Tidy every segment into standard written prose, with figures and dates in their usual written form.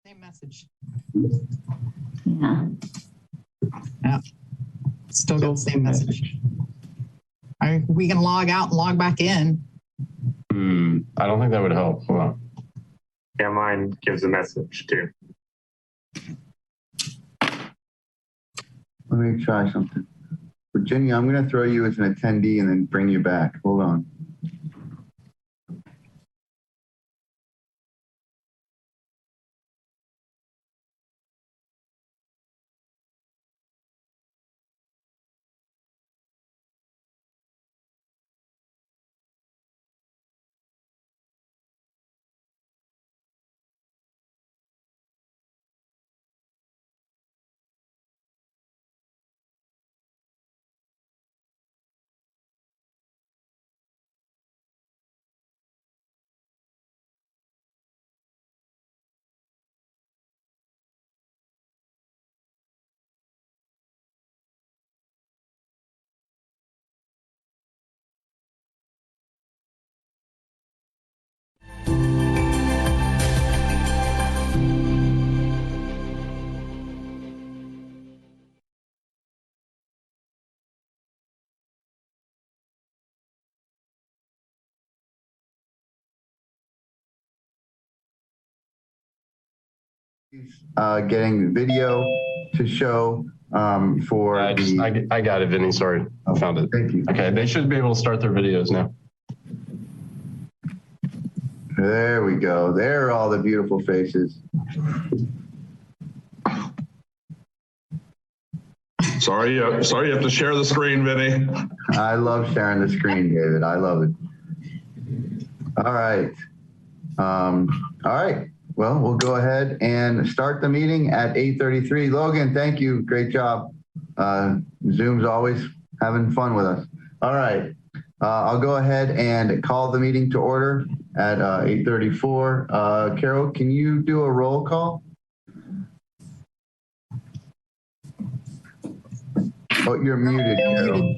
Same message. Yeah. Yeah. Still got the same message. We can log out and log back in. I don't think that would help. Hold on. Yeah, mine gives a message too. Let me try something. Virginia, I'm going to throw you as an attendee and then bring you back. Hold on. Getting video to show for I got it, Vinny. Sorry, I found it. Thank you. Okay, they should be able to start their videos now. There we go. There are all the beautiful faces. Sorry, you have to share the screen, Vinny. I love sharing the screen, David. I love it. All right. All right. Well, we'll go ahead and start the meeting at 8:33. Logan, thank you. Great job. Zoom's always having fun with us. All right. I'll go ahead and call the meeting to order at 8:34. Carol, can you do a roll call? Oh, you're muted, Carol.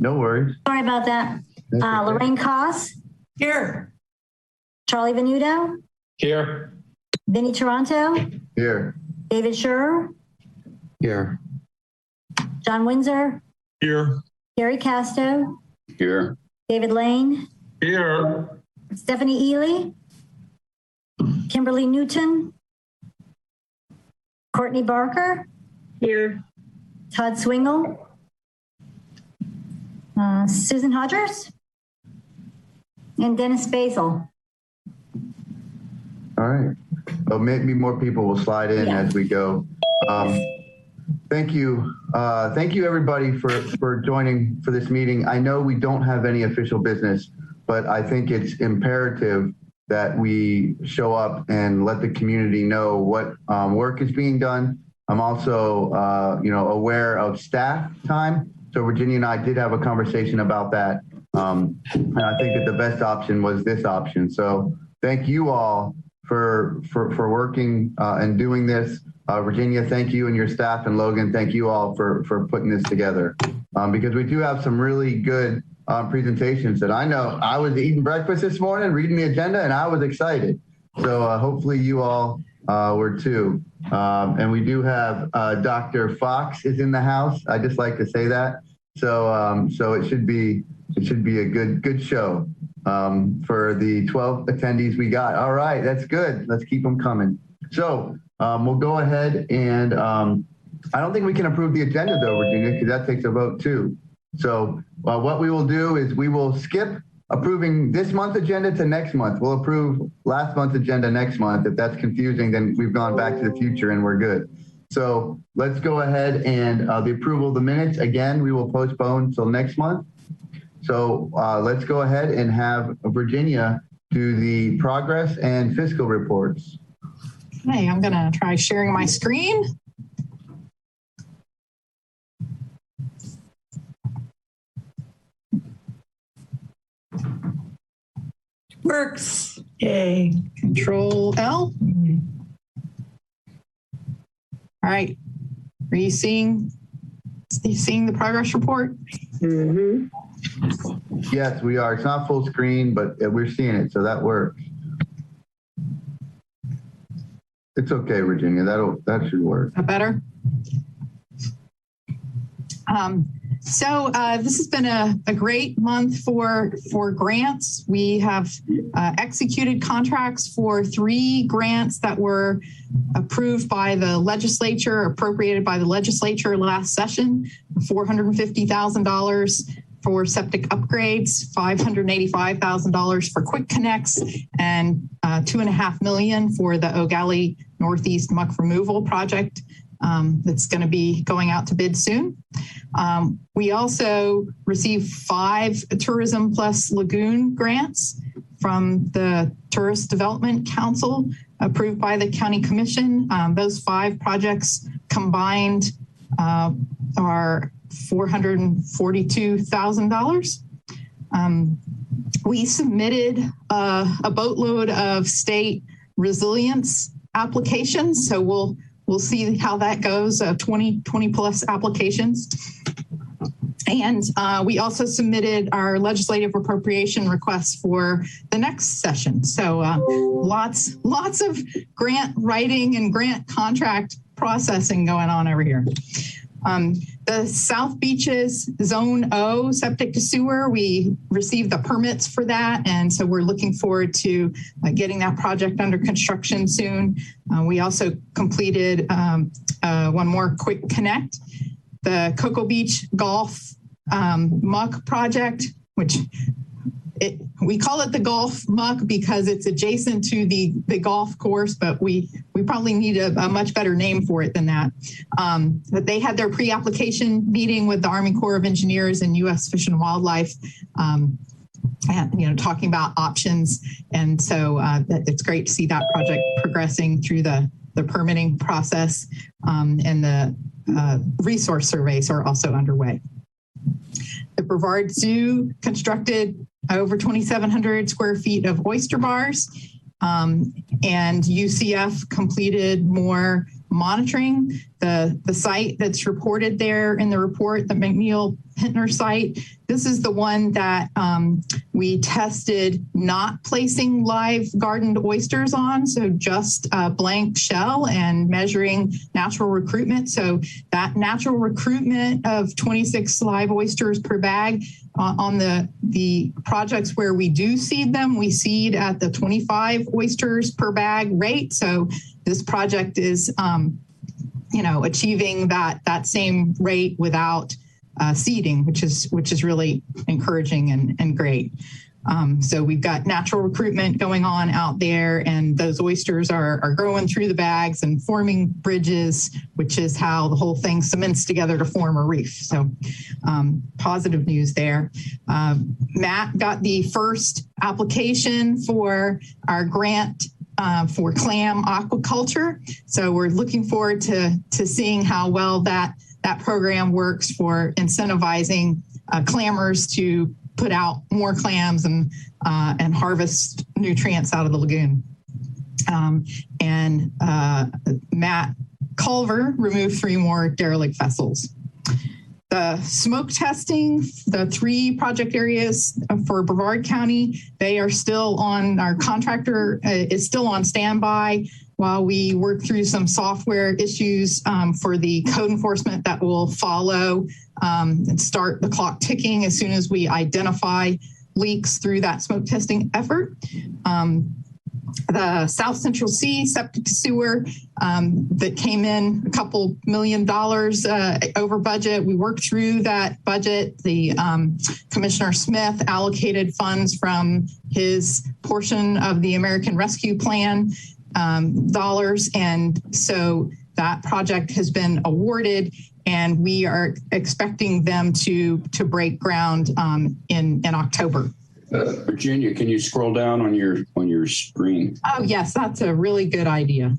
No worries. Sorry about that. Lorraine Koss. Here. Charlie Venuto. Here. Vinny Toronto. Here. David Scherer. Here. John Windsor. Here. Gary Casto. Here. David Lane. Here. Stephanie Eble. Kimberly Newton. Courtney Barker. Here. Todd Swingle. Susan Hodgers. And Dennis Basil. All right. Well, maybe more people will slide in as we go. Thank you. Thank you, everybody, for joining for this meeting. I know we don't have any official business, but I think it's imperative that we show up and let the community know what work is being done. I'm also, aware of staff time. So Virginia and I did have a conversation about that. And I think that the best option was this option. So thank you all for working and doing this. Virginia, thank you and your staff, and Logan, thank you all for putting this together. Because we do have some really good presentations that I know. I was eating breakfast this morning, reading the agenda, and I was excited. So hopefully you all were too. And we do have Dr. Fox is in the house. I just like to say that. So so it should be a good show for the 12 attendees we got. All right, that's good. Let's keep them coming. So we'll go ahead and I don't think we can approve the agenda though, Virginia, because that takes a vote too. So what we will do is we will skip approving this month's agenda to next month. We'll approve last month's agenda next month. If that's confusing, then we've gone back to the future and we're good. So let's go ahead and the approval of the minutes, again, we will postpone until next month. So let's go ahead and have Virginia do the progress and fiscal reports. Okay, I'm gonna try sharing my screen. Works. Yay. Control L. All right. Are you seeing the progress report? Mm-hmm. Yes, we are. It's not full screen, but we're seeing it, so that works. It's okay, Virginia. That should work. Better? This has been a great month for grants. We have executed contracts for 3 grants that were approved by the legislature, appropriated by the legislature last session, $450,000 for septic upgrades, $585,000 for quick connects, and $2.5 million for the Eble Northeast muck removal project. That's going to be going out to bid soon. We also received 5 Tourism Plus Lagoon grants from the Tourist Development Council approved by the County Commission. Those 5 projects combined are $442,000. We submitted a boatload of state resilience applications, so we'll see how that goes, 20 plus applications. And we also submitted our legislative appropriation requests for the next session. So lots of grant writing and grant contract processing going on over here. The South Beaches Zone O septic to sewer, we received the permits for that. And so we're looking forward to getting that project under construction soon. We also completed one more quick connect, the Cocoa Beach Golf muck project, which we call it the golf muck because it's adjacent to the golf course, but we probably need a much better name for it than that. But they had their pre-application meeting with the Army Corps of Engineers and U.S. Fish and Wildlife, and talking about options. And so it's great to see that project progressing through the permitting process, and the resource surveys are also underway. The Brevard Zoo constructed over 2,700 square feet of oyster bars, and UCF completed more monitoring. The site that's reported there in the report, the McNeil-Hintner site, this is the one that we tested not placing live gardened oysters on, so just a blank shell and measuring natural recruitment. So that natural recruitment of 26 live oysters per bag on the projects where we do seed them, we seed at the 25 oysters per bag rate. So this project is achieving that same rate without seeding, which is really encouraging and great. So we've got natural recruitment going on out there, and those oysters are growing through the bags and forming bridges, which is how the whole thing cements together to form a reef. So positive news there. Matt got the first application for our grant for clam aquaculture. So we're looking forward to seeing how well that program works for incentivizing clammers to put out more clams and harvest nutrients out of the lagoon. Matt Culver removed 3 more derelict vessels. The smoke testing, the 3 project areas for Brevard County, they are still on, our contractor is still on standby while we work through some software issues for the code enforcement that will follow and start the clock ticking as soon as we identify leaks through that smoke testing effort. The South Central Sea septic sewer that came in a couple $1 million over budget. We worked through that budget. The Commissioner Smith allocated funds from his portion of the American Rescue Plan dollars. And so that project has been awarded, and we are expecting them to break ground in October. Virginia, can you scroll down on your screen? Oh, yes, that's a really good idea.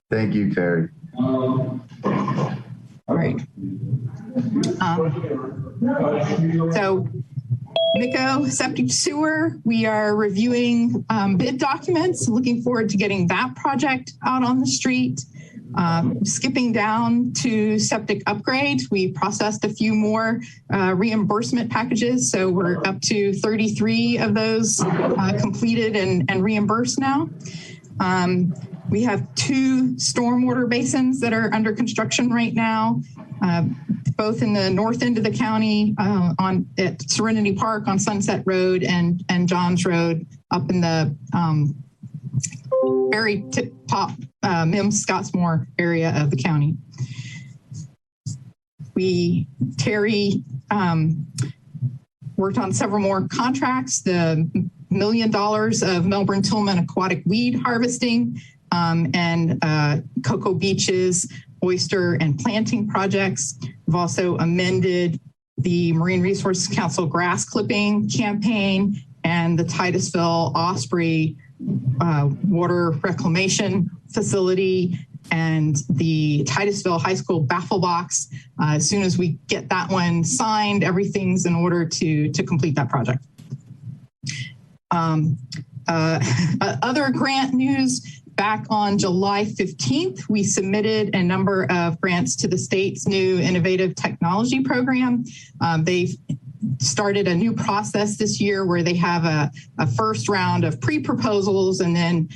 Thank you, Terry. All right. So MICO septic sewer, we are reviewing bid documents, looking forward to getting that project out on the street. Skipping down to septic upgrades, we processed a few more reimbursement packages. So we're up to 33 of those completed and reimbursed now. We have 2 stormwater basins that are under construction right now, both in the north end of the county at Serenity Park on Sunset Road and Johns Road up in the very tip top Mims Scottsmore area of the county. Terry worked on several more contracts, the $1 million of Melbourne Tillman aquatic weed harvesting and Cocoa Beach's oyster and planting projects. We've also amended the Marine Resources Council grass clipping campaign and the Titusville Osprey water reclamation facility and the Titusville High School baffle box. As soon as we get that one signed, everything's in order to complete that project. Other grant news, back on July 15th, we submitted a number of grants to the state's new innovative technology program. They've started a new process this year where they have a first round of pre-proposals, and then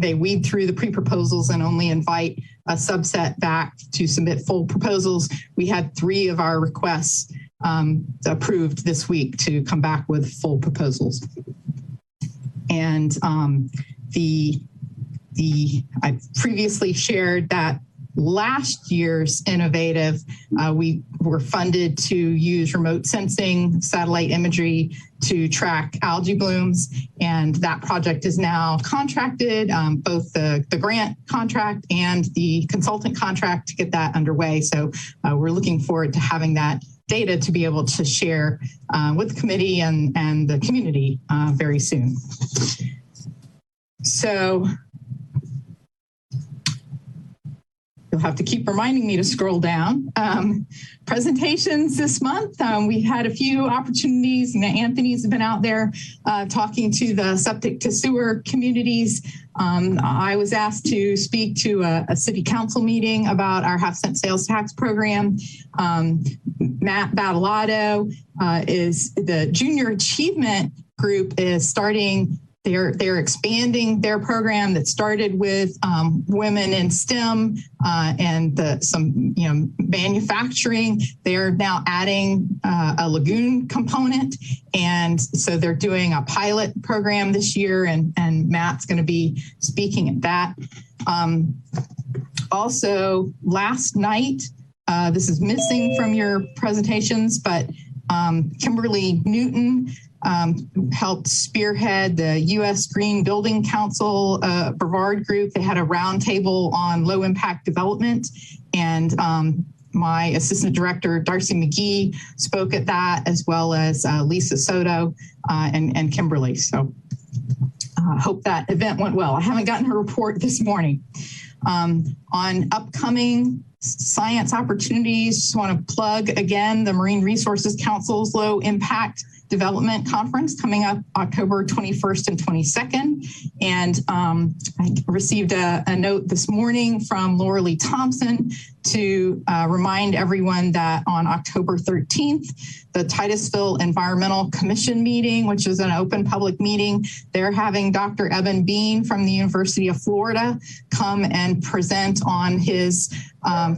they weed through the pre-proposals and only invite a subset back to submit full proposals. We had 3 of our requests approved this week to come back with full proposals. And I previously shared that last year's innovative, we were funded to use remote sensing satellite imagery to track algae blooms, and that project is now contracted, both the grant contract and the consultant contract to get that underway. So we're looking forward to having that data to be able to share with the committee and the community very soon. So you'll have to keep reminding me to scroll down. Presentations this month, we had a few opportunities, and Anthony's been out there talking to the septic to sewer communities. I was asked to speak to a city council meeting about our half-cent sales tax program. Matt Battalato is the Junior Achievement Group is starting. They're expanding their program that started with women in STEM and some manufacturing. They're now adding a Lagoon component, and so they're doing a pilot program this year. And Matt's going to be speaking at that. Also, last night, this is missing from your presentations, but Kimberly Newton helped spearhead the U.S. Green Building Council Brevard group. They had a roundtable on low impact development, and my assistant director, Darcy McGee, spoke at that, as well as Lisa Soto and Kimberly. So I hope that event went well. I haven't gotten her report this morning. On upcoming science opportunities, just want to plug again the Marine Resources Council's Low Impact Development Conference coming up October 21st and 22nd. And I received a note this morning from Laura Lee Thompson to remind everyone that on October 13th, the Titusville Environmental Commission meeting, which is an open public meeting, they're having Dr. Eben Bean from the University of Florida come and present on his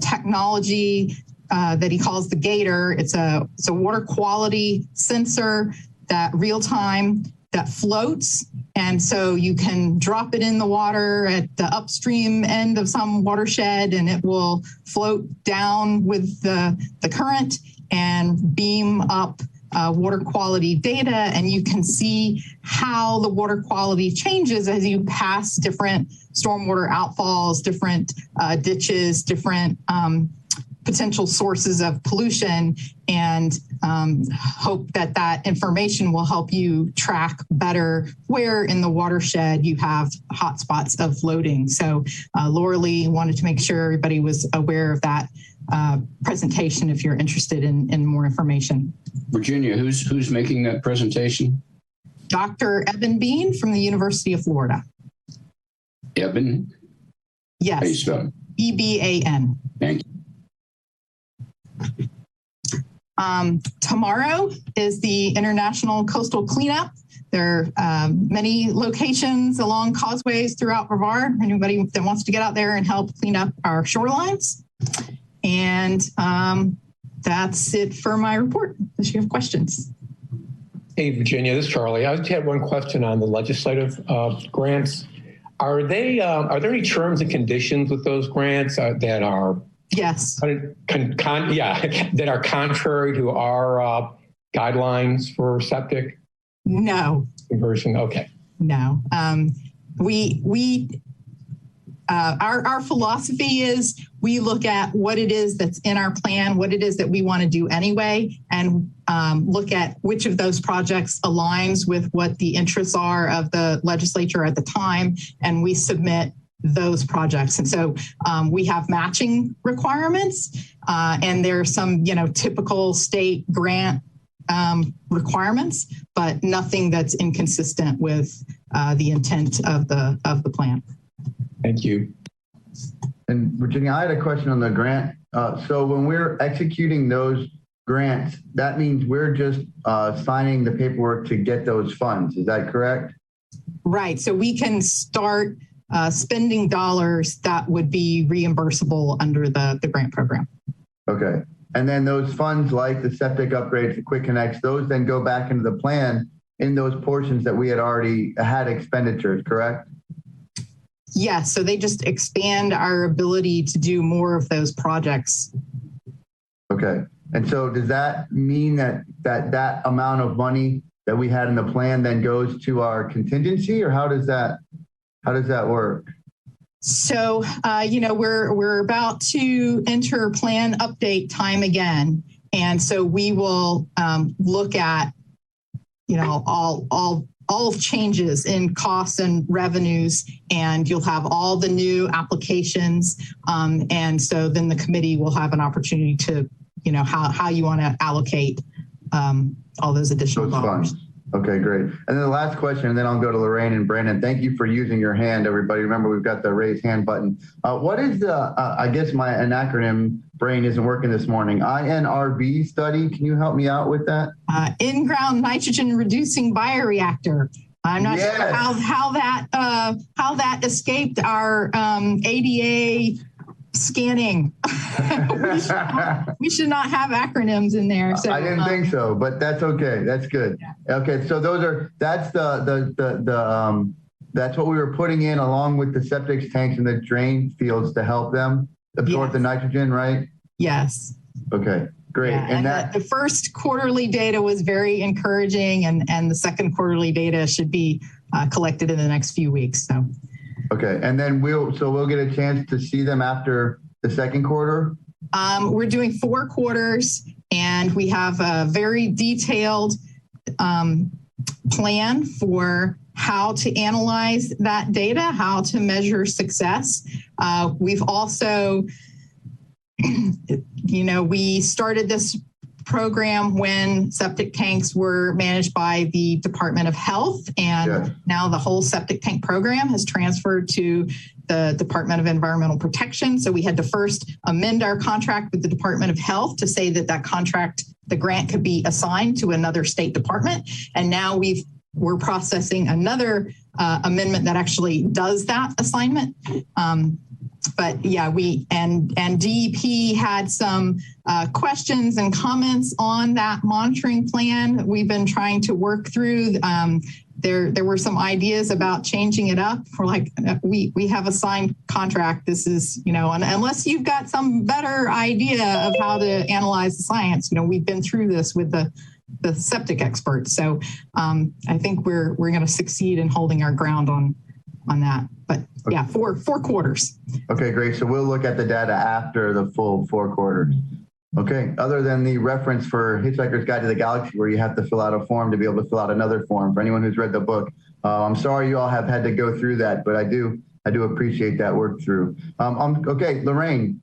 technology that he calls the Gator. It's a water quality sensor that real time that floats. And so you can drop it in the water at the upstream end of some watershed, and it will float down with the current and beam up water quality data. And you can see how the water quality changes as you pass different stormwater outfalls, different ditches, different potential sources of pollution, and hope that that information will help you track better where in the watershed you have hotspots of floating. So Laura Lee wanted to make sure everybody was aware of that presentation if you're interested in more information. Virginia, who's making that presentation? Dr. Eben Bean from the University of Florida. Eben? Yes. How do you spell it? E-B-A-N. Thank you. Tomorrow is the International Coastal Cleanup. There are many locations along causeways throughout Brevard. Anybody that wants to get out there and help clean up our shorelines. And that's it for my report, unless you have questions. Hey, Virginia, this is Charlie. I just had one question on the legislative grants. Are there any terms and conditions with those grants that are yes that are contrary to our guidelines for septic? No. Conversion. Okay. No. Our philosophy is we look at what it is that's in our plan, what it is that we want to do anyway, and look at which of those projects aligns with what the interests are of the legislature at the time, and we submit those projects. And so we have matching requirements, and there are some, typical state grant requirements, but nothing that's inconsistent with the intent of the plan. Thank you. And Virginia, I had a question on the grant. So when we're executing those grants, that means we're just signing the paperwork to get those funds. Is that correct? Right. So we can start spending dollars that would be reimbursable under the grant program. Okay. And then those funds like the septic upgrades, the quick connects, those then go back into the plan in those portions that we had already had expenditures, correct? Yes. So they just expand our ability to do more of those projects. Okay. And so does that mean that amount of money that we had in the plan then goes to our contingency, or how does that work? So, we're about to enter plan update time again. And so we will look at, all changes in costs and revenues, and you'll have all the new applications. And so then the committee will have an opportunity to, how you want to allocate all those additional dollars. Funds. Okay, great. And then the last question, and then I'll go to Lorraine and Brandon. Thank you for using your hand, everybody. Remember, we've got the raise hand button. What is the, I guess my acronym brain isn't working this morning, INRB study? Can you help me out with that? In-ground nitrogen reducing bioreactor. I'm not sure how that escaped our ADA scanning. we should not have acronyms in there. So I didn't think so, but that's okay. That's good. Yeah. Okay, so that's that's what we were putting in along with the septic tanks and the drain fields to help them absorb the nitrogen, right? Yes. Okay, great. Yeah, and that the first quarterly data was very encouraging, and the second quarterly data should be collected in the next few weeks. So. Okay, and then we'll get a chance to see them after the second quarter? We're doing 4 quarters, and we have a very detailed plan for how to analyze that data, how to measure success. We've also, we started this program when septic tanks were managed by the Department of Health, and now the whole septic tank program has transferred to the Department of Environmental Protection. So we had to first amend our contract with the Department of Health to say that contract, the grant, could be assigned to another state department. And now we're processing another amendment that actually does that assignment. But yeah, and DEP had some questions and comments on that monitoring plan. We've been trying to work through. There were some ideas about changing it up. We're like, we have a signed contract. This is, unless you've got some better idea of how to analyze the science, we've been through this with the septic experts. So I think we're going to succeed in holding our ground on that. But yeah, 4 quarters. Okay, great. So we'll look at the data after the full 4 quarters. Okay, other than the reference for Hitchhiker's Guide to the Galaxy, where you have to fill out a form to be able to fill out another form, for anyone who's read the book, I'm sorry you all have had to go through that, but I do appreciate that work through. Okay, Lorraine.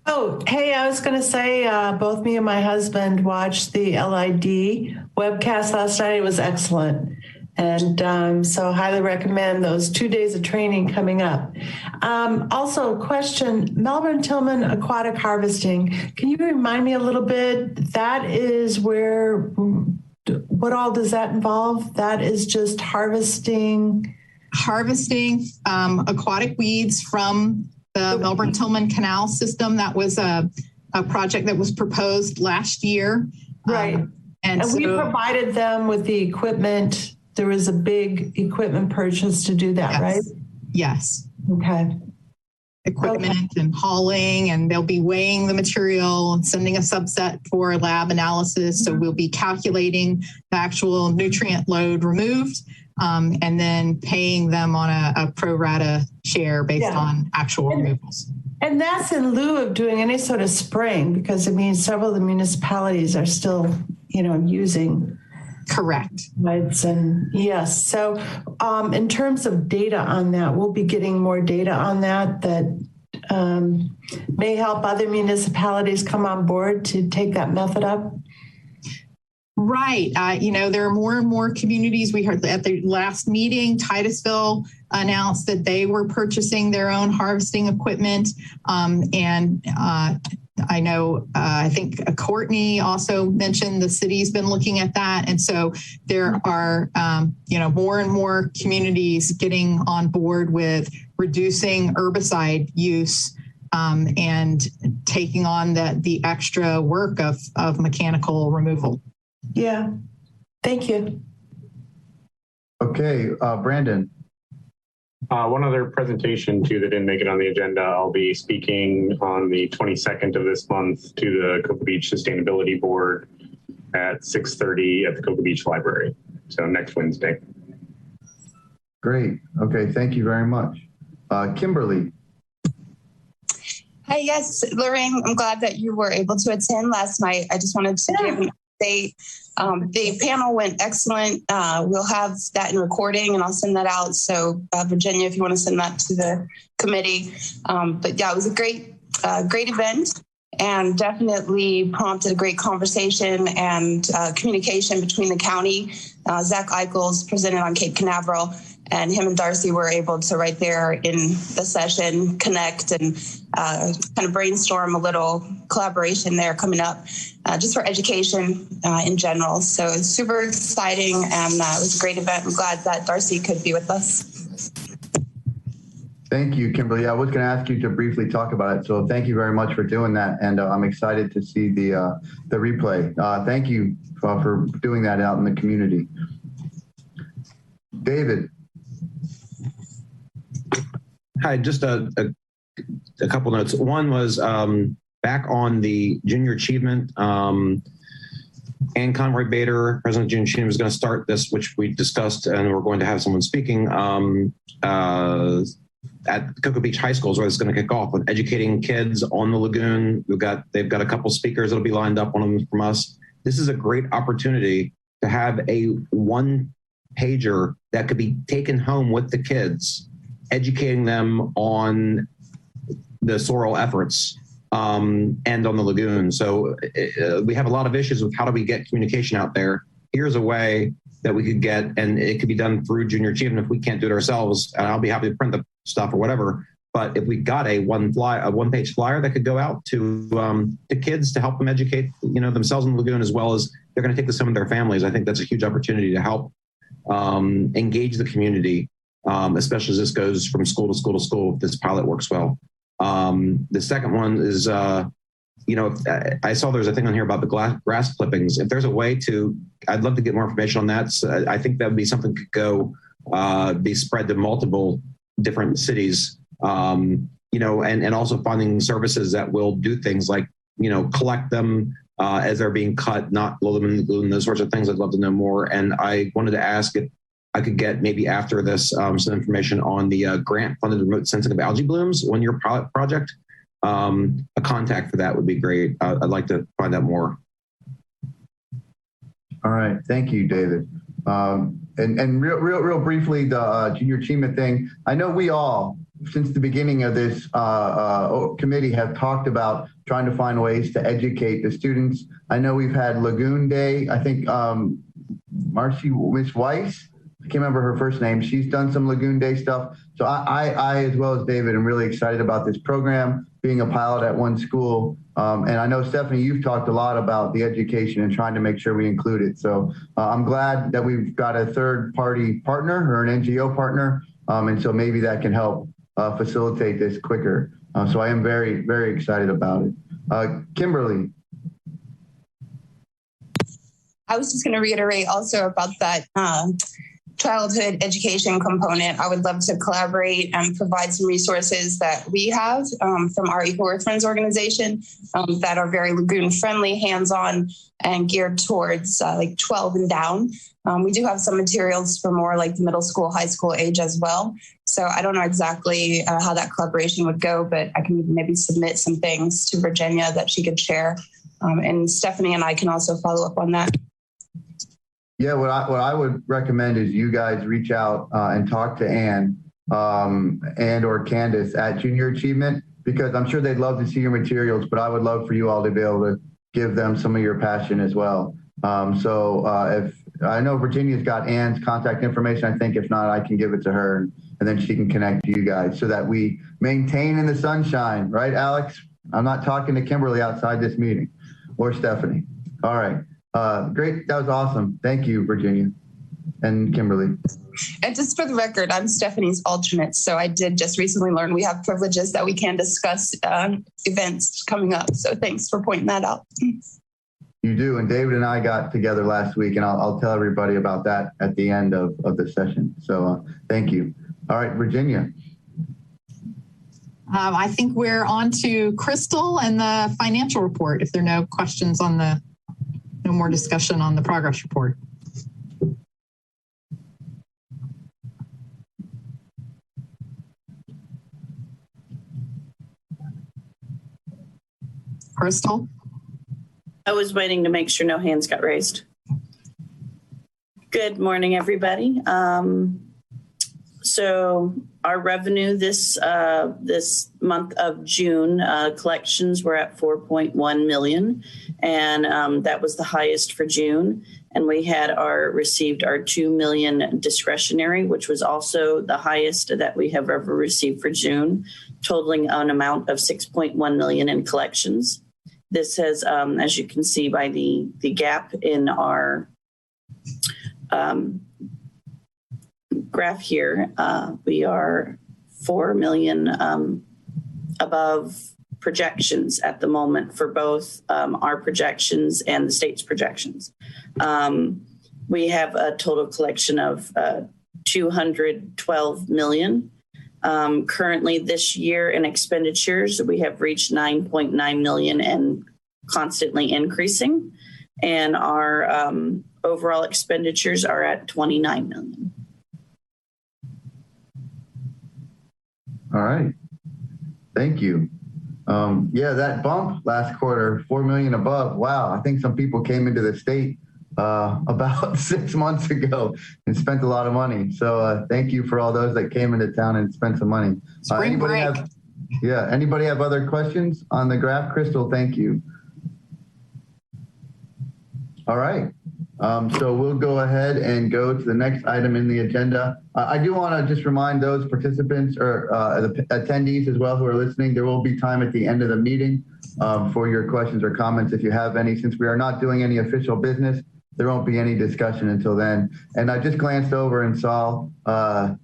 Oh, hey, I was going to say, both me and my husband watched the LID webcast last night. It was excellent. And so highly recommend those 2 days of training coming up. Also, question, Melbourne Tillman aquatic harvesting. Can you remind me a little bit? That is where, what all does that involve? That is just harvesting aquatic weeds from the Melbourne Tillman Canal system. That was a project that was proposed last year. Right. And so, we provided them with the equipment. There was a big equipment purchase to do that, yes. Right? Yes. Okay. Equipment and hauling, and they'll be weighing the material and sending a subset for lab analysis. So we'll be calculating the actual nutrient load removed, and then paying them on a pro rata share based on actual removals. And that's in lieu of doing any sort of spraying, because it means several of the municipalities are still, using. Correct. And yes. So in terms of data on that, we'll be getting more data on that may help other municipalities come on board to take that method up. Right. There are more and more communities. We heard at the last meeting, Titusville announced that they were purchasing their own harvesting equipment. I know, I think Courtney also mentioned the city's been looking at that. And so there are, more and more communities getting on board with reducing herbicide use and taking on the extra work of mechanical removal. Yeah. Thank you. Okay, Brandon. One other presentation too that didn't make it on the agenda. I'll be speaking on the 22nd of this month to the Cocoa Beach Sustainability Board at 6:30 at the Cocoa Beach Library. So next Wednesday. Great. Okay. Thank you very much. Kimberly. Hi, yes, Lorraine, I'm glad that you were able to attend last night. I just wanted to give an update. The panel went excellent. We'll have that in recording and I'll send that out. So Virginia, if you want to send that to the committee. But yeah, it was a great event and definitely prompted a great conversation and communication between the county. Zach Eichels presented on Cape Canaveral, and him and Darcy were able to right there in the session connect and kind of brainstorm a little collaboration there coming up just for education in general. So it's super exciting and it was a great event. I'm glad that Darcy could be with us. Thank you, Kimberly. I was going to ask you to briefly talk about it. So thank you very much for doing that. And I'm excited to see the replay. Thank you for doing that out in the community. David. Hi, just a couple notes. One was back on the junior achievement. Ann Conroy Bader, President of Junior Achievement, is going to start this, which we discussed, and we're going to have someone speaking at Cocoa Beach High School is where it's going to kick off with educating kids on the lagoon. They've got a couple speakers that'll be lined up, one of them from us. This is a great opportunity to have a one-pager that could be taken home with the kids, educating them on the sorrel efforts and on the lagoon. So we have a lot of issues with how do we get communication out there. Here's a way that we could get, and it could be done through Junior Achievement if we can't do it ourselves. And I'll be happy to print the stuff or whatever. But if we got a one-page flyer that could go out to kids to help them educate, themselves in the lagoon, as well as they're going to take this home with their families. I think that's a huge opportunity to help engage the community, especially as this goes from school to school to school. If this pilot works well. The second one is, I saw there's a thing on here about the grass clippings. If there's a way I'd love to get more information on that. So I think that would be something that could be spread to multiple different cities, and also finding services that will do things like, collect them as they're being cut, not blow them in the lagoon, those sorts of things. I'd love to know more. And I wanted to ask if I could get maybe after this some information on the grant-funded remote sensing of algae blooms, one-year pilot project. A contact for that would be great. I'd like to find out more. All right, thank you, David. And real briefly, the junior achievement thing. I know we all, since the beginning of this committee, have talked about trying to find ways to educate the students. I know we've had Lagoon Day. I think Miss Weiss I can't remember her first name. She's done some Lagoon Day stuff. So I as well as David, am really excited about this program, being a pilot at one school. And I know, Stephanie, you've talked a lot about the education and trying to make sure we include it. So I'm glad that we've got a third party partner or an NGO partner. And so maybe that can help facilitate this quicker. So I am very, very excited about it. Kimberly. I was just going to reiterate also about that childhood education component. I would love to collaborate and provide some resources that we have from our Equal Earth Friends organization that are very Lagoon friendly, hands-on, and geared towards like 12 and down. We do have some materials for more like the middle school, high school age as well. So I don't know exactly how that collaboration would go, but I can maybe submit some things to Virginia that she could share. And Stephanie and I can also follow up on that. Yeah, what I would recommend is you guys reach out and talk to Ann and or Candace at Junior Achievement, because I'm sure they'd love to see your materials, but I would love for you all to be able to give them some of your passion as well. If I know Virginia's got Ann's contact information, I think if not, I can give it to her and then she can connect to you guys so that we maintain in the sunshine, right, Alex? I'm not talking to Kimberly outside this meeting or Stephanie. All right. Great. That was awesome. Thank you, Virginia and Kimberly. And just for the record, I'm Stephanie's alternate. So I did just recently learn we have privileges that we can discuss events coming up. So thanks for pointing that out. You do. And David and I got together last week, and I'll tell everybody about that at the end of the session. So thank you. All right, Virginia. I think we're on to Crystal and the financial report. If there are no questions on no more discussion on the progress report. Crystal? I was waiting to make sure no hands got raised. Good morning, everybody. So our revenue this month of June, collections were at 4.1 million, and that was the highest for June. And we had received our 2 million discretionary, which was also the highest that we have ever received for June, totaling an amount of 6.1 million in collections. This has, as you can see by the gap in our graph here, we are 4 million above projections at the moment for both our projections and the state's projections. We have a total collection of 212 million. Currently this year in expenditures, we have reached 9.9 million and constantly increasing. And our overall expenditures are at 29 million. All right. Thank you. Yeah, that bump last quarter, 4 million above. Wow. I think some people came into the state about 6 months ago and spent a lot of money. So thank you for all those that came into town and spent some money. Anybody have other questions on the graph? Crystal, thank you. All right. So we'll go ahead and go to the next item in the agenda. I do want to just remind those participants or the attendees as well who are listening, there will be time at the end of the meeting for your questions or comments if you have any. Since we are not doing any official business, there won't be any discussion until then. And I just glanced over and saw Dr.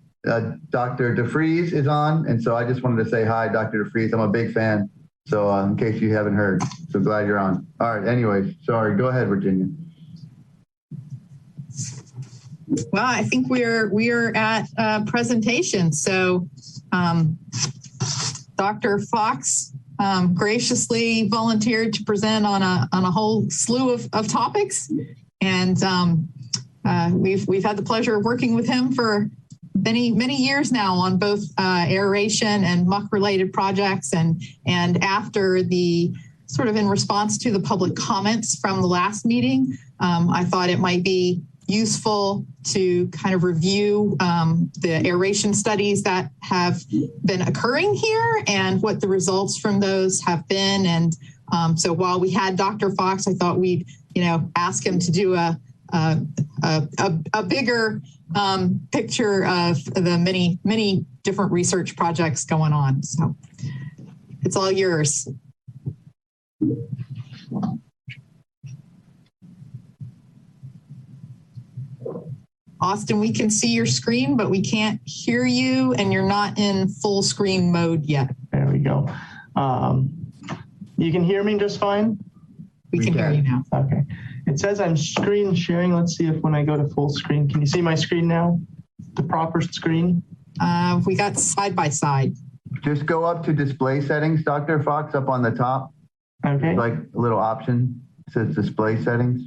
DeFries is on. And so I just wanted to say hi, Dr. DeFries. I'm a big fan. So in case you haven't heard, so glad you're on. All right. Anyways, sorry. Go ahead, Virginia. Well, I think we're at presentation. So Dr. Fox graciously volunteered to present on a whole slew of topics. And we've had the pleasure of working with him for many years now on both aeration and muck related projects. And after the sort of in response to the public comments from the last meeting, I thought it might be useful to kind of review the aeration studies that have been occurring here and what the results from those have been. And so while we had Dr. Fox, I thought we'd, ask him to do a a bigger picture of the many different research projects going on. So it's all yours. Austin, we can see your screen, but we can't hear you, and you're not in full screen mode yet. There we go. You can hear me just fine? We can hear you now. Okay. It says I'm screen sharing. Let's see if when I go to full screen, can you see my screen now? The proper screen? We got side by side. Just go up to display settings, Dr. Fox, up on the top. Okay. There's like a little option. It says display settings.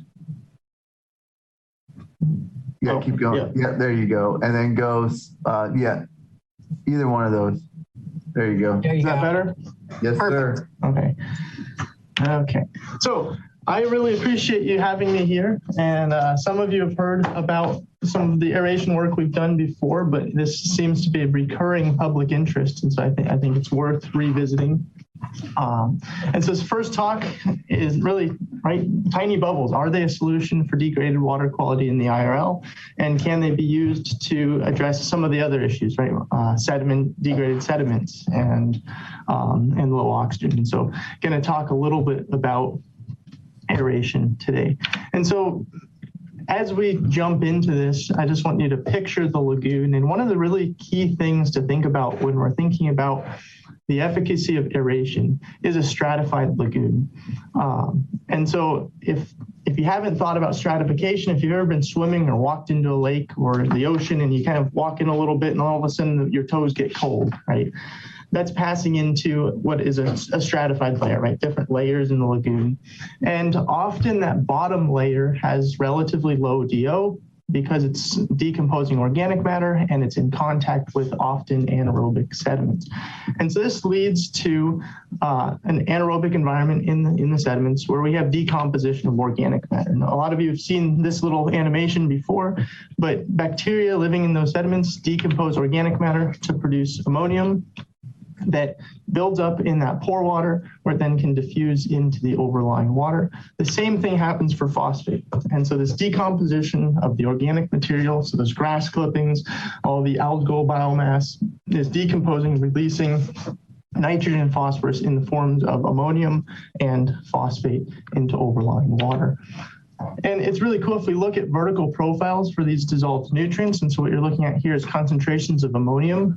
Yeah, keep going. Yeah, there you go. And then goes, yeah, either one of those. There you go. Is that better? Yes, Perfect. sir. Okay. Okay. So I really appreciate you having me here. And some of you have heard about some of the aeration work we've done before, but this seems to be a recurring public interest. And so I think it's worth revisiting. And so this first talk is really, right, tiny bubbles. Are they a solution for degraded water quality in the IRL? And can they be used to address some of the other issues, right? Degraded sediments and low oxygen. And so going to talk a little bit about aeration today. And so as we jump into this, I just want you to picture the lagoon. And one of the really key things to think about when we're thinking about the efficacy of aeration is a stratified lagoon. And so if you haven't thought about stratification, if you've ever been swimming or walked into a lake or the ocean and you kind of walk in a little bit and all of a sudden your toes get cold, right? That's passing into what is a stratified layer, right? Different layers in the lagoon. And often that bottom layer has relatively low DO because it's decomposing organic matter and it's in contact with often anaerobic sediments. And so this leads to an anaerobic environment in the sediments where we have decomposition of organic matter. Now, a lot of you have seen this little animation before, but bacteria living in those sediments decompose organic matter to produce ammonium that builds up in that pore water where it then can diffuse into the overlying water. The same thing happens for phosphate. And so this decomposition of the organic material, so those grass clippings, all the algal biomass is decomposing, releasing nitrogen and phosphorus in the forms of ammonium and phosphate into overlying water. And it's really cool if we look at vertical profiles for these dissolved nutrients. And so what you're looking at here is concentrations of ammonium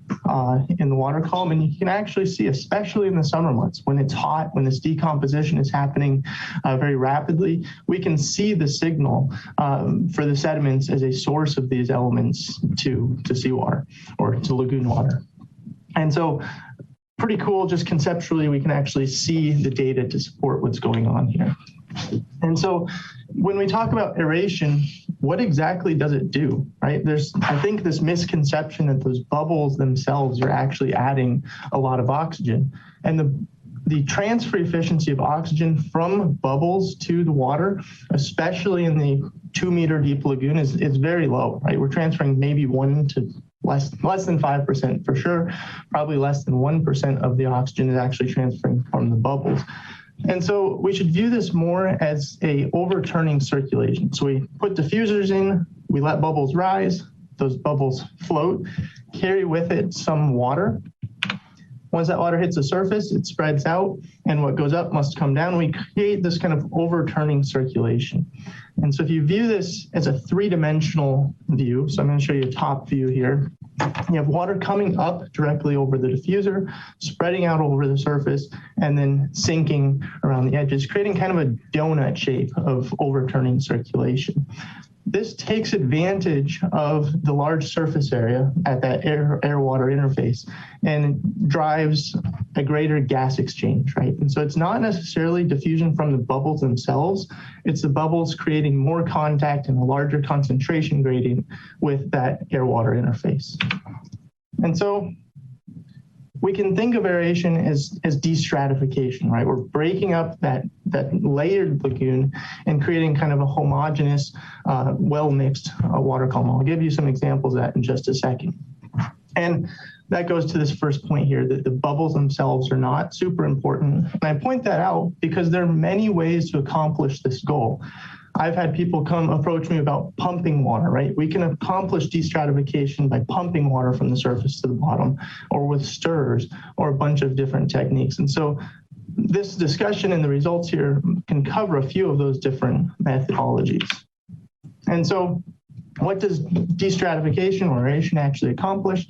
in the water column. And you can actually see, especially in the summer months, when it's hot, when this decomposition is happening very rapidly, we can see the signal for the sediments as a source of these elements to seawater or to lagoon water. And so pretty cool, just conceptually, we can actually see the data to support what's going on here. And so when we talk about aeration, what exactly does it do, right? There's, I think, this misconception that those bubbles themselves are actually adding a lot of oxygen. And the transfer efficiency of oxygen from bubbles to the water, especially in the 2-meter deep lagoon, is very low, right? We're transferring maybe less than 5% for sure. Probably less than 1% of the oxygen is actually transferring from the bubbles. And so we should view this more as a overturning circulation. So we put diffusers in, we let bubbles rise, those bubbles float, carry with it some water. Once that water hits the surface, it spreads out, and what goes up must come down. We create this kind of overturning circulation. And so if you view this as a 3-dimensional view, so I'm going to show you a top view here. You have water coming up directly over the diffuser, spreading out over the surface, and then sinking around the edges, creating kind of a donut shape of overturning circulation. This takes advantage of the large surface area at that air-water interface and drives a greater gas exchange, right? And so it's not necessarily diffusion from the bubbles themselves, it's the bubbles creating more contact and a larger concentration gradient with that air-water interface. And so we can think of aeration as destratification, right? We're breaking up that layered lagoon and creating kind of a homogeneous, well-mixed water column. I'll give you some examples of that in just a second. And that goes to this first point here, that the bubbles themselves are not super important. And I point that out because there are many ways to accomplish this goal. I've had people come approach me about pumping water, right? We can accomplish destratification by pumping water from the surface to the bottom, or with stirrers, or a bunch of different techniques. And so this discussion and the results here can cover a few of those different methodologies. And so what does destratification or aeration actually accomplish?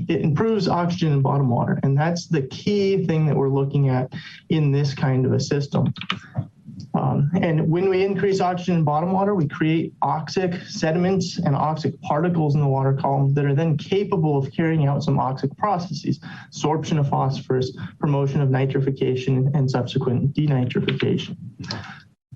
It improves oxygen in bottom water, and that's the key thing that we're looking at in this kind of a system. And when we increase oxygen in bottom water, we create oxic sediments and oxic particles in the water column that are then capable of carrying out some oxic processes: sorption of phosphorus, promotion of nitrification, and subsequent denitrification.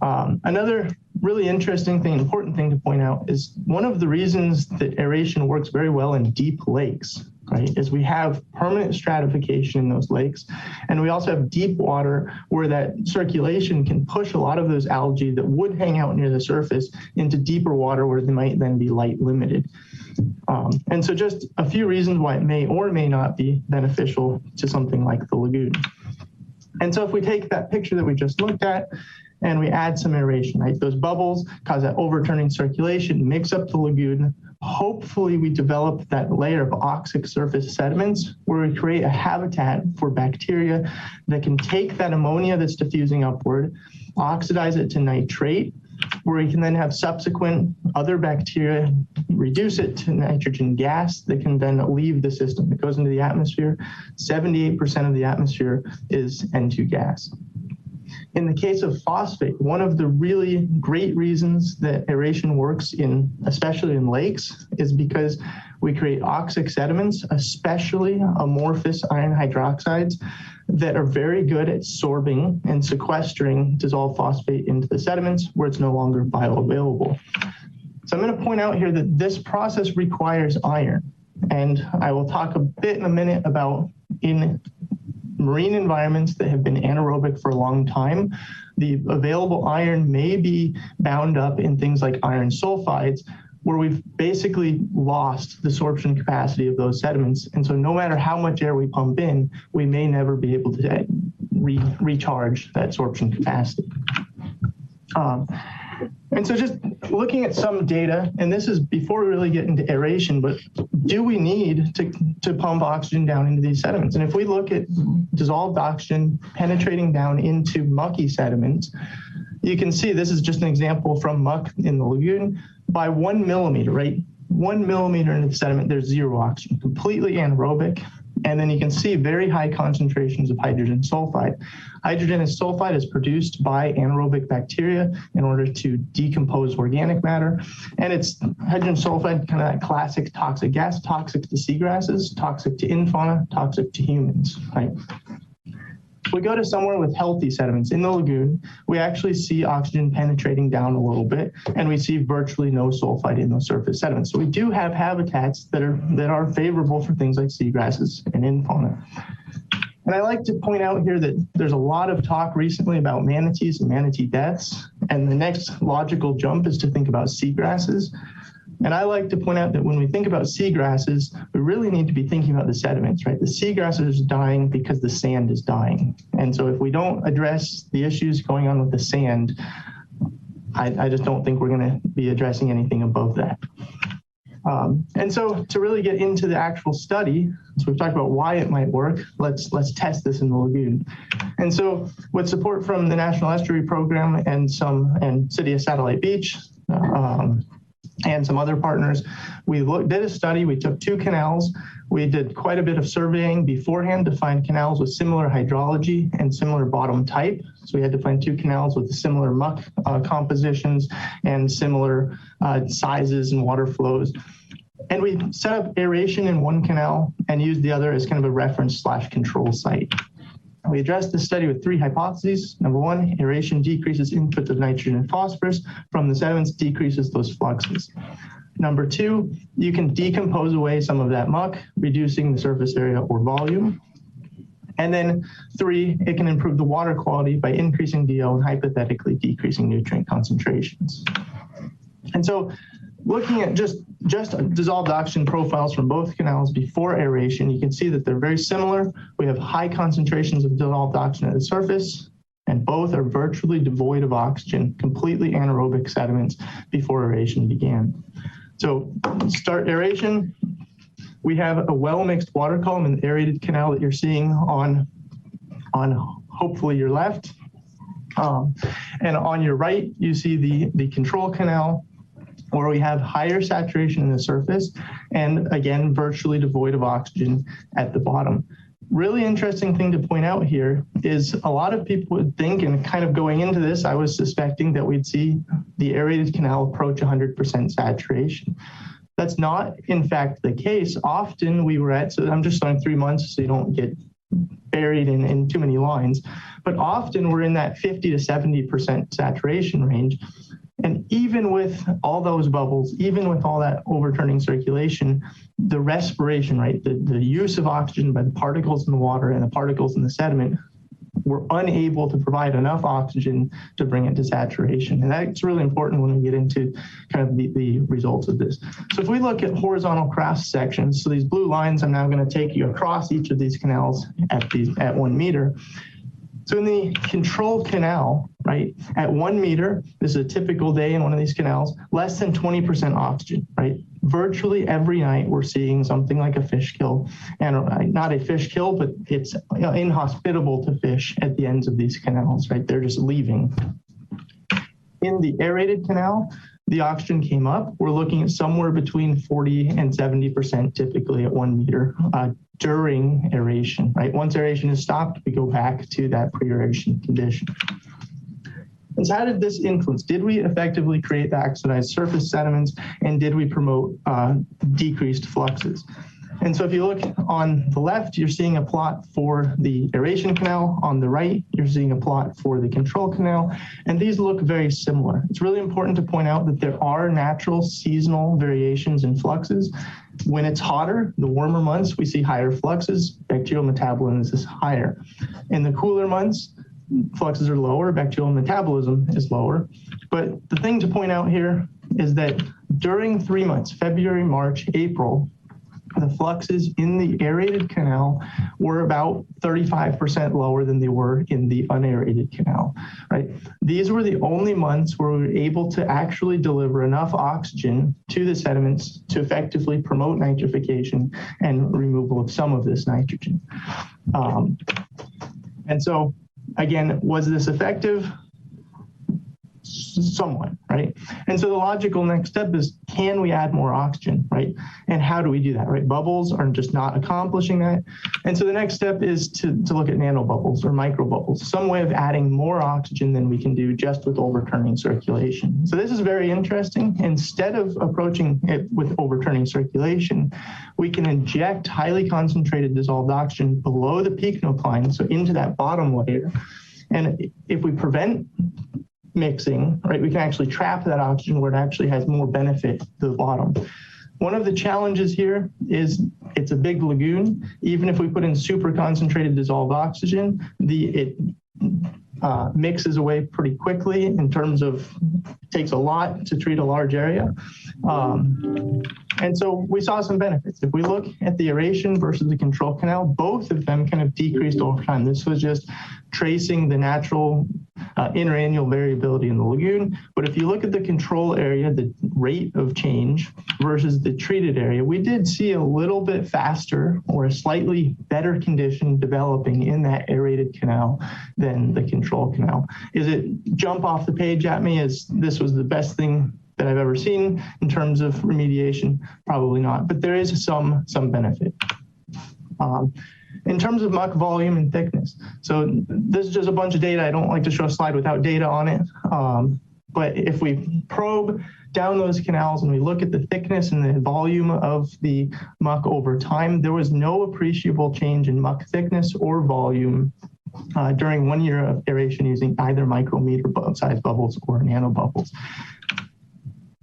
Another really interesting thing, important thing to point out is one of the reasons that aeration works very well in deep lakes, right, is we have permanent stratification in those lakes. And we also have deep water where that circulation can push a lot of those algae that would hang out near the surface into deeper water where they might then be light limited. And so just a few reasons why it may or may not be beneficial to something like the lagoon. And so if we take that picture that we just looked at, and we add some aeration, right? Those bubbles cause that overturning circulation, mix up the lagoon. Hopefully we develop that layer of oxic surface sediments where we create a habitat for bacteria that can take that ammonia that's diffusing upward, oxidize it to nitrate, where we can then have subsequent other bacteria reduce it to nitrogen gas that can then leave the system. It goes into the atmosphere. 78% of the atmosphere is N2 gas. In the case of phosphate, one of the really great reasons that aeration works especially in lakes, is because we create oxic sediments, especially amorphous iron hydroxides, that are very good at sorbing and sequestering dissolved phosphate into the sediments where it's no longer bioavailable. So I'm going to point out here that this process requires iron. And I will talk a bit in a minute about in marine environments that have been anaerobic for a long time, the available iron may be bound up in things like iron sulfides, where we've basically lost the sorption capacity of those sediments. And so no matter how much air we pump in, we may never be able to recharge that sorption capacity. And so just looking at some data, and this is before we really get into aeration, but do we need to pump oxygen down into these sediments? And if we look at dissolved oxygen penetrating down into mucky sediments, you can see this is just an example from muck in the lagoon. By 1 millimeter, right? 1 millimeter into the sediment, there's zero oxygen, completely anaerobic. And then you can see very high concentrations of hydrogen sulfide. Hydrogen sulfide is produced by anaerobic bacteria in order to decompose organic matter. And it's hydrogen sulfide, kind of that classic toxic gas, toxic to seagrasses, toxic to infauna, toxic to humans, right? We go to somewhere with healthy sediments in the lagoon, we actually see oxygen penetrating down a little bit, and we see virtually no sulfide in those surface sediments. So we do have habitats that are favorable for things like seagrasses and infauna. And I like to point out here that there's a lot of talk recently about manatees and manatee deaths, and the next logical jump is to think about seagrasses. And I like to point out that when we think about seagrasses, we really need to be thinking about the sediments, right? The seagrass is dying because the sand is dying. And so if we don't address the issues going on with the sand, I just don't think we're going to be addressing anything above that. And so to really get into the actual study, so we've talked about why it might work, let's test this in the lagoon. And so with support from the National Estuary Program and City of Satellite Beach, and some other partners, we did a study. We took 2 canals. We did quite a bit of surveying beforehand to find canals with similar hydrology and similar bottom type. So we had to find 2 canals with similar muck compositions and similar sizes and water flows. And we set up aeration in 1 canal and used the other as kind of a reference/control site. We addressed this study with 3 hypotheses. Number 1, aeration decreases input of nitrogen and phosphorus from the sediments, decreases those fluxes. Number 2, you can decompose away some of that muck, reducing the surface area or volume. And then 3, it can improve the water quality by increasing DO and hypothetically decreasing nutrient concentrations. And so looking at just dissolved oxygen profiles from both canals before aeration, you can see that they're very similar. We have high concentrations of dissolved oxygen at the surface, and both are virtually devoid of oxygen, completely anaerobic sediments before aeration began. So start aeration. We have a well-mixed water column in the aerated canal that you're seeing on hopefully your left. And on your right, you see the control canal, where we have higher saturation in the surface, and again, virtually devoid of oxygen at the bottom. Really interesting thing to point out here is a lot of people would think, and kind of going into this, I was suspecting that we'd see the aerated canal approach 100% saturation. That's not, in fact, the case. Often we were at, so I'm just showing 3 months so you don't get buried in too many lines, but often we're in that 50 to 70% saturation range. And even with all those bubbles, even with all that overturning circulation, the respiration, right, the use of oxygen by the particles in the water and the particles in the sediment, we're unable to provide enough oxygen to bring it to saturation. And that's really important when we get into kind of the results of this. So if we look at horizontal cross sections, so these blue lines, I'm now going to take you across each of these canals at 1 meter. So in the control canal, right, at 1 meter, this is a typical day in one of these canals, less than 20% oxygen, right? Virtually every night we're seeing something like a fish kill, and not a fish kill, but it's inhospitable to fish at the ends of these canals, right? They're just leaving. In the aerated canal, the oxygen came up. We're looking at somewhere between 40 and 70% typically at 1 meter during aeration, right? Once aeration is stopped, we go back to that pre-aeration condition. And so how did this influence? Did we effectively create the oxidized surface sediments, and did we promote decreased fluxes? And so if you look on the left, you're seeing a plot for the aeration canal. On the right, you're seeing a plot for the control canal, and these look very similar. It's really important to point out that there are natural seasonal variations in fluxes. When it's hotter, the warmer months, we see higher fluxes, bacterial metabolism is higher. In the cooler months, fluxes are lower, bacterial metabolism is lower. But the thing to point out here is that during 3 months, February, March, April, the fluxes in the aerated canal were about 35% lower than they were in the unaerated canal, right? These were the only months where we were able to actually deliver enough oxygen to the sediments to effectively promote nitrification and removal of some of this nitrogen. And so, again, was this effective? Somewhat, right? And so the logical next step is, can we add more oxygen, right? And how do we do that, right? Bubbles are just not accomplishing that. And so the next step is to look at nanobubbles or microbubbles, some way of adding more oxygen than we can do just with overturning circulation. So this is very interesting. Instead of approaching it with overturning circulation, we can inject highly concentrated dissolved oxygen below the pycnocline, so into that bottom layer. And if we prevent mixing, right, we can actually trap that oxygen where it actually has more benefit to the bottom. One of the challenges here is it's a big lagoon. Even if we put in super concentrated dissolved oxygen, it mixes away pretty quickly in terms of it takes a lot to treat a large area. And so we saw some benefits. If we look at the aeration versus the control canal, both of them kind of decreased over time. This was just tracing the natural interannual variability in the lagoon. But if you look at the control area, the rate of change versus the treated area, we did see a little bit faster or a slightly better condition developing in that aerated canal than the control canal. Is it jump off the page at me as this was the best thing that I've ever seen in terms of remediation? Probably not, but there is some benefit. In terms of muck volume and thickness, so this is just a bunch of data. I don't like to show a slide without data on it, but if we probe down those canals and we look at the thickness and the volume of the muck over time, there was no appreciable change in muck thickness or volume during 1 year of aeration using either micrometer size bubbles or nanobubbles.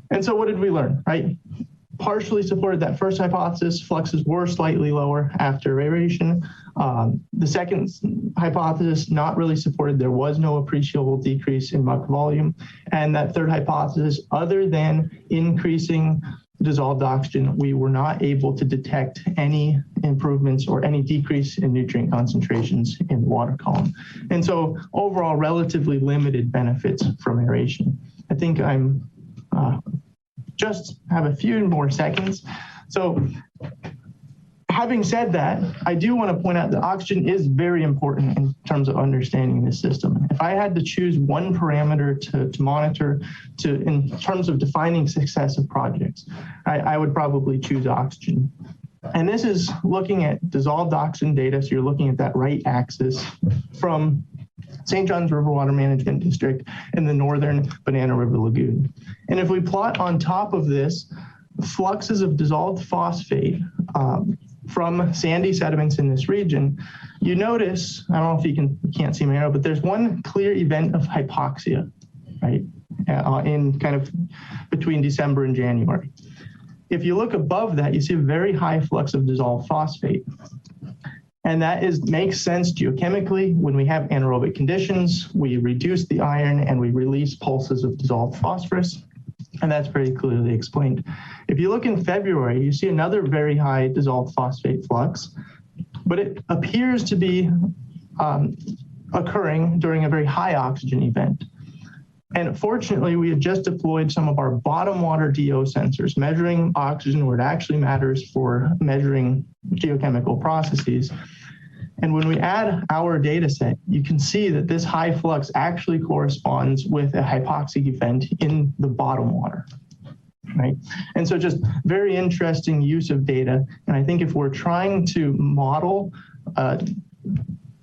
And so what did we learn, right? Partially supported that first hypothesis, fluxes were slightly lower after aeration. The second hypothesis, not really supported, there was no appreciable decrease in muck volume. And that third hypothesis, other than increasing dissolved oxygen, we were not able to detect any improvements or any decrease in nutrient concentrations in the water column. And so overall, relatively limited benefits from aeration. I think I'm just have a few more seconds. So having said that, I do want to point out that oxygen is very important in terms of understanding this system. If I had to choose one parameter to monitor in terms of defining success of projects, I would probably choose oxygen. And this is looking at dissolved oxygen data. So you're looking at that right axis from St. John's River Water Management District in the northern Banana River Lagoon. And if we plot on top of this fluxes of dissolved phosphate from sandy sediments in this region, you notice, I don't know if you can't see my arrow, but there's one clear event of hypoxia, right? In kind of between December and January. If you look above that, you see a very high flux of dissolved phosphate. And that makes sense geochemically. When we have anaerobic conditions, we reduce the iron and we release pulses of dissolved phosphorus. And that's very clearly explained. If you look in February, you see another very high dissolved phosphate flux, but it appears to be occurring during a very high oxygen event. And fortunately, we had just deployed some of our bottom water DO sensors, measuring oxygen where it actually matters for measuring geochemical processes. And when we add our data set, you can see that this high flux actually corresponds with a hypoxic event in the bottom water, right? And so just very interesting use of data. And I think if we're trying to model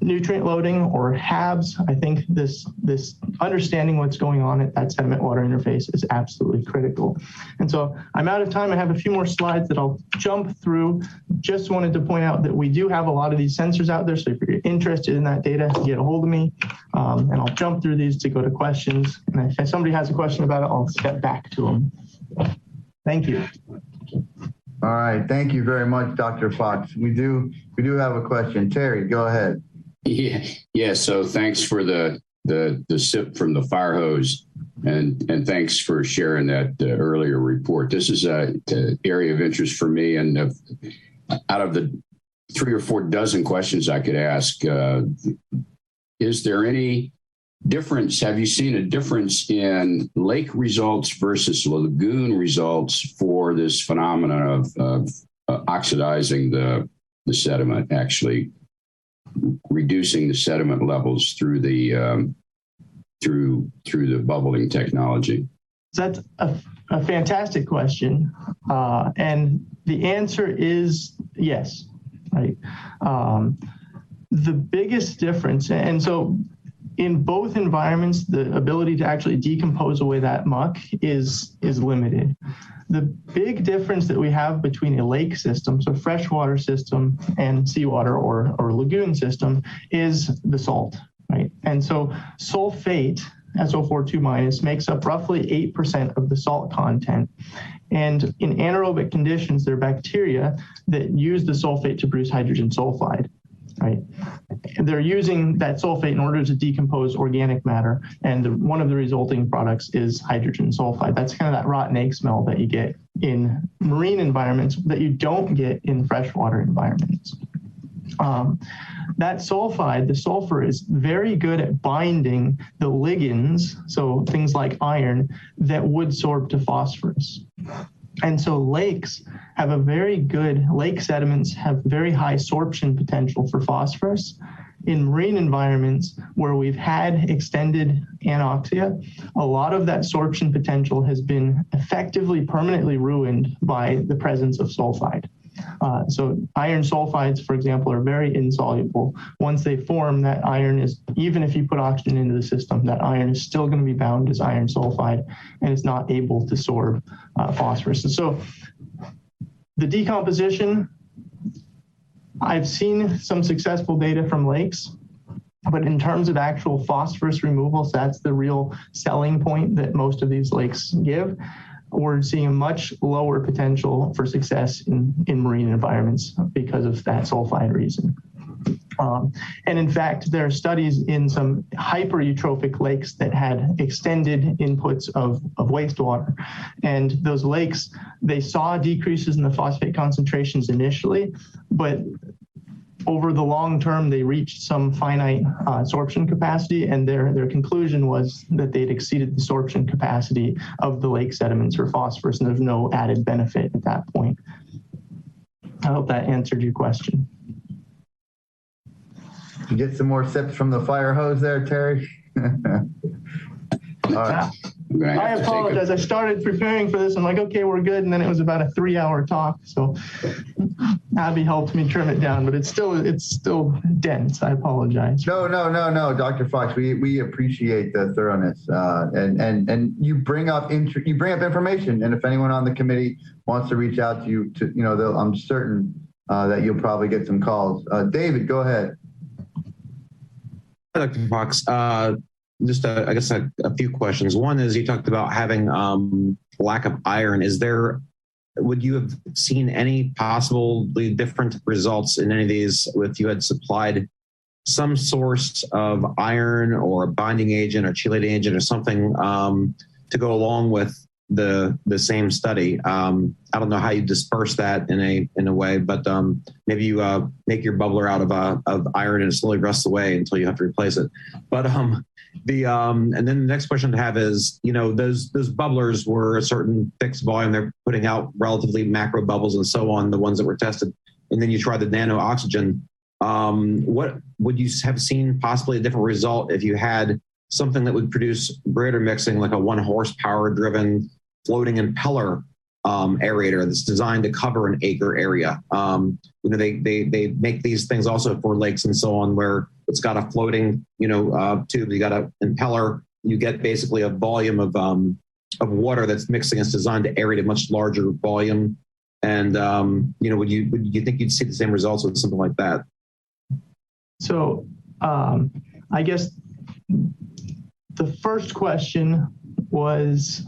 nutrient loading or HABs, I think this understanding what's going on at that sediment water interface is absolutely critical. And so I'm out of time. I have a few more slides that I'll jump through. Just wanted to point out that we do have a lot of these sensors out there. So if you're interested in that data, get a hold of me. And I'll jump through these to go to questions. And if somebody has a question about it, I'll step back to them. Thank you. All right. Thank you very much, Dr. Fox. We do have a question. Terry, go ahead. Yeah. So thanks for the sip from the fire hose, and thanks for sharing that earlier report. This is an area of interest for me, and out of the 3 or 4 dozen questions I could ask, is there any difference? Have you seen a difference in lake results versus lagoon results for this phenomenon of oxidizing the sediment, actually reducing the sediment levels through the through the bubbling technology? That's a fantastic question, and the answer is yes. Right. The biggest difference, and so in both environments, the ability to actually decompose away that muck is limited. The big difference that we have between a lake system, so freshwater system, and seawater or lagoon system is the salt, right? And so sulfate, SO4 2-, makes up roughly 8% of the salt content. And in anaerobic conditions, there are bacteria that use the sulfate to produce hydrogen sulfide, right? And they're using that sulfate in order to decompose organic matter. And one of the resulting products is hydrogen sulfide. That's kind of that rotten egg smell that you get in marine environments that you don't get in freshwater environments. That sulfide, the sulfur, is very good at binding the ligands, so things like iron, that would sorb to phosphorus. And so lakes have lake sediments have very high sorption potential for phosphorus. In marine environments where we've had extended anoxia, a lot of that sorption potential has been effectively permanently ruined by the presence of sulfide. So iron sulfides, for example, are very insoluble. Once they form, that iron is, even if you put oxygen into the system, that iron is still going to be bound as iron sulfide and is not able to sorb phosphorus. And so the decomposition, I've seen some successful data from lakes, but in terms of actual phosphorus removal, so that's the real selling point that most of these lakes give. We're seeing a much lower potential for success in marine environments because of that sulfide reason. And in fact, there are studies in some hypereutrophic lakes that had extended inputs of wastewater. And those lakes, they saw decreases in the phosphate concentrations initially, but over the long term, they reached some finite absorption capacity, and their conclusion was that they'd exceeded the absorption capacity of the lake sediments for phosphorus, and there's no added benefit at that point. I hope that answered your question. You get some more sips from the fire hose there, Terry? All right. I apologize. I started preparing for this. I'm like, okay, we're good. And then it was about a 3-hour talk. So Abby helped me trim it down, but it's still dense. I apologize. No, Dr. Fox. We appreciate the thoroughness, and you bring up information. And if anyone on the committee wants to reach out to you, I'm certain that you'll probably get some calls. David, go ahead. Dr. Fox, just I guess a few questions. One is, you talked about having lack of iron. Would you have seen any possibly different results in any of these if you had supplied some source of iron or a binding agent or chelating agent or something to go along with the same study? I don't know how you disperse that in a way, but maybe you make your bubbler out of iron and it slowly rusts away until you have to replace it. But and then the next question I have is, those bubblers were a certain fixed volume. They're putting out relatively macro bubbles and so on, the ones that were tested. And then you tried the nano oxygen. What would you have seen possibly a different result if you had something that would produce greater mixing, like a 1 horsepower driven floating impeller aerator that's designed to cover an acre area? They make these things also for lakes and so on, where it's got a floating, tube. You got an impeller. You get basically a volume of water that's mixing. It's designed to aerate a much larger volume. And would you think you'd see the same results with something like that? So I guess the first question was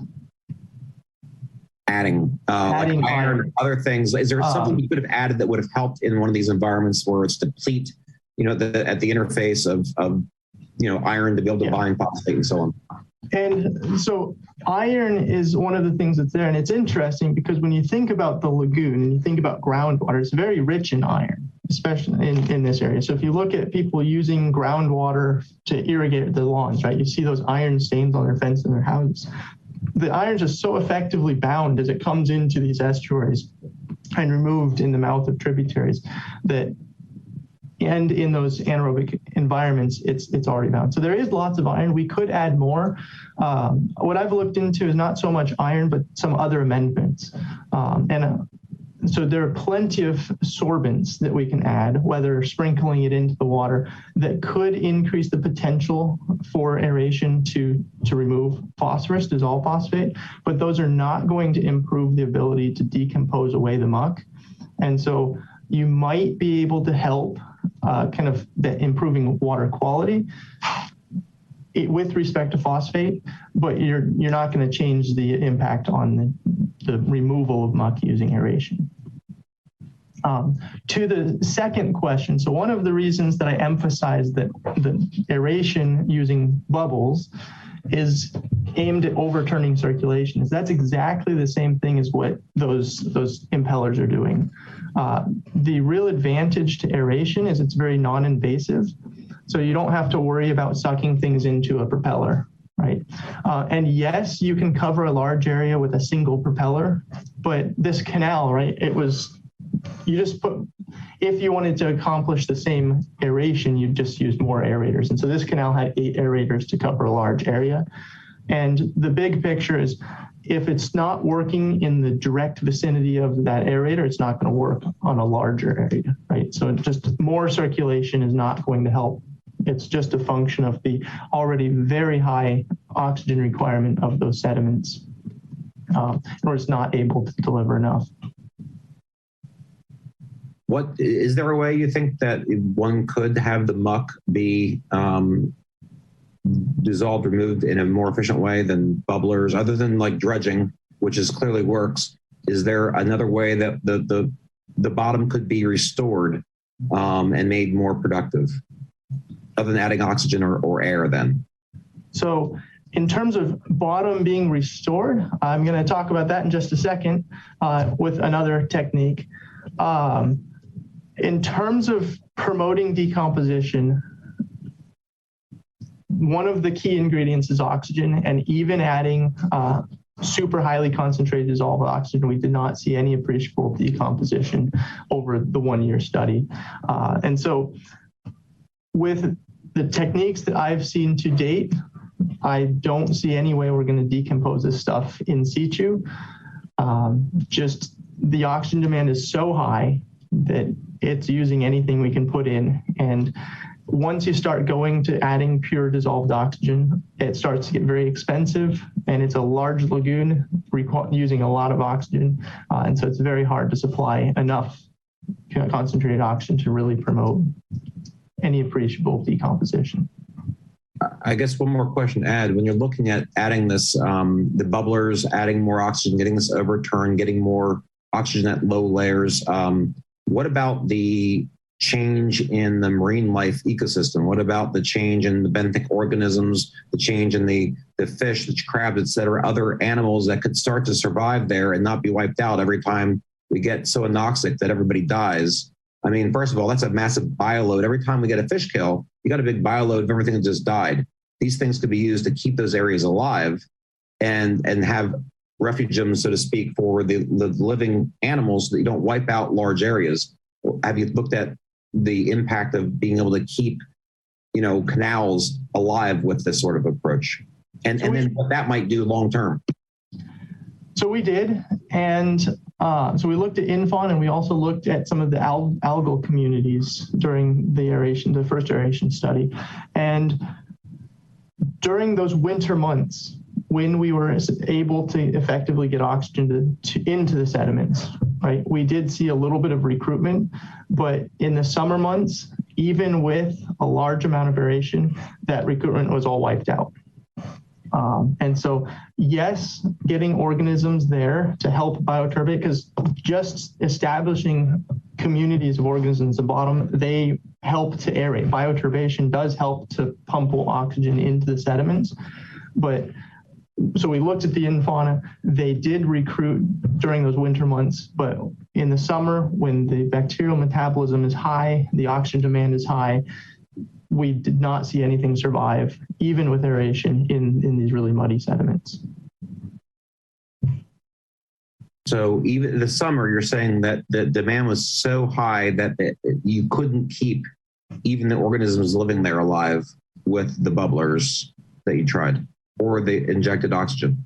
adding like iron, other things. Is there something you could have added that would have helped in one of these environments where it's deplete, at the interface of iron to be able to bind phosphate and so on? And so iron is one of the things that's there. And it's interesting because when you think about the lagoon and you think about groundwater, it's very rich in iron, especially in this area. So if you look at people using groundwater to irrigate the lawns, right, you see those iron stains on their fence in their houses. The iron's just so effectively bound as it comes into these estuaries and removed in the mouth of tributaries and in those anaerobic environments, it's already bound. So there is lots of iron. We could add more. What I've looked into is not so much iron, but some other amendments. So there are plenty of sorbents that we can add, whether sprinkling it into the water, that could increase the potential for aeration to remove phosphorus, dissolve phosphate, but those are not going to improve the ability to decompose away the muck. And so you might be able to help kind of the improving water quality with respect to phosphate, but you're not going to change the impact on the removal of muck using aeration. To the second question, so one of the reasons that I emphasize that the aeration using bubbles is aimed at overturning circulation is that's exactly the same thing as what those impellers are doing. The real advantage to aeration is it's very non-invasive. So you don't have to worry about sucking things into a propeller, right? And yes, you can cover a large area with a single propeller, but this canal, right, if you wanted to accomplish the same aeration, you'd just use more aerators. And so this canal had 8 aerators to cover a large area. And the big picture is if it's not working in the direct vicinity of that aerator, it's not going to work on a larger area, right? So just more circulation is not going to help. It's just a function of the already very high oxygen requirement of those sediments, or it's not able to deliver enough. What is there a way you think that one could have the muck be dissolved, removed in a more efficient way than bubblers, other than like dredging, which is clearly works? Is there another way that the bottom could be restored and made more productive, other than adding oxygen or air then? So in terms of bottom being restored, I'm going to talk about that in just a second with another technique. In terms of promoting decomposition, one of the key ingredients is oxygen, and even adding super highly concentrated dissolved oxygen, we did not see any appreciable decomposition over the 1-year study. And so with the techniques that I've seen to date, I don't see any way we're going to decompose this stuff in situ. Just the oxygen demand is so high that it's using anything we can put in. And once you start going to adding pure dissolved oxygen, it starts to get very expensive, and it's a large lagoon using a lot of oxygen. And so it's very hard to supply enough concentrated oxygen to really promote any appreciable decomposition. I guess one more question to add. When you're looking at adding this, the bubblers, adding more oxygen, getting this overturn, getting more oxygen at low layers, what about the change in the marine life ecosystem? What about the change in the benthic organisms, the change in the fish, the crabs, et cetera, other animals that could start to survive there and not be wiped out every time we get so anoxic that everybody dies? I mean, first of all, that's a massive bioload. Every time we get a fish kill, you got a big bioload of everything that just died. These things could be used to keep those areas alive and have refugiums, so to speak, for the living animals, so that you don't wipe out large areas. Have you looked at the impact of being able to keep, canals alive with this sort of approach, and then what that might do long term? So we did, and so we looked at infawn, and we also looked at some of the algal communities during the first aeration study. And during those winter months, when we were able to effectively get oxygen into the sediments, right, we did see a little bit of recruitment, but in the summer months, even with a large amount of aeration, that recruitment was all wiped out. And so, yes, getting organisms there to help bioturbate, because just establishing communities of organisms at the bottom, they help to aerate. Bioturbation does help to pump oxygen into the sediments. But so we looked at the infauna. They did recruit during those winter months, but in the summer, when the bacterial metabolism is high, the oxygen demand is high, we did not see anything survive, even with aeration in these really muddy sediments. So even in the summer, you're saying that the demand was so high that you couldn't keep even the organisms living there alive with the bubblers that you tried, or the injected oxygen?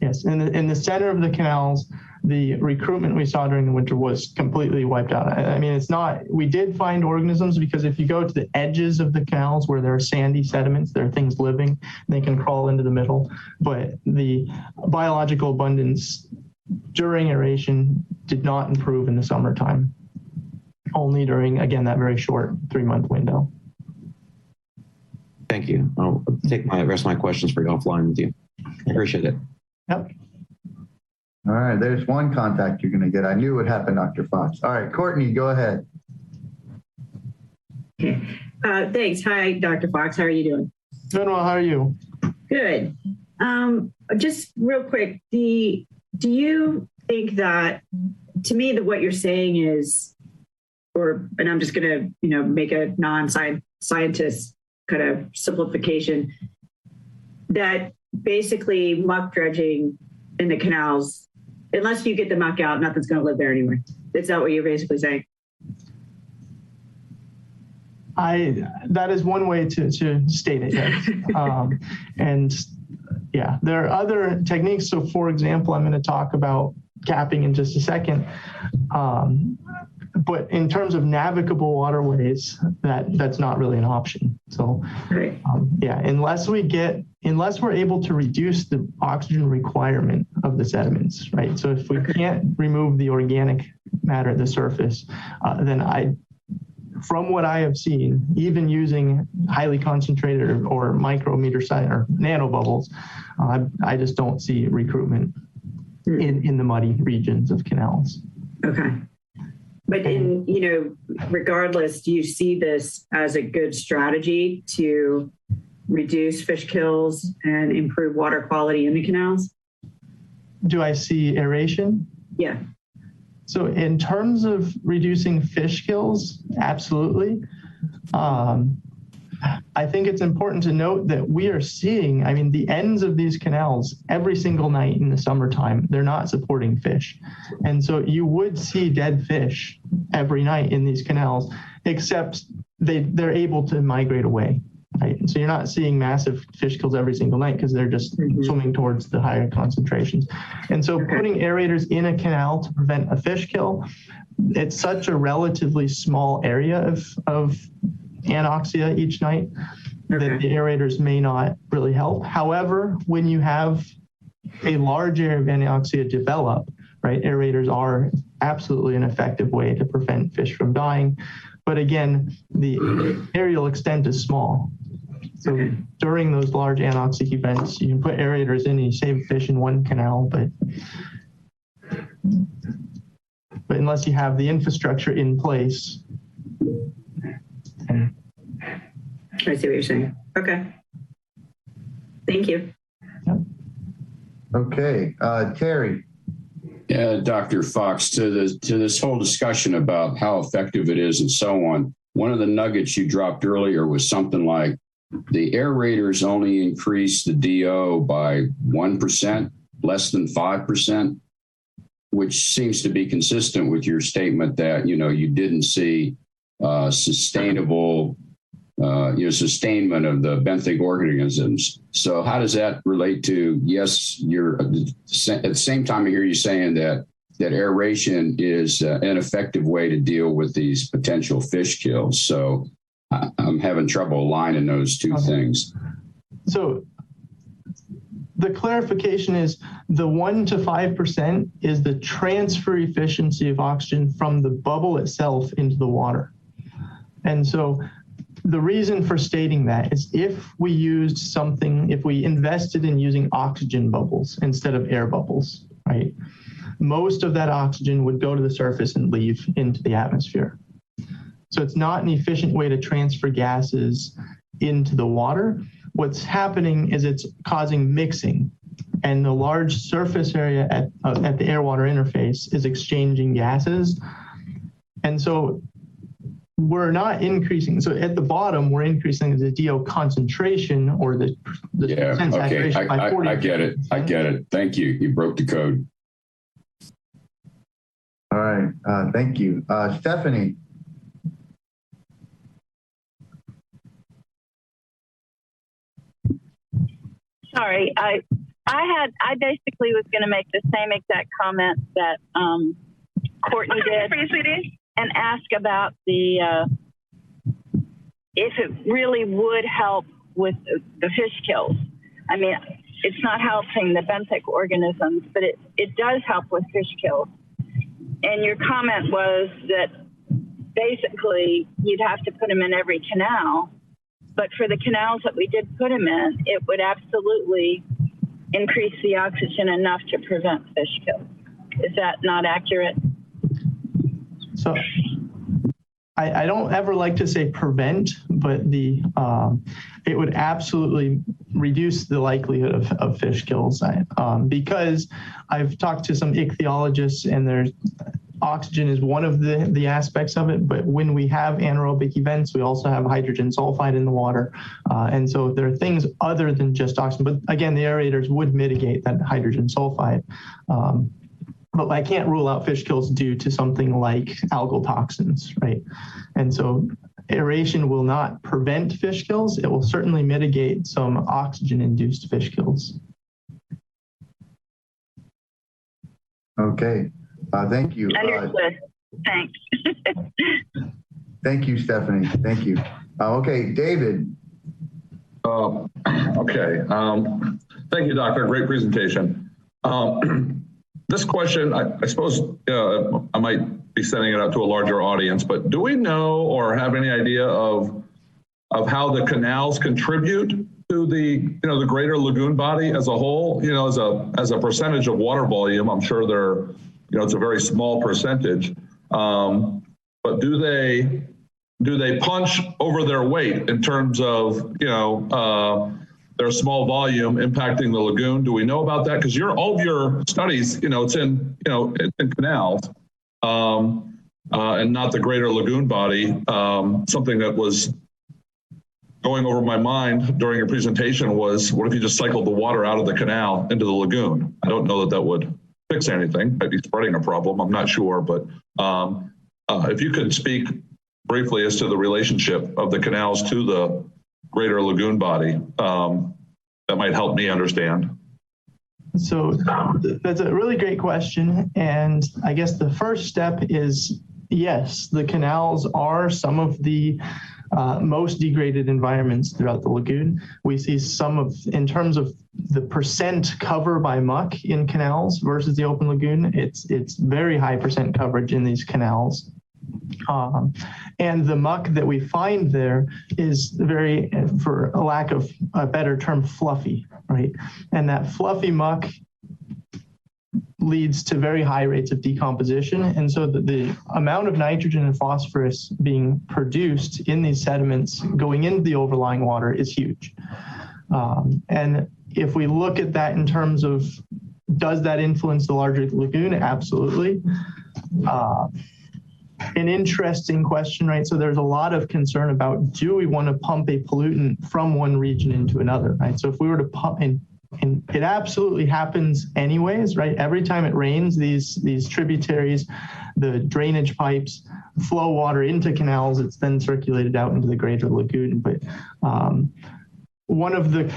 Yes, in the center of the canals, the recruitment we saw during the winter was completely wiped out. I mean, it's not, we did find organisms, because if you go to the edges of the canals where there are sandy sediments, there are things living, they can crawl into the middle. But the biological abundance during aeration did not improve in the summertime, only during, again, that very short 3-month window. Thank you. I'll take the rest of my questions for you offline with you. I appreciate it. Yep. All right, there's one contact you're going to get. I knew it would happen, Dr. Fox. All right, Courtney, go ahead. Thanks. Hi, Dr. Fox. How are you doing? Doing well. How are you? Good. Just real quick, do you think that, to me, that what you're saying is, and I'm just going to, make a non-scientist kind of simplification, that basically muck dredging in the canals, unless you get the muck out, nothing's going to live there anyway. Is that what you're basically saying? That is one way to state it, yes. And yeah, there are other techniques. So for example, I'm going to talk about capping in just a second. But in terms of navigable waterways, that's not really an option. So yeah, unless we're able to reduce the oxygen requirement of the sediments, right? So if we can't remove the organic matter at the surface, then from what I have seen, even using highly concentrated or micrometer size or nanobubbles, I just don't see recruitment in the muddy regions of canals. Okay. But regardless, do you see this as a good strategy to reduce fish kills and improve water quality in the canals? Do I see aeration? Yeah. So in terms of reducing fish kills, absolutely. I think it's important to note that we are seeing, the ends of these canals every single night in the summertime, they're not supporting fish. And so you would see dead fish every night in these canals, except they're able to migrate away. Right? So you're not seeing massive fish kills every single night because they're just swimming towards the higher concentrations. And so putting aerators in a canal to prevent a fish kill, it's such a relatively small area of anoxia each night that the aerators may not really help. However, when you have a large area of anoxia develop, right, aerators are absolutely an effective way to prevent fish from dying. But again, the areal extent is small. So during those large anoxic events, you can put aerators in and you save fish in one canal, but unless you have the infrastructure in place. I see what you're saying. Okay. Thank you. Yep. Okay, Terry. Yeah, Dr. Fox, to this whole discussion about how effective it is and so on, one of the nuggets you dropped earlier was something like the aerators only increase the DO by 1%, less than 5%, which seems to be consistent with your statement that, you didn't see sustainable sustainment of the benthic organisms. So how does that relate to, yes, you're at the same time I hear you saying that aeration is an effective way to deal with these potential fish kills. So I'm having trouble aligning those two things. So the clarification is the 1 to 5% is the transfer efficiency of oxygen from the bubble itself into the water. And so the reason for stating that is if we invested in using oxygen bubbles instead of air bubbles, right? Most of that oxygen would go to the surface and leave into the atmosphere. So it's not an efficient way to transfer gases into the water. What's happening is it's causing mixing, and the large surface area at the air-water interface is exchanging gases. And so we're not increasing. So at the bottom, we're increasing the DO concentration or the percent saturation by 40%. I get it. Thank you. You broke the code. All right. Thank you. Stephanie. Sorry, I basically was going to make the same exact comment that Courtney did, and ask about if it really would help with the fish kills. I mean, it's not helping the benthic organisms, but it does help with fish kills. And your comment was that basically you'd have to put them in every canal. But for the canals that we did put them in, it would absolutely increase the oxygen enough to prevent fish kills. Is that not accurate? So I don't ever like to say prevent, but it would absolutely reduce the likelihood of fish kills because I've talked to some ichthyologists, and oxygen is one of the aspects of it, but when we have anaerobic events, we also have hydrogen sulfide in the water. And so there are things other than just oxygen, but again, the aerators would mitigate that hydrogen sulfide. But I can't rule out fish kills due to something like algal toxins, right? And so aeration will not prevent fish kills. It will certainly mitigate some oxygen-induced fish kills. Okay. Thank you. Understood. Thanks. Thank you, Stephanie. Thank you. Okay, David. Okay. Thank you, Doctor. Great presentation. This question, I suppose I might be sending it out to a larger audience, but do we know or have any idea of how the canals contribute to the greater lagoon body as a whole? As a percentage of water volume, I'm sure it's a very small percentage. And but do they punch over their weight in terms of, their small volume impacting the lagoon? Do we know about that? Because all of your studies, it's in canals, and not the greater lagoon body. Something that was going over my mind during your presentation was, what if you just cycled the water out of the canal into the lagoon? I don't know that would fix anything. Might be spreading a problem. I'm not sure, but if you could speak briefly as to the relationship of the canals to the greater lagoon body, that might help me understand. So that's a really great question. And I guess the first step is, yes, the canals are some of the most degraded environments throughout the lagoon. We see in terms of the percent cover by muck in canals versus the open lagoon, it's very high percent coverage in these canals. And the muck that we find there is very, for a lack of a better term, fluffy, right? And that fluffy muck leads to very high rates of decomposition. And so the amount of nitrogen and phosphorus being produced in these sediments going into the overlying water is huge. And if we look at that in terms of, does that influence the larger lagoon? Absolutely. An interesting question, right? So there's a lot of concern about, do we want to pump a pollutant from one region into another, right? So if we were to pump, and it absolutely happens anyways, right? Every time it rains, these tributaries, the drainage pipes flow water into canals. It's then circulated out into the greater lagoon. But one of the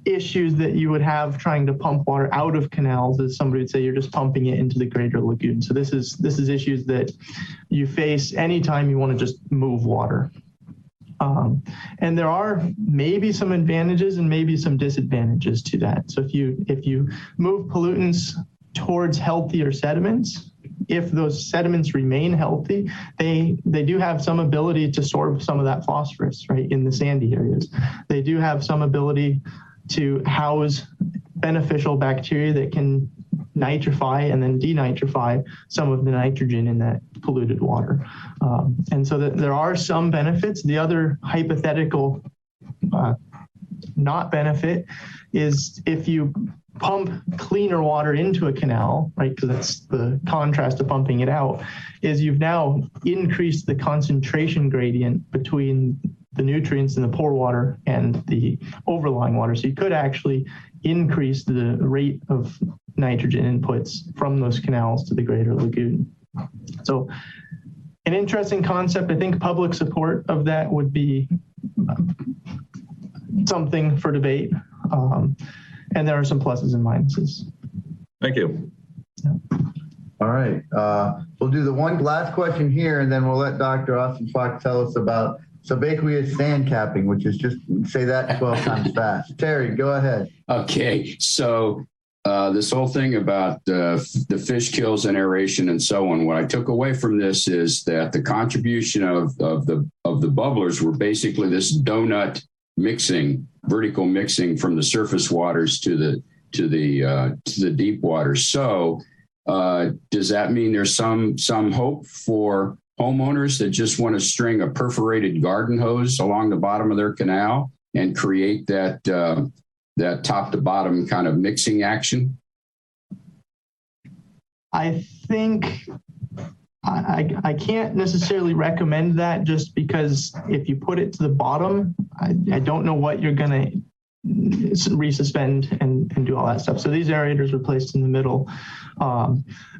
issues that you would have trying to pump water out of canals is somebody would say you're just pumping it into the greater lagoon. So this is issues that you face anytime you want to just move water. And there are maybe some advantages and maybe some disadvantages to that. So if you move pollutants towards healthier sediments, if those sediments remain healthy, they do have some ability to absorb some of that phosphorus, right, in the sandy areas. They do have some ability to house beneficial bacteria that can nitrify and then denitrify some of the nitrogen in that polluted water. And so there are some benefits. The other hypothetical not benefit is if you pump cleaner water into a canal, right, because that's the contrast to pumping it out, is you've now increased the concentration gradient between the nutrients in the pore water and the overlying water. So you could actually increase the rate of nitrogen inputs from those canals to the greater lagoon. So an interesting concept. I think public support of that would be something for debate. And there are some pluses and minuses. Thank you. Yeah. All right. We'll do the one last question here, and then we'll let Dr. Austin Fox tell us about subaqueous sand capping, which is just say that 12 times fast. Terry, go ahead. Okay. So this whole thing about the fish kills and aeration and so on, what I took away from this is that the contribution of the bubblers were basically this donut mixing, vertical mixing from the surface waters to the deep waters. So does that mean there's some hope for homeowners that just want to string a perforated garden hose along the bottom of their canal and create that top to bottom kind of mixing action? I think I can't necessarily recommend that, just because if you put it to the bottom, I don't know what you're going to resuspend and do all that stuff. So these aerators are placed in the middle.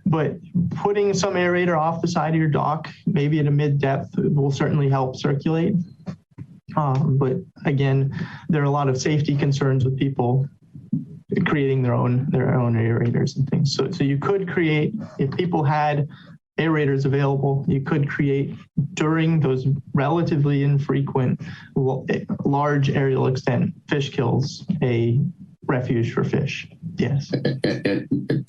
But putting some aerator off the side of your dock, maybe at a mid-depth, will certainly help circulate. But again, there are a lot of safety concerns with people creating their own aerators and things. So you could create, if people had aerators available, you could create during those relatively infrequent large aerial extent fish kills a refuge for fish. Yes.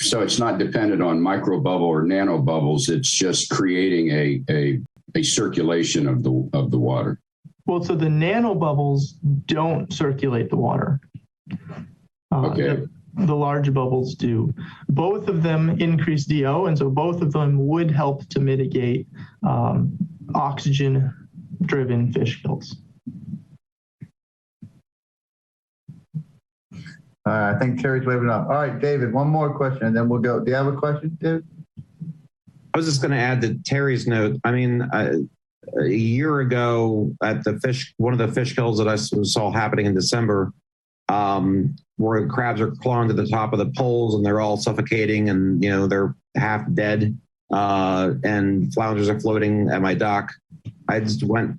So it's not dependent on micro bubble or nano bubbles. It's just creating a circulation of the water. Well, so the nano bubbles don't circulate the water. Okay. the large bubbles do. Both of them increase DO, and so both of them would help to mitigate oxygen-driven fish kills. I think Terry's waving up. All right, David, one more question, and then we'll go. Do you have a question, David? I was just going to add to Terry's note. I mean, a year ago at one of the fish kills that I saw happening in December, where crabs are clawing to the top of the poles and they're all suffocating and, you know, they're half dead, and flounders are floating at my dock. I just went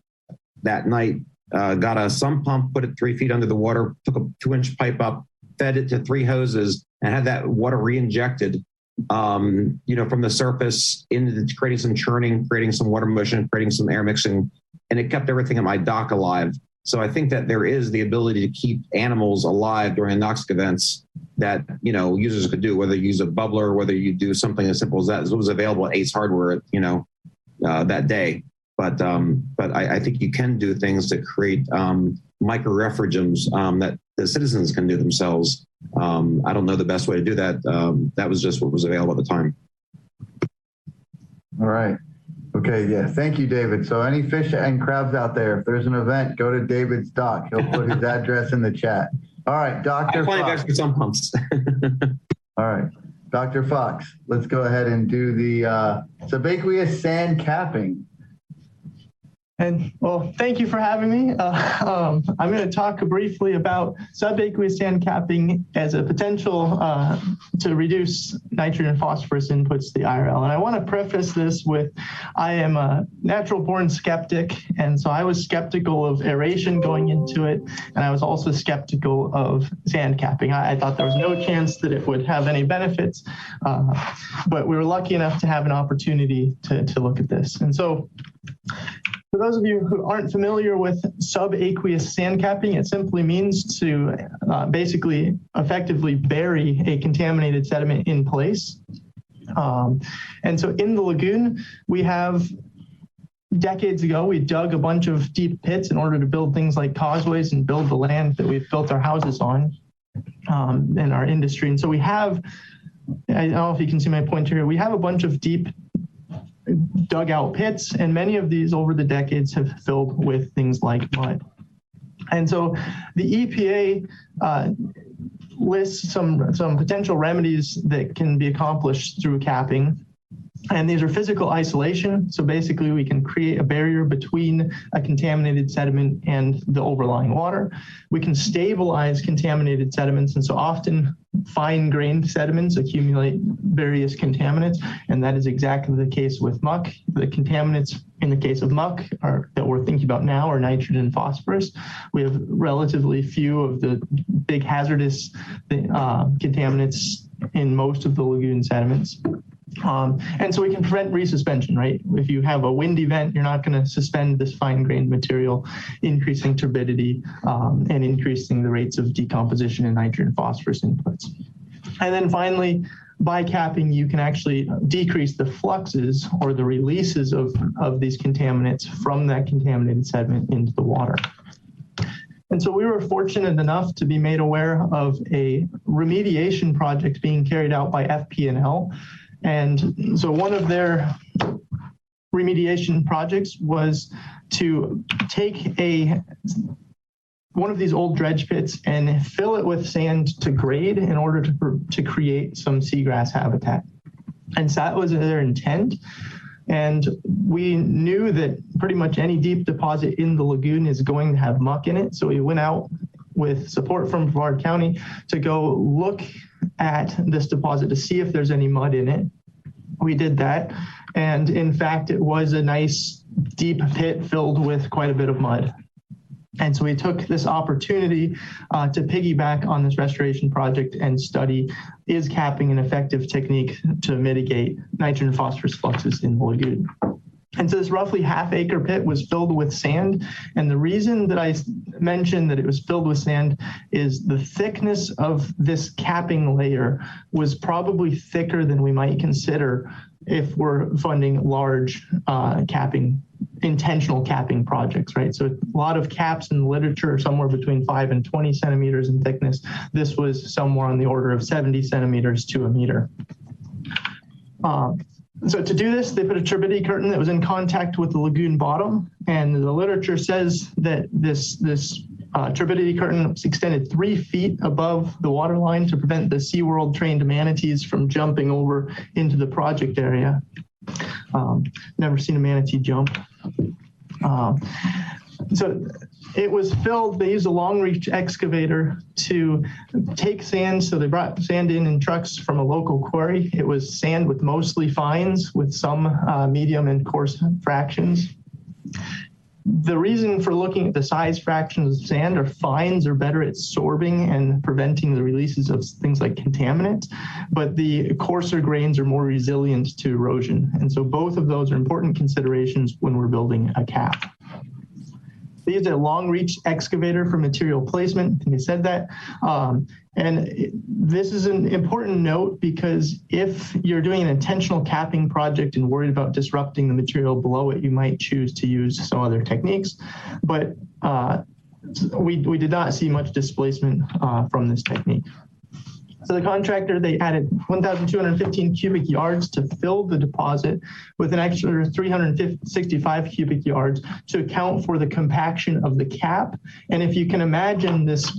that night, got a sump pump, put it 3 feet under the water, took a 2-inch pipe up, fed it to 3 hoses, and had that water re-injected, you know, from the surface into creating some churning, creating some water motion, creating some air mixing, and it kept everything at my dock alive. So I think that there is the ability to keep animals alive during anoxic events that, you know, users could do, whether you use a bubbler, whether you do something as simple as that. It was available at Ace Hardware, you know, that day. But I think you can do things to create micro-refugiums that the citizens can do themselves. I don't know the best way to do that. That was just what was available at the time. All right. Okay, yeah. Thank you, David. So any fish and crabs out there, if there's an event, go to David's dock. He'll put his address in the chat. All right, Dr. Fox. For some pumps. All right. Dr. Fox, let's go ahead and do the subaqueous sand capping. And well, thank you for having me. I'm going to talk briefly about subaqueous sand capping as a potential to reduce nitrogen and phosphorus inputs to the IRL. And I want to preface this with, I am a natural born skeptic. And so I was skeptical of aeration going into it. And I was also skeptical of sand capping. I thought there was no chance that it would have any benefits. But we were lucky enough to have an opportunity to look at this. And so, for those of you who aren't familiar with subaqueous sand capping, it simply means to basically effectively bury a contaminated sediment in place. And so in the lagoon, we have, decades ago, we dug a bunch of deep pits in order to build things like causeways and build the land that we've built our houses on in our industry. And so we have, I don't know if you can see my pointer here, we have a bunch of deep dug out pits, and many of these over the decades have filled with things like mud. And so the EPA lists some potential remedies that can be accomplished through capping. And these are physical isolation. So basically we can create a barrier between a contaminated sediment and the overlying water. We can stabilize contaminated sediments. And so often fine-grained sediments accumulate various contaminants. And that is exactly the case with muck. The contaminants in the case of muck that we're thinking about now are nitrogen and phosphorus. We have relatively few of the big hazardous contaminants in most of the lagoon sediments. And so we can prevent resuspension, right? If you have a wind event, you're not going to suspend this fine-grained material, increasing turbidity and increasing the rates of decomposition in nitrogen and phosphorus inputs. And then finally, by capping, you can actually decrease the fluxes or the releases of these contaminants from that contaminated sediment into the water. And so we were fortunate enough to be made aware of a remediation project being carried out by FP&L. And so one of their remediation projects was to take one of these old dredge pits and fill it with sand to grade in order to create some seagrass habitat. And so that was their intent. And we knew that pretty much any deep deposit in the lagoon is going to have muck in it. So we went out with support from Brevard County to go look at this deposit to see if there's any mud in it. We did that. And in fact, it was a nice deep pit filled with quite a bit of mud. And so we took this opportunity to piggyback on this restoration project and study, is capping an effective technique to mitigate nitrogen and phosphorus fluxes in the lagoon? And so this roughly half-acre pit was filled with sand. And the reason that I mentioned that it was filled with sand is the thickness of this capping layer was probably thicker than we might consider if we're funding large capping intentional capping projects, right? So a lot of caps in the literature are somewhere between 5 and 20 centimeters in thickness. This was somewhere on the order of 70 centimeters to a meter. So to do this, they put a turbidity curtain that was in contact with the lagoon bottom, and the literature says that this turbidity curtain was extended 3 feet above the water line to prevent the SeaWorld trained manatees from jumping over into the project area. Never seen a manatee jump. So it was filled. They used a long reach excavator to take sand. So they brought sand in trucks from a local quarry. It was sand with mostly fines with some medium and coarse fractions. The reason for looking at the size fractions of sand are fines are better at sorbing and preventing the releases of things like contaminants, but the coarser grains are more resilient to erosion. And so both of those are important considerations when we're building a cap. They used a long reach excavator for material placement. I think I said that. This is an important note because if you're doing an intentional capping project and worried about disrupting the material below it, you might choose to use some other techniques. But we did not see much displacement from this technique. So the contractor, they added 1,215 cubic yards to fill the deposit with an extra 365 cubic yards to account for the compaction of the cap. And if you can imagine this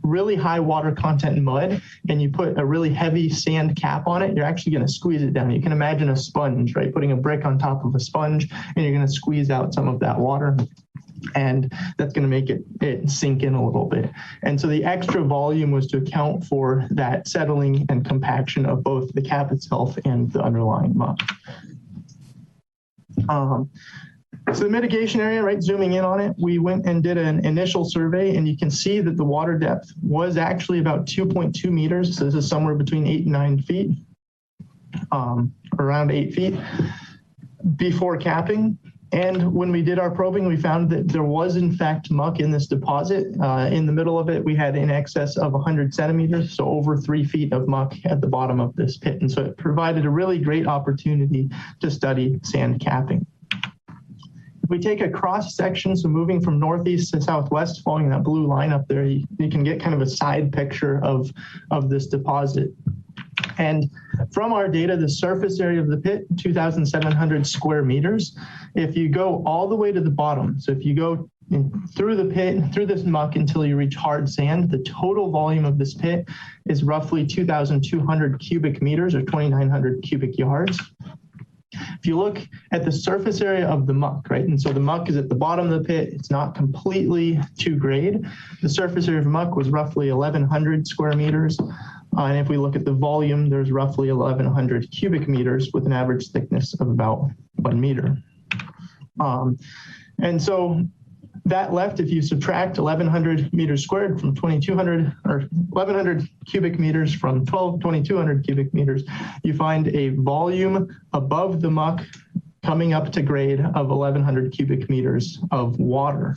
really high water content mud and you put a really heavy sand cap on it, you're actually going to squeeze it down. You can imagine a sponge, right? Putting a brick on top of a sponge and you're going to squeeze out some of that water. And that's going to make it sink in a little bit. And so the extra volume was to account for that settling and compaction of both the cap itself and the underlying muck. So the mitigation area, right, zooming in on it, we went and did an initial survey, and you can see that the water depth was actually about 2.2 meters. So this is somewhere between 8 and 9 feet, around 8 feet before capping. And when we did our probing, we found that there was in fact muck in this deposit. In the middle of it, we had in excess of 100 centimeters, so over 3 feet of muck at the bottom of this pit. And so it provided a really great opportunity to study sand capping. If we take a cross section, so moving from northeast to southwest, following that blue line up there, you can get kind of a side picture of this deposit. And from our data, the surface area of the pit, 2,700 square meters. If you go all the way to the bottom, so if you go through the pit, through this muck until you reach hard sand, the total volume of this pit is roughly 2,200 cubic meters or 2,900 cubic yards. If you look at the surface area of the muck, right, and so the muck is at the bottom of the pit, it's not completely to grade. The surface area of muck was roughly 1,100 square meters. And if we look at the volume, there's roughly 1,100 cubic meters with an average thickness of about 1 meter. And so that left, if you subtract 1,100 meters squared from 2,200, or 1,100 cubic meters from 2,200 cubic meters, you find a volume above the muck coming up to grade of 1,100 cubic meters of water.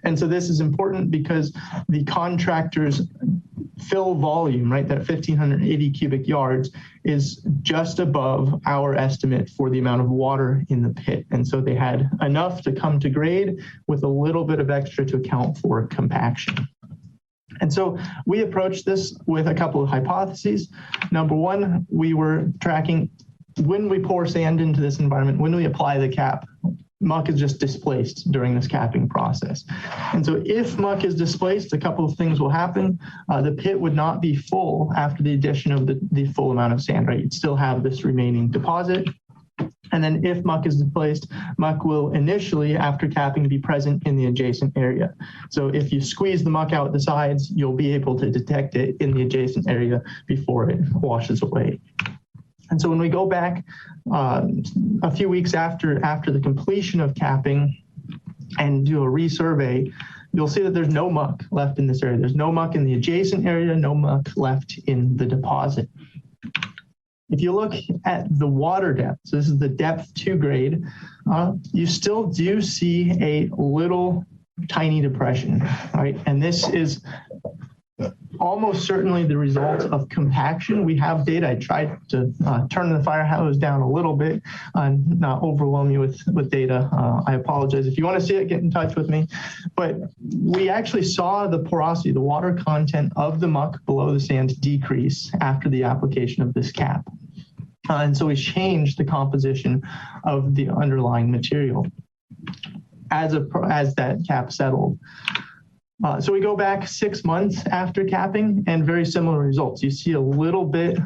And so this is important because the contractor's fill volume, right, that 1,580 cubic yards is just above our estimate for the amount of water in the pit. And so they had enough to come to grade with a little bit of extra to account for compaction. And so we approached this with a couple of hypotheses. Number one, we were tracking when we pour sand into this environment, when we apply the cap, muck is just displaced during this capping process. And so if muck is displaced, a couple of things will happen. The pit would not be full after the addition of the full amount of sand, right? You'd still have this remaining deposit. And then if muck is displaced, muck will initially, after capping, be present in the adjacent area. So if you squeeze the muck out the sides, you'll be able to detect it in the adjacent area before it washes away. And so when we go back a few weeks after the completion of capping and do a resurvey, you'll see that there's no muck left in this area. There's no muck in the adjacent area, no muck left in the deposit. If you look at the water depth, so this is the depth to grade, you still do see a little tiny depression, right? And this is almost certainly the result of compaction. We have data. I tried to turn the fire hose down a little bit and not overwhelm you with data. I apologize. If you want to see it, get in touch with me. But we actually saw the porosity, the water content of the muck below the sand decrease after the application of this cap. And so we changed the composition of the underlying material as that cap settled. So we go back 6 months after capping and very similar results. You see a little bit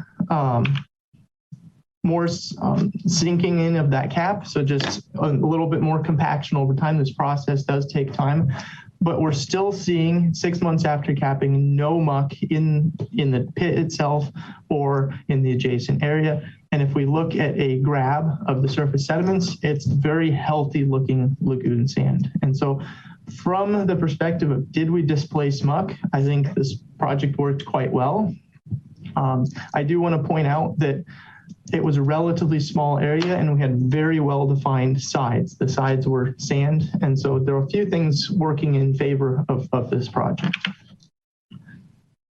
more sinking in of that cap. So just a little bit more compaction over time. This process does take time, but we're still seeing 6 months after capping, no muck in the pit itself or in the adjacent area. And if we look at a grab of the surface sediments, it's very healthy looking lagoon sand. And so from the perspective of did we displace muck, I think this project worked quite well. I do want to point out that it was a relatively small area and we had very well-defined sides. The sides were sand. And so there are a few things working in favor of this project.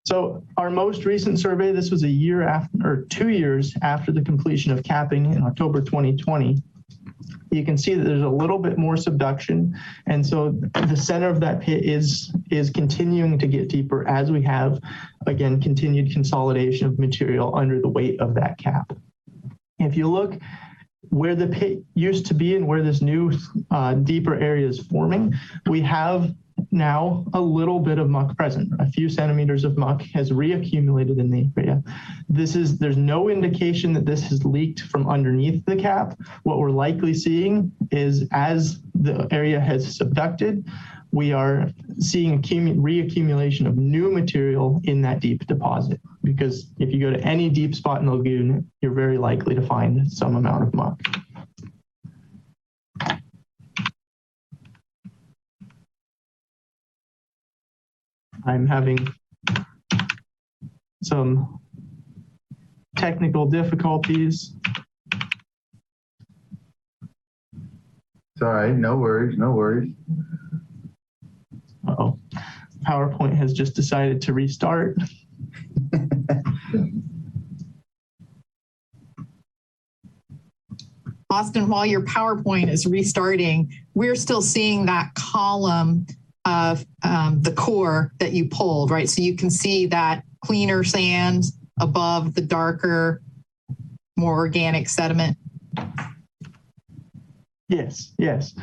So our most recent survey, this was a year after, or 2 years after the completion of capping in October 2020. You can see that there's a little bit more subduction. And so the center of that pit is continuing to get deeper as we have, again, continued consolidation of material under the weight of that cap. If you look where the pit used to be and where this new deeper area is forming, we have now a little bit of muck present. A few centimeters of muck has reaccumulated in the area. There's no indication that this has leaked from underneath the cap. What we're likely seeing is as the area has subducted, we are seeing reaccumulation of new material in that deep deposit. Because if you go to any deep spot in the lagoon, you're very likely to find some amount of muck. I'm having some technical difficulties. It's all right, no worries, no worries. Uh-oh, PowerPoint has just decided to restart. Austin, while your PowerPoint is restarting, we're still seeing that column of the core that you pulled, right? So you can see that cleaner sand above the darker, more organic sediment. Yes, yes.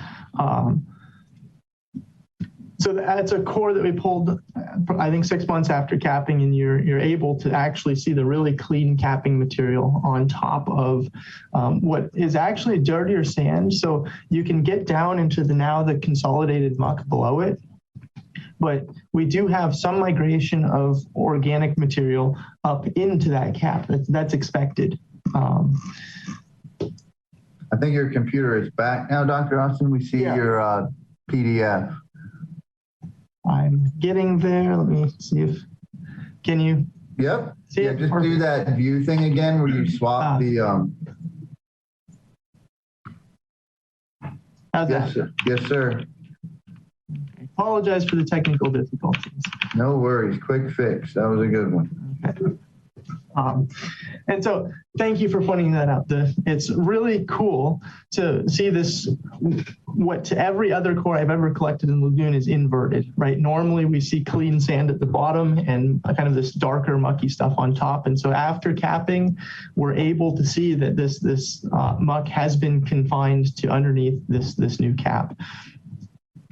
So that's a core that we pulled, I think 6 months after capping, and you're able to actually see the really clean capping material on top of what is actually dirtier sand. So you can get down into the consolidated muck below it. But we do have some migration of organic material up into that cap. That's expected. I think your computer is back now, Dr. Austin. We see your PDF. I'm getting there. Let me see if, can you? Yep. See yeah, it? just do that view thing again where you swap the. How's yes, that? sir. Yes, sir. I apologize for the technical difficulties. No worries. Quick fix. That was a good one. Okay. And so thank you for pointing that out. It's really cool to see this, what to every other core I've ever collected in Lagoon is inverted, right? Normally we see clean sand at the bottom and kind of this darker mucky stuff on top. And so after capping, we're able to see that this muck has been confined to underneath this new cap.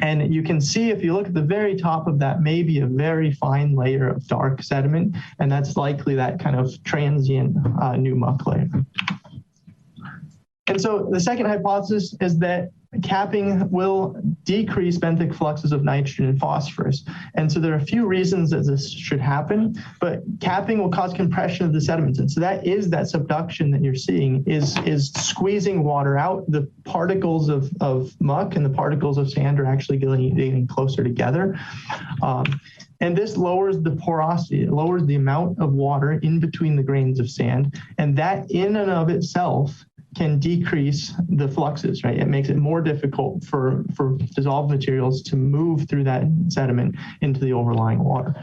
And you can see if you look at the very top of that, maybe a very fine layer of dark sediment, and that's likely that kind of transient new muck layer. And so the second hypothesis is that capping will decrease benthic fluxes of nitrogen and phosphorus. And so there are a few reasons that this should happen, but capping will cause compression of the sediments. And so that subduction that you're seeing is squeezing water out. The particles of muck and the particles of sand are actually getting closer together. And this lowers the porosity, it lowers the amount of water in between the grains of sand. And that in and of itself can decrease the fluxes, right? It makes it more difficult for dissolved materials to move through that sediment into the overlying water.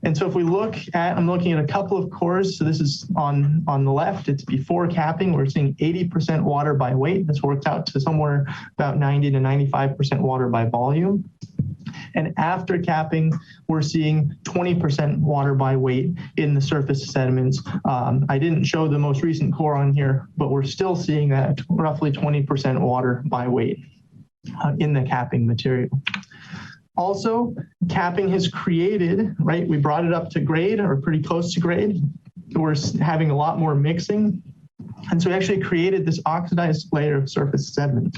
And so if we look at, I'm looking at a couple of cores. So this is on the left, it's before capping. We're seeing 80% water by weight. This works out to somewhere about 90 to 95% water by volume. And after capping, we're seeing 20% water by weight in the surface sediments. I didn't show the most recent core on here, but we're still seeing that roughly 20% water by weight in the capping material. Also, capping has created, right, we brought it up to grade or pretty close to grade. We're having a lot more mixing. And so we actually created this oxidized layer of surface sediment.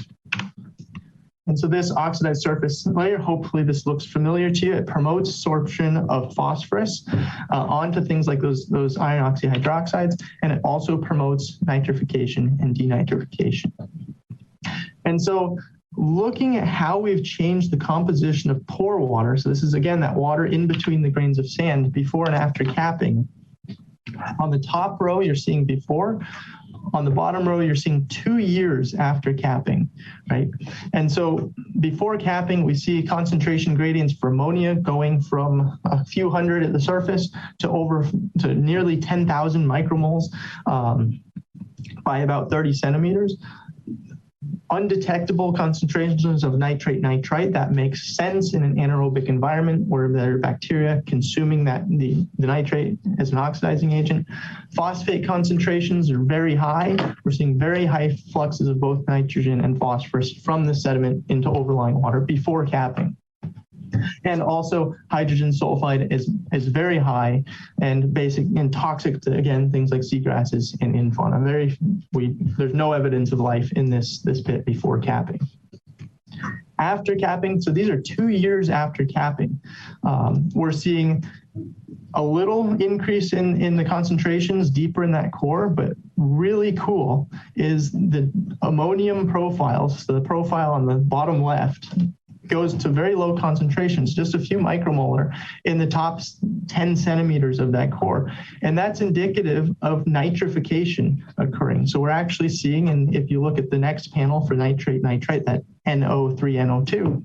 And so this oxidized surface layer, hopefully this looks familiar to you. It promotes sorption of phosphorus onto things like those iron oxyhydroxides, and it also promotes nitrification and denitrification. And so looking at how we've changed the composition of pore water, so this is again that water in between the grains of sand before and after capping. On the top row, you're seeing before. On the bottom row, you're seeing 2 years after capping, right? And so before capping, we see concentration gradients for ammonia going from a few hundred at the surface to nearly 10,000 micromoles by about 30 centimeters. Undetectable concentrations of nitrite, that makes sense in an anaerobic environment where there are bacteria consuming the nitrate as an oxidizing agent. Phosphate concentrations are very high. We're seeing very high fluxes of both nitrogen and phosphorus from the sediment into overlying water before capping. And also hydrogen sulfide is very high and basic and toxic to, again, things like seagrasses and in fauna. There's no evidence of life in this pit before capping. After capping, so these are 2 years after capping, we're seeing a little increase in the concentrations deeper in that core, but really cool is the ammonium profiles. So the profile on the bottom left goes to very low concentrations, just a few micromolar in the top 10 centimeters of that core. And that's indicative of nitrification occurring. So we're actually seeing, and if you look at the next panel for nitrite, that NO3NO2,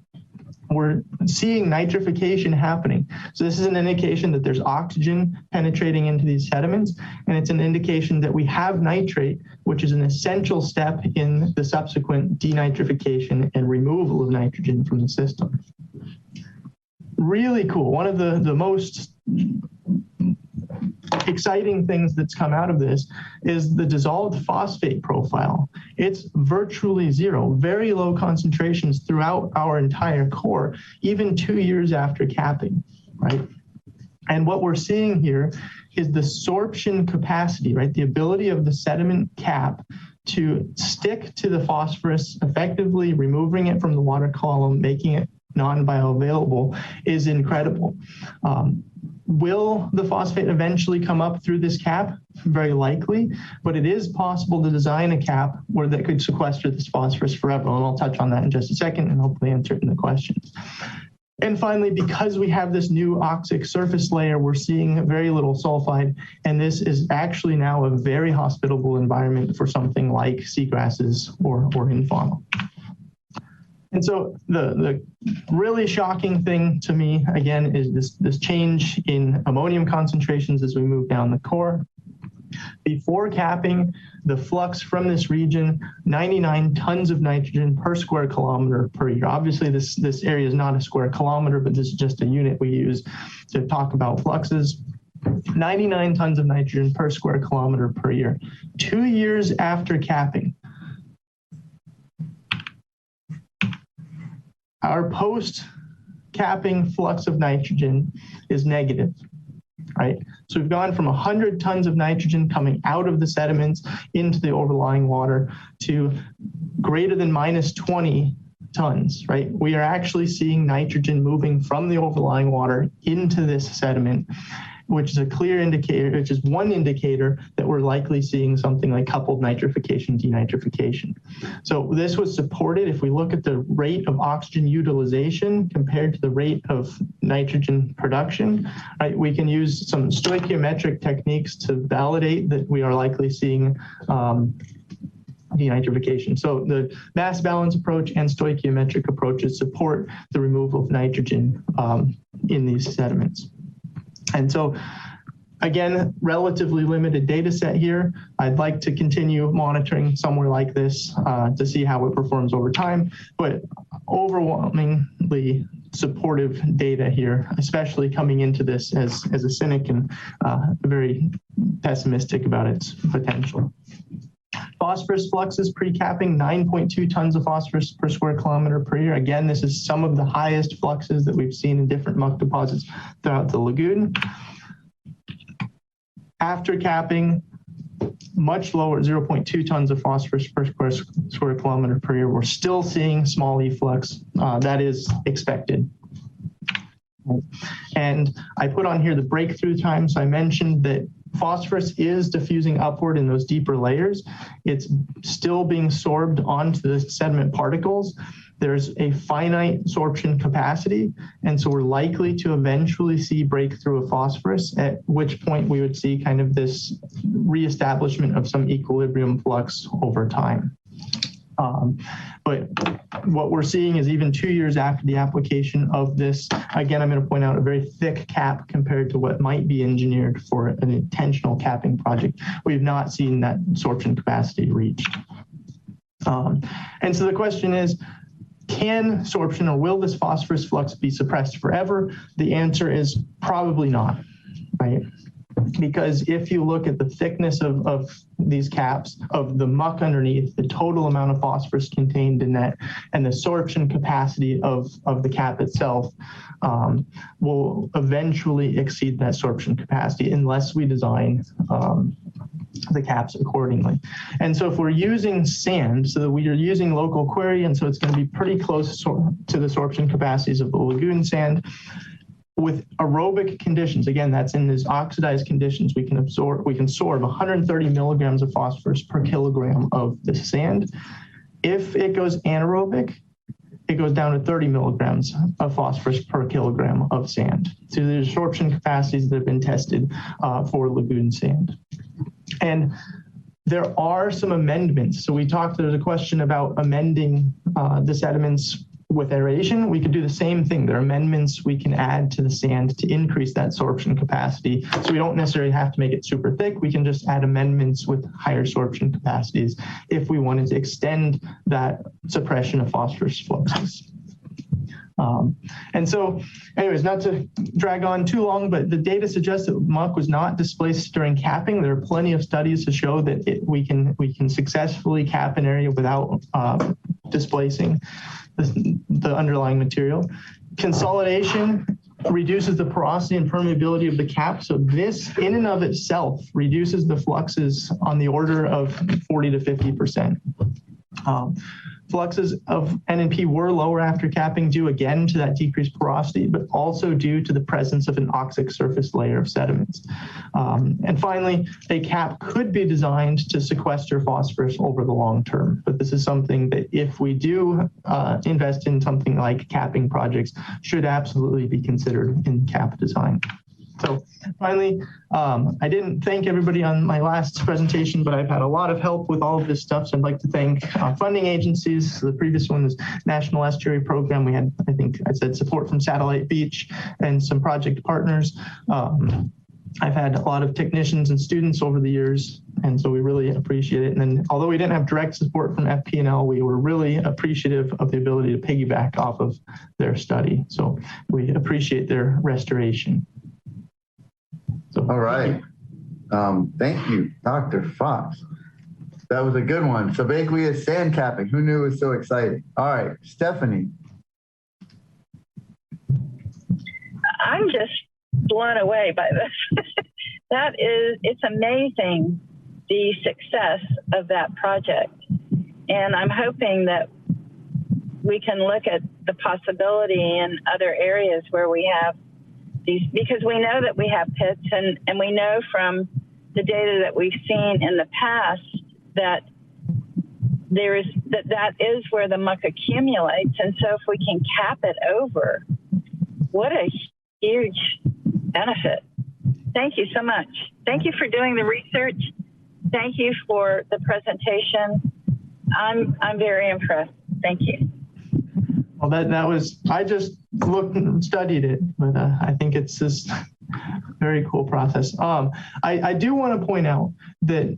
we're seeing nitrification happening. So this is an indication that there's oxygen penetrating into these sediments, and it's an indication that we have nitrate, which is an essential step in the subsequent denitrification and removal of nitrogen from the system. Really cool. One of the most exciting things that's come out of this is the dissolved phosphate profile. It's virtually zero, very low concentrations throughout our entire core, even 2 years after capping, right? And what we're seeing here is the sorption capacity, right? The ability of the sediment cap to stick to the phosphorus, effectively removing it from the water column, making it non-bioavailable is incredible. Will the phosphate eventually come up through this cap? Very likely, but it is possible to design a cap where that could sequester this phosphorus forever. And I'll touch on that in just a second and hopefully answer it in the questions. And finally, because we have this new oxic surface layer, we're seeing very little sulfide. And this is actually now a very hospitable environment for something like seagrasses or in fauna. And so the really shocking thing to me, again, is this change in ammonium concentrations as we move down the core. Before capping, the flux from this region, 99 tons of nitrogen per square kilometer per year. Obviously, this area is not a square kilometer, but this is just a unit we use to talk about fluxes. 99 tons of nitrogen per square kilometer per year. 2 years after capping, our post-capping flux of nitrogen is negative, right? So we've gone from 100 tons of nitrogen coming out of the sediments into the overlying water to greater than minus 20 tons, right? We are actually seeing nitrogen moving from the overlying water into this sediment, which is a clear indicator, which is one indicator that we're likely seeing something like coupled nitrification, denitrification. So this was supported if we look at the rate of oxygen utilization compared to the rate of nitrogen production, right? We can use some stoichiometric techniques to validate that we are likely seeing denitrification. So the mass balance approach and stoichiometric approaches support the removal of nitrogen in these sediments. And so, again, relatively limited data set here. I'd like to continue monitoring somewhere like this to see how it performs over time, but overwhelmingly supportive data here, especially coming into this as a cynic and very pessimistic about its potential. Phosphorus fluxes pre-capping, 9.2 tons of phosphorus per square kilometer per year. Again, this is some of the highest fluxes that we've seen in different muck deposits throughout the lagoon. After capping, much lower, 0.2 tons of phosphorus per square kilometer per year. We're still seeing small efflux. That is expected. And I put on here the breakthrough time. So I mentioned that phosphorus is diffusing upward in those deeper layers. It's still being sorbed onto the sediment particles. There's a finite sorption capacity, and so we're likely to eventually see breakthrough of phosphorus, at which point we would see kind of this reestablishment of some equilibrium flux over time. But what we're seeing is even 2 years after the application of this, again, I'm going to point out a very thick cap compared to what might be engineered for an intentional capping project. We've not seen that sorption capacity reached. And so the question is, can sorption or will this phosphorus flux be suppressed forever? The answer is probably not, right? Because if you look at the thickness of these caps, of the muck underneath, the total amount of phosphorus contained in that, and the sorption capacity of the cap itself will eventually exceed that sorption capacity unless we design the caps accordingly. And so if we're using sand, so that we are using local quarry, and so it's going to be pretty close to the sorption capacities of the lagoon sand, with aerobic conditions, again, that's in these oxidized conditions, we can sorb 130 milligrams of phosphorus per kilogram of the sand. If it goes anaerobic, it goes down to 30 milligrams of phosphorus per kilogram of sand. So there's absorption capacities that have been tested for lagoon sand. And there are some amendments. So there's a question about amending the sediments with aeration. We could do the same thing. There are amendments we can add to the sand to increase that sorption capacity. So we don't necessarily have to make it super thick. We can just add amendments with higher sorption capacities if we wanted to extend that suppression of phosphorus fluxes. And so anyways, not to drag on too long, but the data suggests that muck was not displaced during capping. There are plenty of studies to show that we can successfully cap an area without displacing the underlying material. Consolidation reduces the porosity and permeability of the cap. So this in and of itself reduces the fluxes on the order of 40 to 50%. Fluxes of N&P were lower after capping due again to that decreased porosity, but also due to the presence of an oxic surface layer of sediments. And finally, a cap could be designed to sequester phosphorus over the long term, but this is something that if we do invest in something like capping projects, should absolutely be considered in cap design. So finally, I didn't thank everybody on my last presentation, but I've had a lot of help with all of this stuff. So I'd like to thank funding agencies. So the previous one was National Estuary Program. We had, I think I said, support from Satellite Beach and some project partners. I've had a lot of technicians and students over the years, and so we really appreciate it. And then although we didn't have direct support from FP&L, we were really appreciative of the ability to piggyback off of their study. So we appreciate their restoration. All right. Thank you, Dr. Fox. That was a good one. So basically it's sand capping. Who knew it was so exciting? All right, Stephanie. I'm just blown away by this. It's amazing, the success of that project. And I'm hoping that we can look at the possibility in other areas where we have these, because we know that we have pits, and we know from the data that we've seen in the past that that is where the muck accumulates. And so if we can cap it over, what a huge benefit. Thank you so much. Thank you for doing the research. Thank you for the presentation. I'm very impressed. Thank you. Well, that was, I just looked and studied it, but I think it's just very cool process. I do want to point out that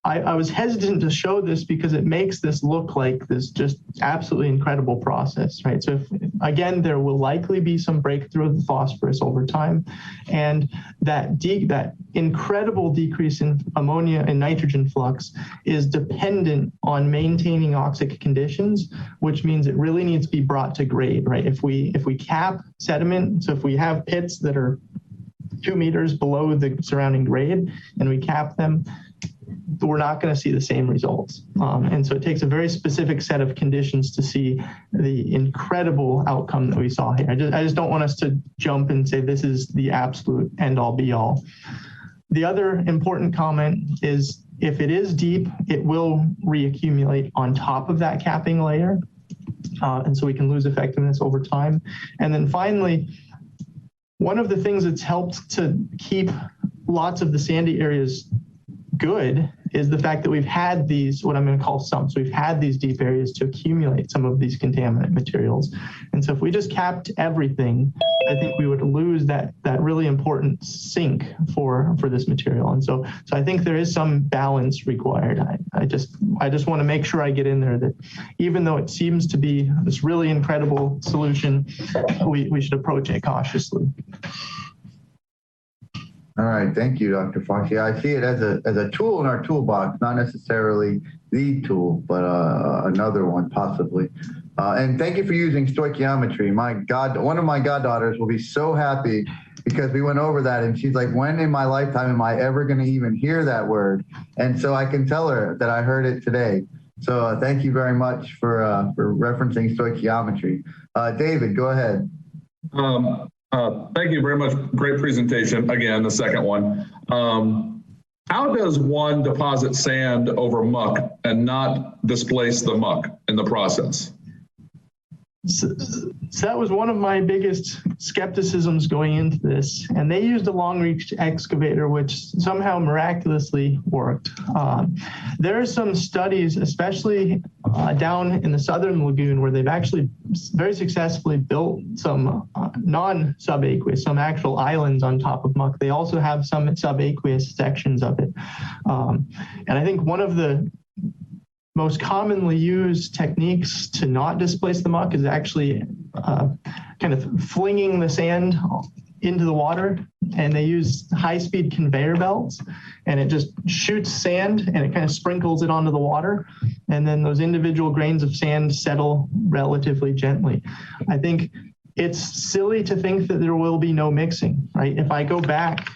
I was hesitant to show this because it makes this look like this just absolutely incredible process, right? So again, there will likely be some breakthrough of the phosphorus over time, and that incredible decrease in ammonia and nitrogen flux is dependent on maintaining oxic conditions, which means it really needs to be brought to grade, right? If we cap sediment, so if we have pits that are 2 meters below the surrounding grade and we cap them, we're not going to see the same results. And so it takes a very specific set of conditions to see the incredible outcome that we saw here. I just don't want us to jump and say this is the absolute end all be all. The other important comment is if it is deep, it will reaccumulate on top of that capping layer. And so we can lose effectiveness over time. And then finally, one of the things that's helped to keep lots of the sandy areas good is the fact that we've had these, what I'm going to call sumps. We've had these deep areas to accumulate some of these contaminant materials. And so if we just capped everything, I think we would lose that really important sink for this material. And so I think there is some balance required. I just want to make sure I get in there that even though it seems to be this really incredible solution, we should approach it cautiously. All right, thank you, Dr. Fox. Yeah, I see it as a tool in our toolbox, not necessarily the tool, but another one possibly. And thank you for using stoichiometry. My God, one of my goddaughters will be so happy because we went over that and she's like, when in my lifetime am I ever going to even hear that word? And so I can tell her that I heard it today. So thank you very much for referencing stoichiometry. David, go ahead. Thank you very much. Great presentation. Again, the second one. How does one deposit sand over muck and not displace the muck in the process? So that was one of my biggest skepticisms going into this. And they used a long reach excavator, which somehow miraculously worked. There are some studies, especially down in the southern lagoon, where they've actually very successfully built some non-subaqueous, some actual islands on top of muck. They also have some subaqueous sections of it. And I think one of the most commonly used techniques to not displace the muck is actually kind of flinging the sand into the water. And they use high-speed conveyor belts, and it just shoots sand and it kind of sprinkles it onto the water. And then those individual grains of sand settle relatively gently. I think it's silly to think that there will be no mixing, right? If I go back,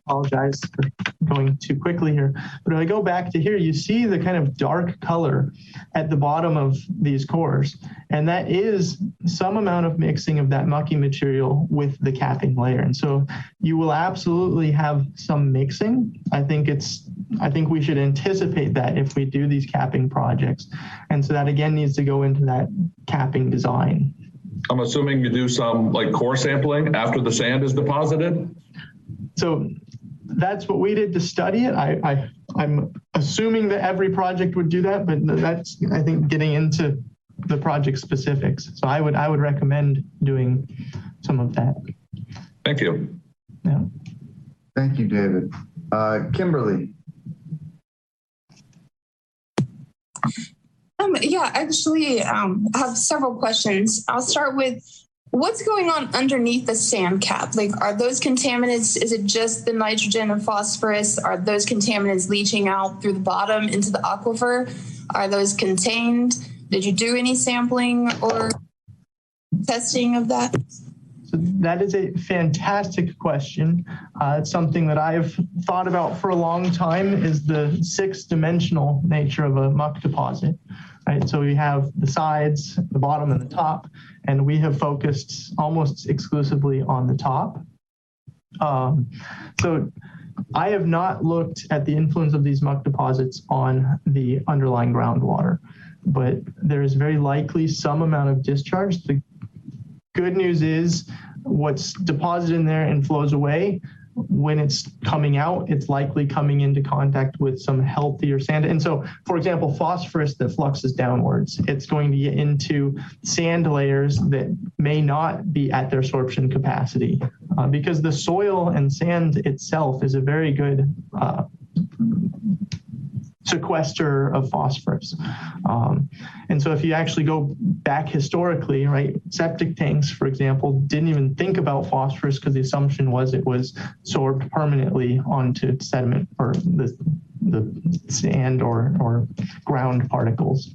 apologize for going too quickly here, but if I go back to here, you see the kind of dark color at the bottom of these cores, and that is some amount of mixing of that mucky material with the capping layer. And so you will absolutely have some mixing. I think we should anticipate that if we do these capping projects. And so that again needs to go into that capping design. I'm assuming you do some like core sampling after the sand is deposited? So that's what we did to study it. I'm assuming that every project would do that, but that's, I think, getting into the project specifics. So I would recommend doing some of that. Thank you. Yeah. Thank you, David. Kimberly. Yeah, actually, I have several questions. I'll start with, what's going on underneath the sand cap? Like, are those contaminants, is it just the nitrogen and phosphorus? Are those contaminants leaching out through the bottom into the aquifer? Are those contained? Did you do any sampling or testing of that? So that is a fantastic question. It's something that I've thought about for a long time, is the 6-dimensional nature of a muck deposit. Right? So we have the sides, the bottom, and the top, and we have focused almost exclusively on the top. So I have not looked at the influence of these muck deposits on the underlying groundwater, but there is very likely some amount of discharge. The good news is what's deposited in there and flows away when it's coming out, it's likely coming into contact with some healthier sand. And so, for example, phosphorus that fluxes downwards, it's going to get into sand layers that may not be at their sorption capacity because the soil and sand itself is a very good sequester of phosphorus. And so if you actually go back historically, right, septic tanks, for example, didn't even think about phosphorus because the assumption was it was sorbed permanently onto sediment or the sand or ground particles.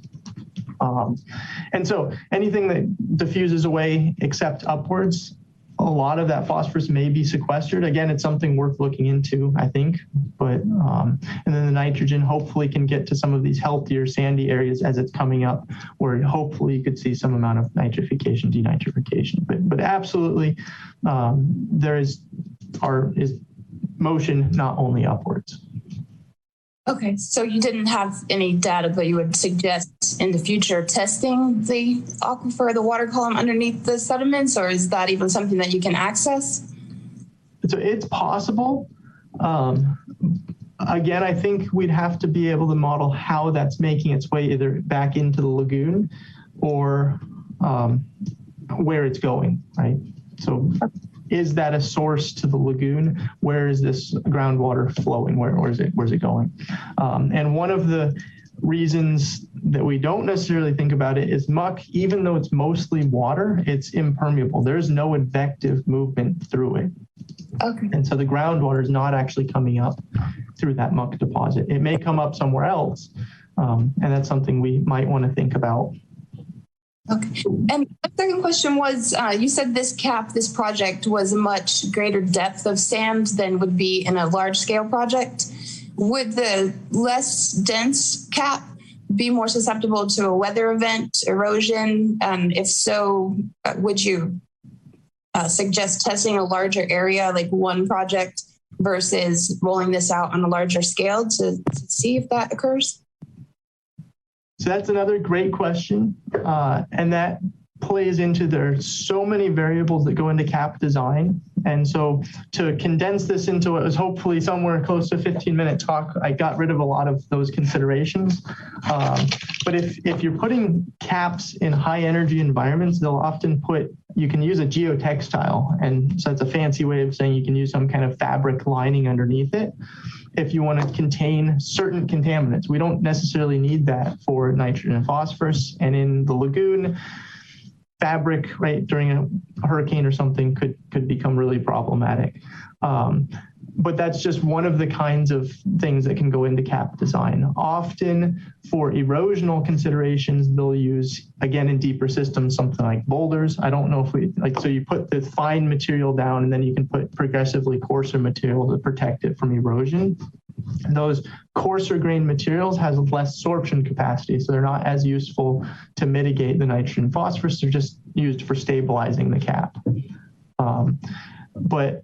And so anything that diffuses away except upwards, a lot of that phosphorus may be sequestered. Again, it's something worth looking into, I think. But and then the nitrogen hopefully can get to some of these healthier sandy areas as it's coming up, where hopefully you could see some amount of nitrification, denitrification. But absolutely, there is motion, not only upwards. Okay, so you didn't have any data, but you would suggest in the future testing the aquifer, the water column underneath the sediments, or is that even something that you can access? So it's possible. Again, I think we'd have to be able to model how that's making its way either back into the lagoon or where it's going, right? So is that a source to the lagoon? Where is this groundwater flowing? Where's it going? And one of the reasons that we don't necessarily think about it is muck, even though it's mostly water, it's impermeable. There's no advective movement through it. Okay. And so the groundwater is not actually coming up through that muck deposit. It may come up somewhere else. And that's something we might want to think about. Okay. And the second question was, you said this project was a much greater depth of sand than would be in a large scale project. Would the less dense cap be more susceptible to a weather event, erosion? If so, would you suggest testing a larger area, like one project, versus rolling this out on a larger scale to see if that occurs? So that's another great question. And that plays into, there's so many variables that go into cap design. And so to condense this into what was hopefully somewhere close to a 15-minute talk, I got rid of a lot of those considerations. But if you're putting caps in high energy environments, they'll often you can use a geotextile. And so it's a fancy way of saying you can use some kind of fabric lining underneath it if you want to contain certain contaminants. We don't necessarily need that for nitrogen and phosphorus. And in the lagoon, fabric, right, during a hurricane or something could become really problematic. But that's just one of the kinds of things that can go into cap design. Often for erosional considerations, they'll use, again, in deeper systems, something like boulders. I don't know if so you put the fine material down and then you can put progressively coarser material to protect it from erosion. And those coarser grained materials has less sorption capacity, so they're not as useful to mitigate the nitrogen and phosphorus. They're just used for stabilizing the cap. But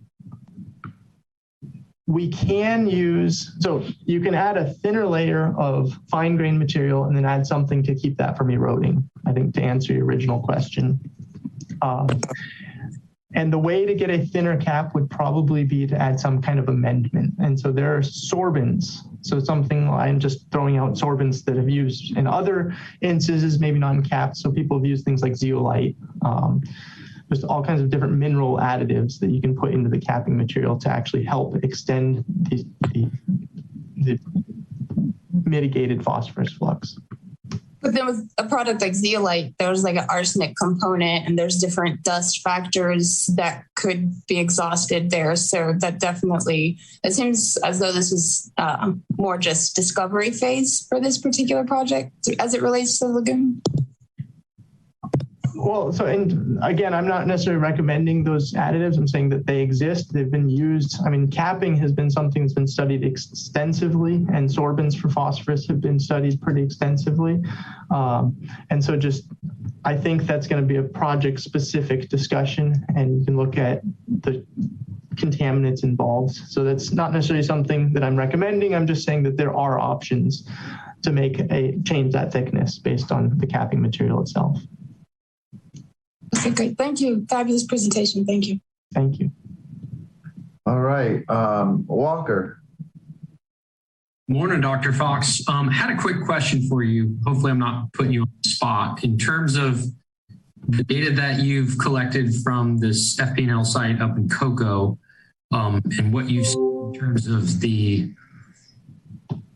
we can use, so you can add a thinner layer of fine grained material and then add something to keep that from eroding, I think, to answer your original question. And the way to get a thinner cap would probably be to add some kind of amendment. And so there are sorbents. So something, I'm just throwing out sorbents that have used in other instances, maybe not in caps. So people have used things like zeolite, just all kinds of different mineral additives that you can put into the capping material to actually help extend the mitigated phosphorus flux. But then with a product like zeolite, there's like an arsenic component and there's different dust factors that could be exhausted there. So that definitely, it seems as though this is more just discovery phase for this particular project as it relates to the lagoon. Well, so, and again, I'm not necessarily recommending those additives. I'm saying that they exist. They've been used. I mean, capping has been something that's been studied extensively, and sorbents for phosphorus have been studied pretty extensively. And so I think that's going to be a project-specific discussion, and you can look at the contaminants involved. So that's not necessarily something that I'm recommending. I'm just saying that there are options to change that thickness based on the capping material itself. Okay, great. Thank you. Fabulous presentation. Thank you. Thank you. All right, Walker. Morning, Dr. Fox. Had a quick question for you. Hopefully I'm not putting you on the spot. In terms of the data that you've collected from this FP&L site up in Cocoa, and what you see in terms of the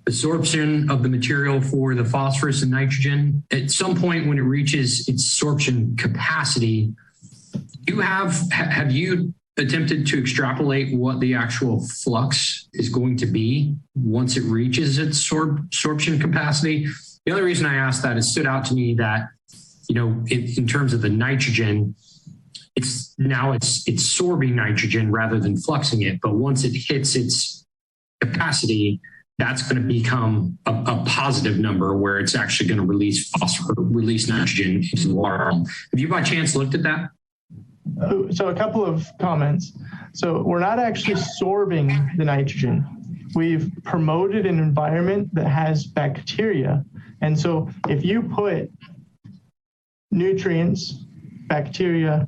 absorption of the material for the phosphorus and nitrogen, at some point when it reaches its absorption capacity, have you attempted to extrapolate what the actual flux is going to be once it reaches its absorption capacity? The only reason I asked that, it stood out to me that, you know, in terms of the nitrogen, it's sorbing nitrogen rather than fluxing it. But once it hits its capacity, that's going to become a positive number where it's actually going to release nitrogen into the water. Have you by chance looked at that? So a couple of comments. So we're not actually sorbing the nitrogen. We've promoted an environment that has bacteria. And so if you put nutrients, bacteria,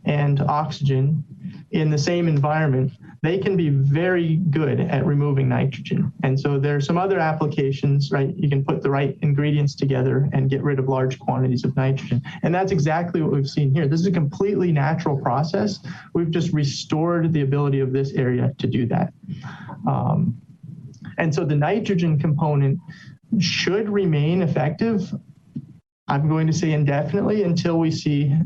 and oxygen in the same environment, they can be very good at removing nitrogen. And so there are some other applications, right? You can put the right ingredients together and get rid of large quantities of nitrogen. And that's exactly what we've seen here. This is a completely natural process. We've just restored the ability of this area to do that. And so the nitrogen component should remain effective, I'm going to say indefinitely, until we see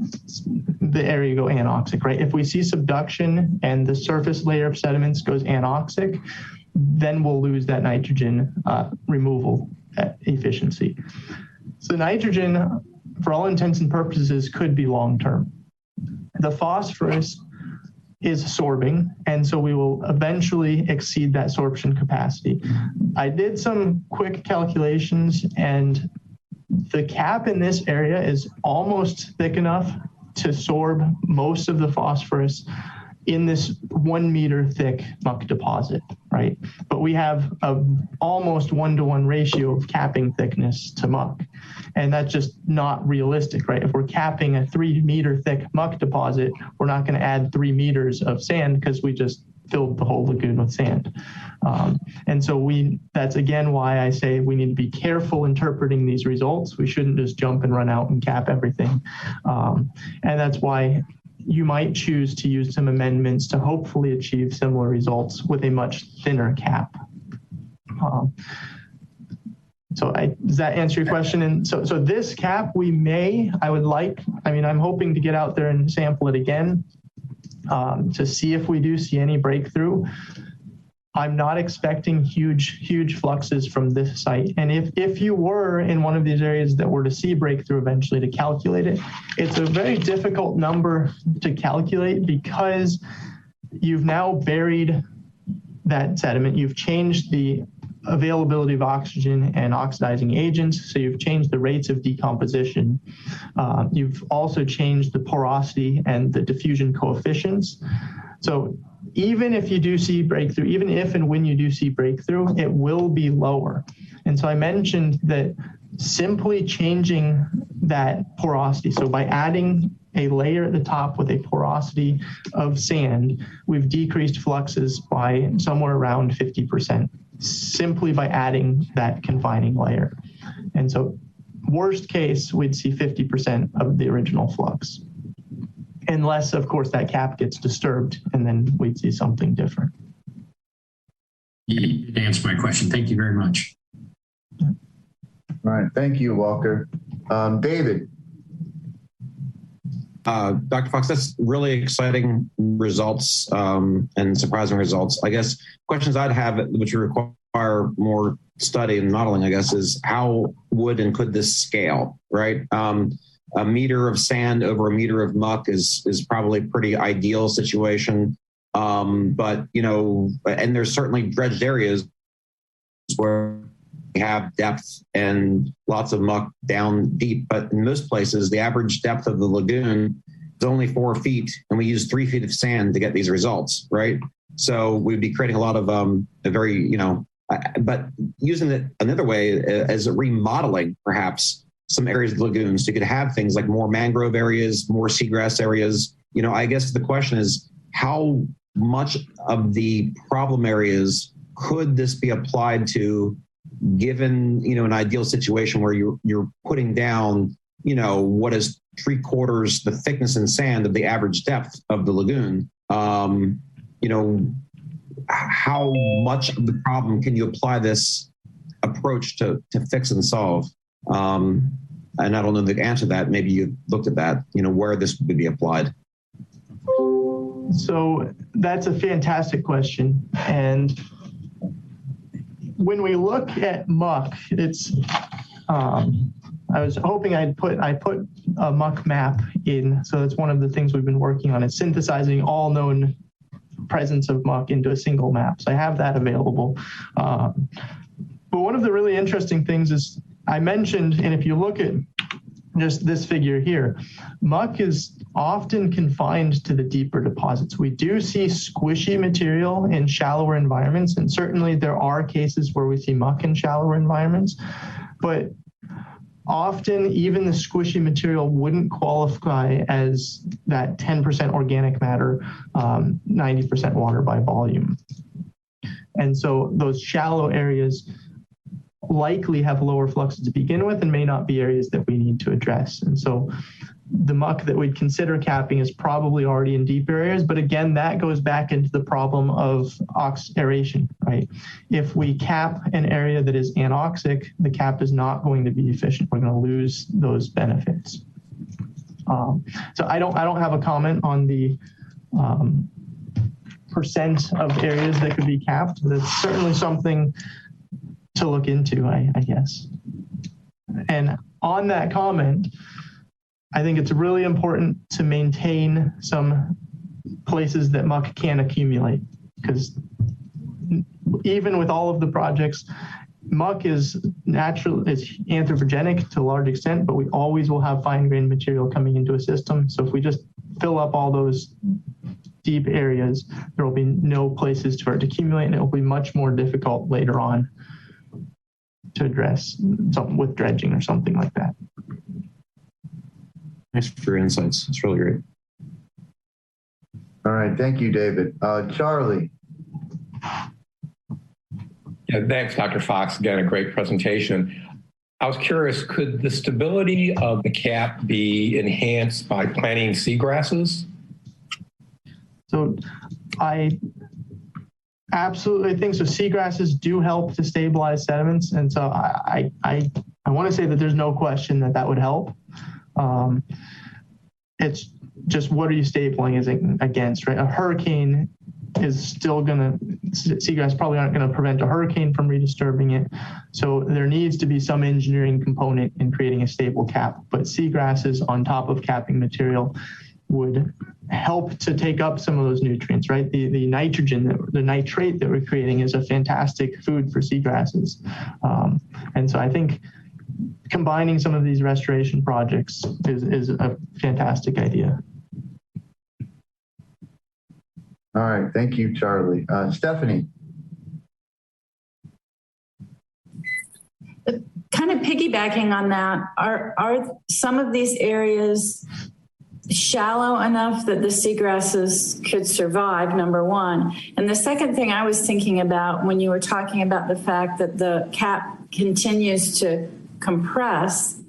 the area go anoxic, right? If we see subduction and the surface layer of sediments goes anoxic, then we'll lose that nitrogen removal efficiency. So nitrogen, for all intents and purposes, could be long-term. The phosphorus is sorbing, and so we will eventually exceed that sorption capacity. I did some quick calculations, and the cap in this area is almost thick enough to sorb most of the phosphorus in this 1 meter thick muck deposit, right? But we have a almost 1-to-1 ratio of capping thickness to muck. And that's just not realistic, right? If we're capping a 3 meter thick muck deposit, we're not gonna add 3 meters of sand because we just filled the whole lagoon with sand. And so that's again why I say we need to be careful interpreting these results. We shouldn't just jump and run out and cap everything. And that's why you might choose to use some amendments to hopefully achieve similar results with a much thinner cap. Does that answer your question? And so this cap, I'm hoping to get out there and sample it again to see if we do see any breakthrough. I'm not expecting huge fluxes from this site. And if you were in one of these areas that were to see breakthrough eventually to calculate it, it's a very difficult number to calculate because you've now buried that sediment. You've changed the availability of oxygen and oxidizing agents. So you've changed the rates of decomposition. You've also changed the porosity and the diffusion coefficients. So even if you do see breakthrough, even if and when you do see breakthrough, it will be lower. And so I mentioned that simply changing that porosity, so by adding a layer at the top with a porosity of sand, we've decreased fluxes by somewhere around 50%, simply by adding that confining layer. And so worst case, we'd see 50% of the original flux. Unless, of course, that cap gets disturbed, and then we'd see something different. You did answer my question. Thank you very much. All right. Thank you, Walker. David. Dr. Fox, that's really exciting results and surprising results. I guess questions I'd have, which require more study and modeling, I guess, is how would and could this scale, right? A meter of sand over a meter of muck is probably a pretty ideal situation. But, you know, and there's certainly dredged areas where we have depth and lots of muck down deep. But in most places, the average depth of the lagoon is only 4 feet, and we use 3 feet of sand to get these results, right? So we'd be creating a lot of a very, you know, but using it another way as a remodeling, perhaps, some areas of lagoons. So you could have things like more mangrove areas, more seagrass areas. You know, I guess the question is, how much of the problem areas could this be applied to, given, an ideal situation where you're putting down, what is 3/4 the thickness and sand of the average depth of the lagoon? How much of the problem can you apply this approach to fix and solve? And I don't know the answer to that. Maybe you looked at that, where this would be applied. So that's a fantastic question. And when we look at muck, it's, I was hoping I put a muck map in. So that's one of the things we've been working on, is synthesizing all known presence of muck into a single map. So I have that available. But one of the really interesting things is I mentioned, and if you look at just this figure here, muck is often confined to the deeper deposits. We do see squishy material in shallower environments, and certainly there are cases where we see muck in shallower environments, but often even the squishy material wouldn't qualify as that 10% organic matter, 90% water by volume. And so those shallow areas likely have lower fluxes to begin with and may not be areas that we need to address. And so the muck that we'd consider capping is probably already in deep areas, but again, that goes back into the problem of aeration, right? If we cap an area that is anoxic, the cap is not going to be efficient. We're going to lose those benefits. So I don't have a comment on the percent of areas that could be capped. That's certainly something to look into, I guess. And on that comment, I think it's really important to maintain some places that muck can accumulate, because even with all of the projects, muck is natural, it's anthropogenic to a large extent, but we always will have fine-grained material coming into a system. So if we just fill up all those deep areas, there will be no places for it to accumulate, and it will be much more difficult later on to address something with dredging or something like that. Thanks for your insights. It's really great. All right. Thank you, David. Charlie. Yeah, thanks, Dr. Fox. Again, a great presentation. I was curious, could the stability of the cap be enhanced by planting seagrasses? So I absolutely think so. Seagrasses do help to stabilize sediments. And so I want to say that there's no question that that would help. It's just, what are you stabilizing against, right? A hurricane is still seagrass probably aren't going to prevent a hurricane from redisturbing it. So there needs to be some engineering component in creating a stable cap, but seagrasses on top of capping material would help to take up some of those nutrients, right? The nitrogen, the nitrate that we're creating is a fantastic food for seagrasses. And so I think combining some of these restoration projects is a fantastic idea. All right, thank you, Charlie. Stephanie. Kind of piggybacking on that, are some of these areas shallow enough that the seagrasses could survive, number one? And the second thing I was thinking about when you were talking about the fact that the cap continues to compress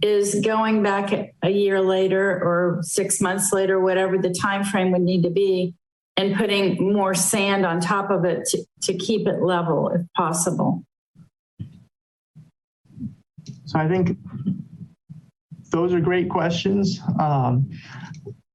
is going back a year later or 6 months later, whatever the time frame would need to be, and putting more sand on top of it to keep it level if possible. So I think those are great questions.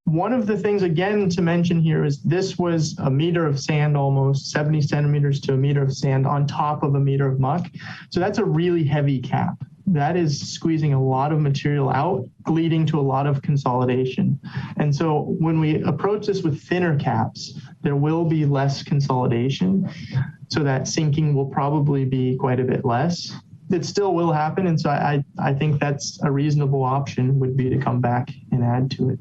One of the things, again, to mention here is this was a meter of sand, almost 70 centimeters to a meter of sand on top of a meter of muck. So that's a really heavy cap. That is squeezing a lot of material out, leading to a lot of consolidation. And so when we approach this with thinner caps, there will be less consolidation. So that sinking will probably be quite a bit less. It still will happen. And so I think that's a reasonable option, would be to come back and add to it.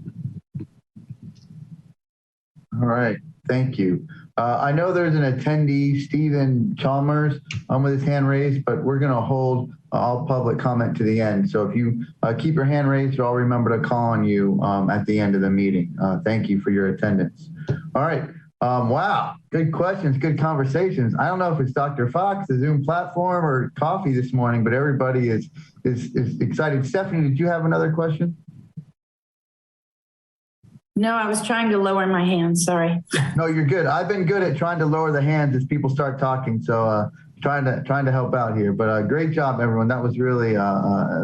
All right, thank you. I know there's an attendee, Stephen Chalmers, with his hand raised, but we're going to hold all public comment to the end. So if you keep your hand raised, I'll remember to call on you at the end of the meeting. Thank you for your attendance. All right, Wow, good questions, good conversations. I don't know if it's Dr. Fox, the Zoom platform, or coffee this morning, but everybody is excited. Stephanie, did you have another question? No, I was trying to lower my hand. Sorry. No, you're good. I've been good at trying to lower the hands as people start talking. So trying to help out here. But great job, everyone. That was really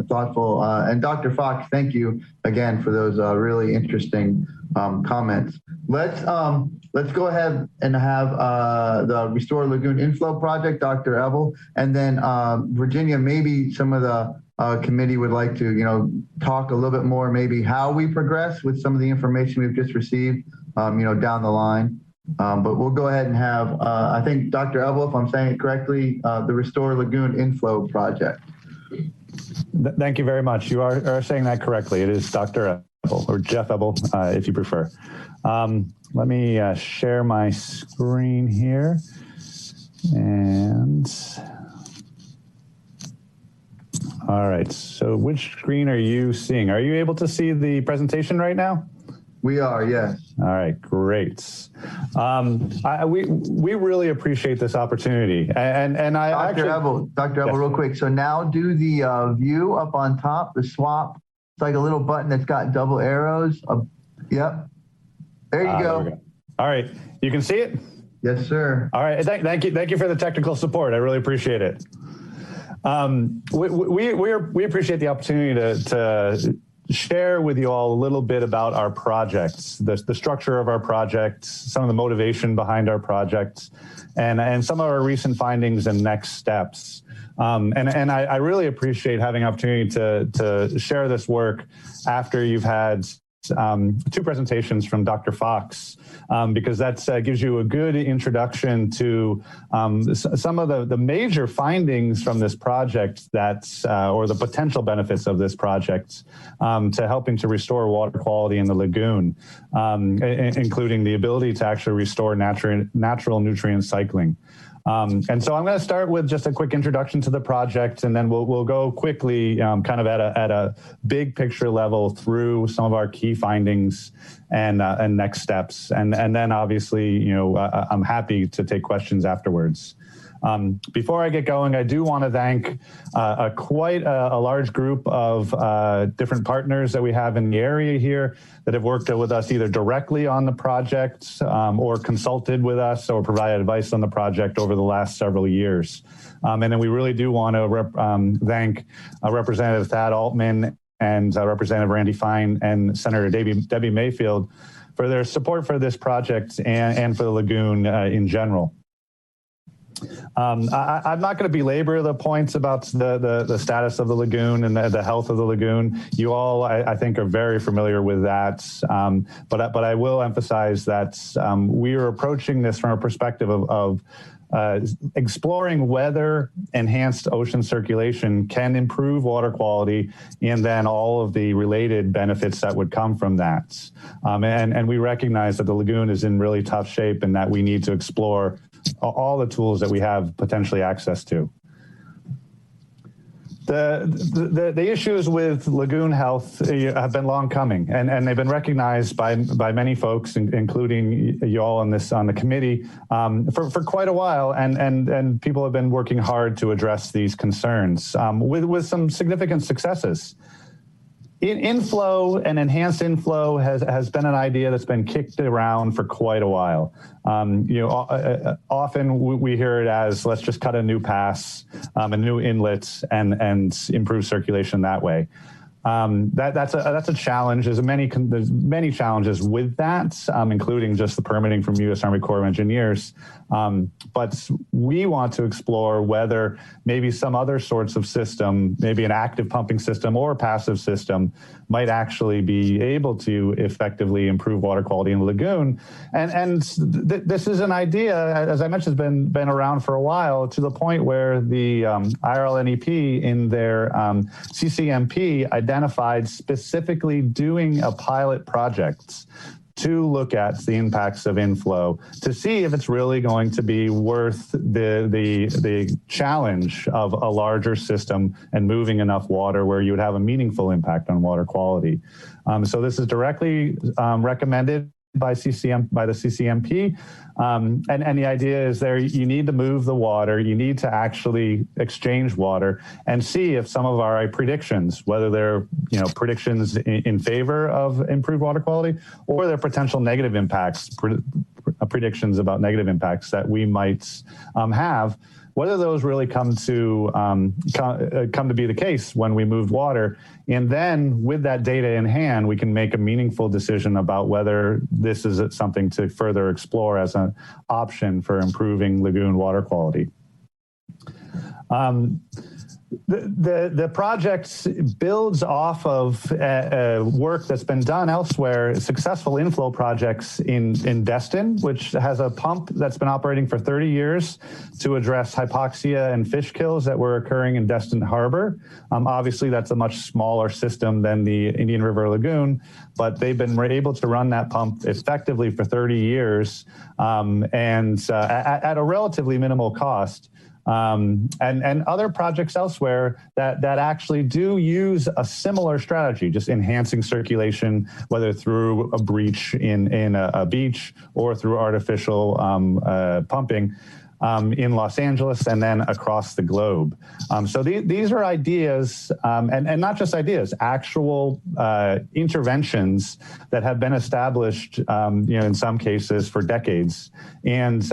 thoughtful. And Dr. Fox, thank you again for those really interesting comments. Let's go ahead and have the Restore Lagoon Inflow Project, Dr. Eble, and then Virginia, maybe some of the committee would like to, talk a little bit more, maybe how we progress with some of the information we've just received, down the line. But we'll go ahead and have, I think, Dr. Eble, if I'm saying it correctly, the Restore Lagoon Inflow Project. Thank you very much. You are saying that correctly. It is Dr. Eble, or Jeff Eble, if you prefer. Let me share my screen here. And all right, so which screen are you seeing? Are you able to see the presentation right now? We are, yes. All right, great. We really appreciate this opportunity. And I Dr. Eble, real quick. So now do the view up on top, the swap. It's like a little button that's got double arrows. Yep. There you go. There we go. All right, you can see it? Yes, sir. All right, thank you for the technical support. I really appreciate it. We appreciate the opportunity to share with you all a little bit about our projects, the structure of our projects, some of the motivation behind our projects, and some of our recent findings and next steps. And I really appreciate having an opportunity to share this work after you've had two presentations from Dr. Fox, because that gives you a good introduction to some of the major findings from this project or the potential benefits of this project to helping to restore water quality in the lagoon, including the ability to actually restore natural nutrient cycling. And so I'm going to start with just a quick introduction to the project, and then we'll go quickly kind of at a big picture level through some of our key findings and next steps. And then obviously, I'm happy to take questions afterwards. Before I get going, I do want to thank quite a large group of different partners that we have in the area here that have worked with us either directly on the project or consulted with us or provided advice on the project over the last several years. And then we really do want to thank Representative Thad Altman and Representative Randy Fine and Senator Debbie Mayfield for their support for this project and for the lagoon in general. I'm not going to belabor the points about the status of the lagoon and the health of the lagoon. You all, I think, are very familiar with that. But I will emphasize that we are approaching this from a perspective of exploring whether enhanced ocean circulation can improve water quality and then all of the related benefits that would come from that. And we recognize that the lagoon is in really tough shape and that we need to explore all the tools that we have potentially access to. The issues with lagoon health have been long coming, and they've been recognized by many folks, including you all on the committee, for quite a while, and people have been working hard to address these concerns with some significant successes. Inflow and enhanced inflow has been an idea that's been kicked around for quite a while. Often we hear it as, let's just cut a new pass, a new inlet, and improve circulation that way. That's a challenge. There's many challenges with that, including just the permitting from U.S. Army Corps of Engineers. But we want to explore whether maybe some other sorts of system, maybe an active pumping system or a passive system, might actually be able to effectively improve water quality in the lagoon. And this is an idea, as I mentioned, has been around for a while, to the point where the IRL-NEP in their CCMP identified specifically doing a pilot project to look at the impacts of inflow to see if it's really going to be worth the challenge of a larger system and moving enough water where you would have a meaningful impact on water quality. So this is directly recommended by the CCMP. And the idea is there, you need to move the water, you need to actually exchange water and see if some of our predictions, whether they're predictions in favor of improved water quality or they're potential negative impacts, predictions about negative impacts that we might have, whether those really come to be the case when we moved water. And then with that data in hand, we can make a meaningful decision about whether this is something to further explore as an option for improving lagoon water quality. The project builds off of work that's been done elsewhere, successful inflow projects in Destin, which has a pump that's been operating for 30 years to address hypoxia and fish kills that were occurring in Destin Harbor. Obviously, that's a much smaller system than the Indian River Lagoon, but they've been able to run that pump effectively for 30 years at a relatively minimal cost. And other projects elsewhere that actually do use a similar strategy, just enhancing circulation, whether through a breach in a beach or through artificial pumping in Los Angeles and then across the globe. So these are ideas, and not just ideas, actual interventions that have been established, in some cases for decades. And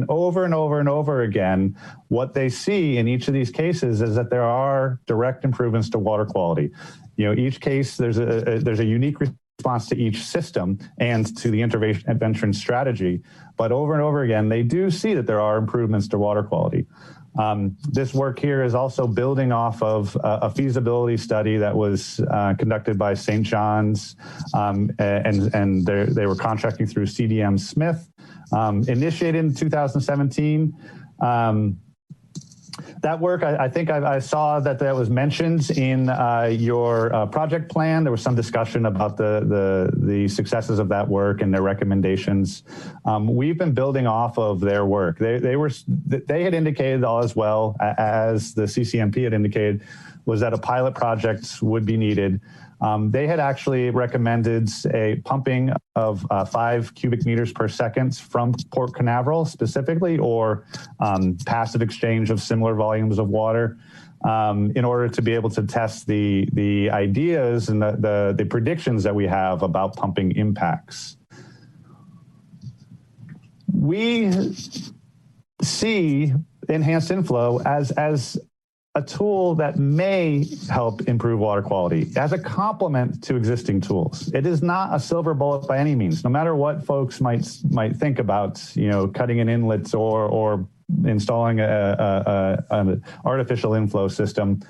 over and over and over again, what they see in each of these cases is that there are direct improvements to water quality. Each case, there's a unique response to each system and to the intervention strategy. But over and over again, they do see that there are improvements to water quality. This work here is also building off of a feasibility study that was conducted by St. John's, and they were contracting through CDM Smith, initiated in 2017. That work, I think I saw that was mentioned in your project plan. There was some discussion about the successes of that work and their recommendations. We've been building off of their work. They had indicated as well as the CCMP had indicated was that a pilot project would be needed. They had actually recommended a pumping of 5 cubic meters per second from Port Canaveral specifically, or passive exchange of similar volumes of water in order to be able to test the ideas and the predictions that we have about pumping impacts. We see enhanced inflow as a tool that may help improve water quality as a complement to existing tools. It is not a silver bullet by any means, no matter what folks might think about, cutting an inlet or installing an artificial inflow system.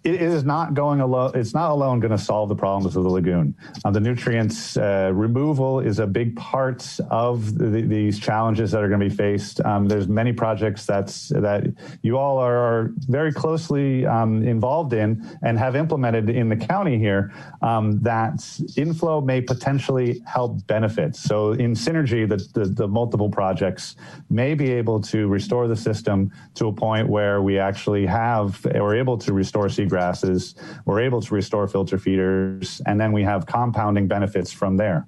It is not going alone. It's not alone going to solve the problems of the lagoon. The nutrients removal is a big part of these challenges that are going to be faced. There's many projects that you all are very closely involved in and have implemented in the county here that inflow may potentially help benefit. So in synergy, the multiple projects may be able to restore the system to a point where we actually are able to restore seagrasses, we're able to restore filter feeders, and then we have compounding benefits from there.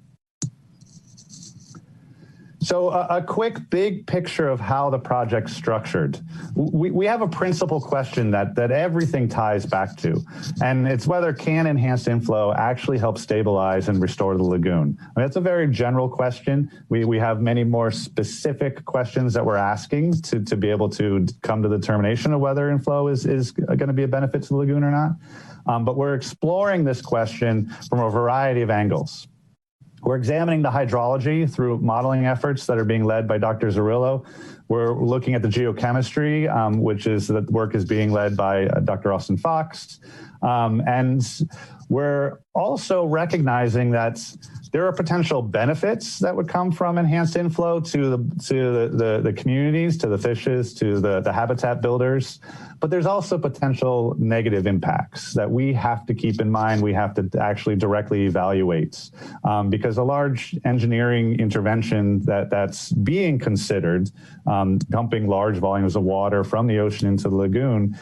So a quick big picture of how the project's structured. We have a principal question that everything ties back to, and it's whether can enhanced inflow actually help stabilize and restore the lagoon. I mean, that's a very general question. We have many more specific questions that we're asking to be able to come to the determination of whether inflow is going to be a benefit to the lagoon or not. But we're exploring this question from a variety of angles. We're examining the hydrology through modeling efforts that are being led by Dr. Zarillo. We're looking at the geochemistry, which is that work is being led by Dr. Austin Fox. And we're also recognizing that there are potential benefits that would come from enhanced inflow to the communities, to the fishes, to the habitat builders. But there's also potential negative impacts that we have to keep in mind. We have to actually directly evaluate because a large engineering intervention that's being considered, dumping large volumes of water from the ocean into the lagoon,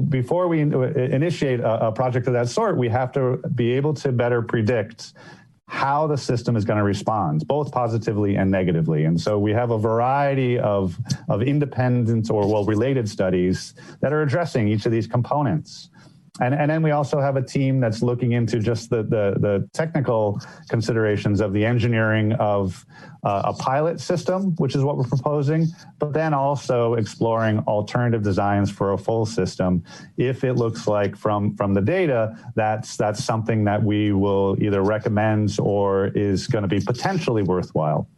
before we initiate a project of that sort, we have to be able to better predict how the system is going to respond, both positively and negatively. And so we have a variety of independent or related studies that are addressing each of these components. And then we also have a team that's looking into just the technical considerations of the engineering of a pilot system, which is what we're proposing, but then also exploring alternative designs for a full system. If it looks like from the data, that's something that we will either recommend or is going to be potentially worthwhile.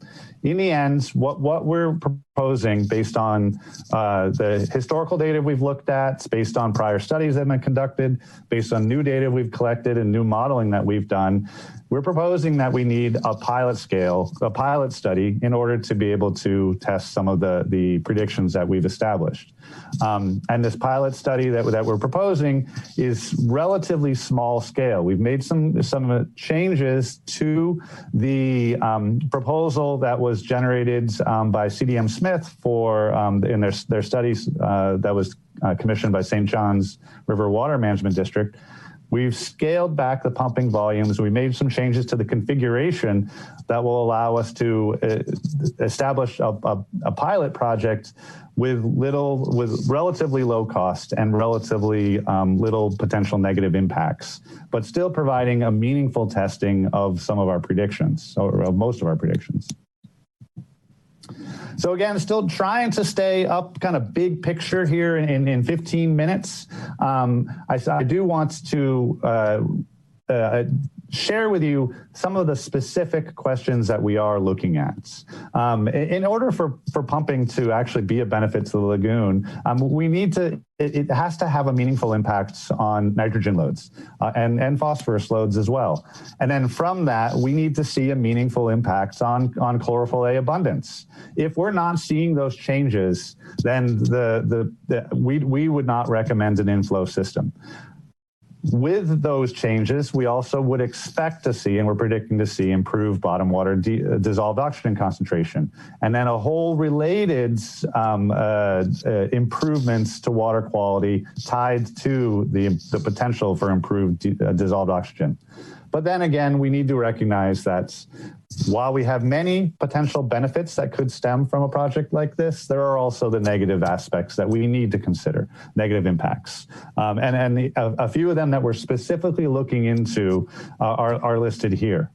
In the end, what we're proposing based on the historical data we've looked at, based on prior studies that have been conducted, based on new data we've collected and new modeling that we've done, we're proposing that we need a pilot study in order to be able to test some of the predictions that we've established. And this pilot study that we're proposing is relatively small scale. We've made some changes to the proposal that was generated by CDM Smith in their studies that was commissioned by St. John's River Water Management District. We've scaled back the pumping volumes. We made some changes to the configuration that will allow us to establish a pilot project with relatively low cost and relatively little potential negative impacts, but still providing a meaningful testing of some of our predictions, or of most of our predictions. So again, still trying to stay up kind of big picture here in 15 minutes. I do want to share with you some of the specific questions that we are looking at. In order for pumping to actually be a benefit to the lagoon, we need to, it has to have a meaningful impact on nitrogen loads and phosphorus loads as well. And then from that, we need to see a meaningful impact on chlorophyll A abundance. If we're not seeing those changes, then we would not recommend an inflow system. With those changes, we also would expect to see, and we're predicting to see, improved bottom water dissolved oxygen concentration, and then a whole related improvements to water quality tied to the potential for improved dissolved oxygen. But then again, we need to recognize that while we have many potential benefits that could stem from a project like this, there are also the negative aspects that we need to consider, negative impacts. And a few of them that we're specifically looking into are listed here.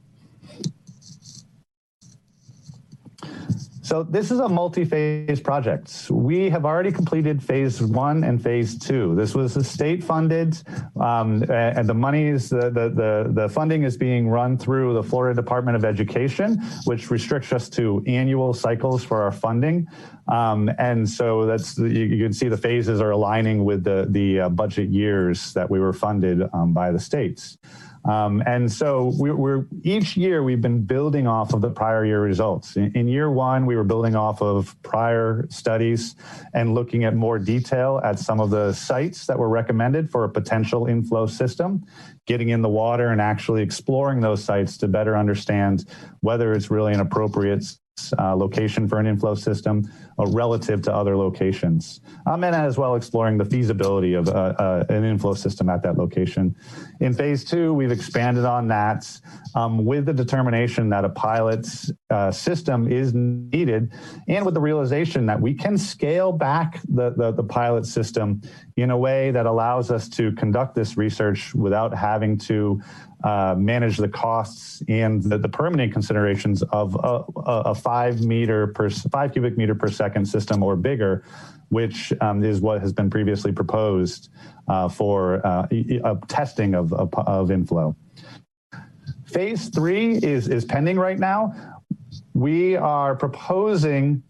So this is a multi-phase project. We have already completed phase 1 and phase 2. This was state funded, and the monies, the funding is being run through the Florida Department of Education, which restricts us to annual cycles for our funding. And so that's, you can see the phases are aligning with the budget years that we were funded by the states. And so each year we've been building off of the prior year results. In year 1, we were building off of prior studies and looking at more detail at some of the sites that were recommended for a potential inflow system, getting in the water and actually exploring those sites to better understand whether it's really an appropriate location for an inflow system relative to other locations, and as well exploring the feasibility of an inflow system at that location. In phase 2, we've expanded on that with the determination that a pilot system is needed, and with the realization that we can scale back the pilot system in a way that allows us to conduct this research without having to manage the costs and the permitting considerations of a 5 cubic meter per second system or bigger, which is what has been previously proposed for testing of inflow. Phase 3 is pending right now. We are proposing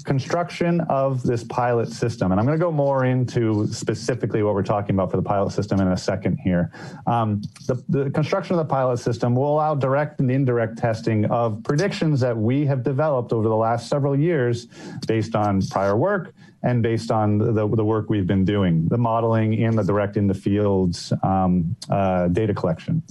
construction of this pilot system. And I'm going to go more into specifically what we're talking about for the pilot system in a second here. The construction of the pilot system will allow direct and indirect testing of predictions that we have developed over the last several years based on prior work and based on the work we've been doing, the modeling and the direct in the fields data collection.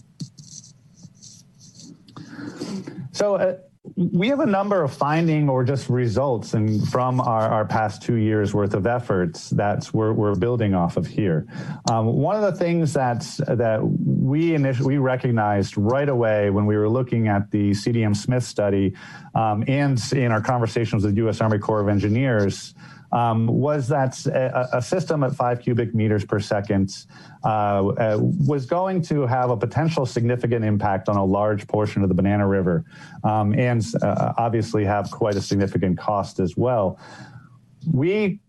So we have a number of finding or just results from our past 2 years worth of efforts that we're building off of here. One of the things that we recognized right away when we were looking at the CDM Smith study and in our conversations with U.S. Army Corps of Engineers was that a system at 5 cubic meters per second was going to have a potential significant impact on a large portion of the Banana River and obviously have quite a significant cost as well. We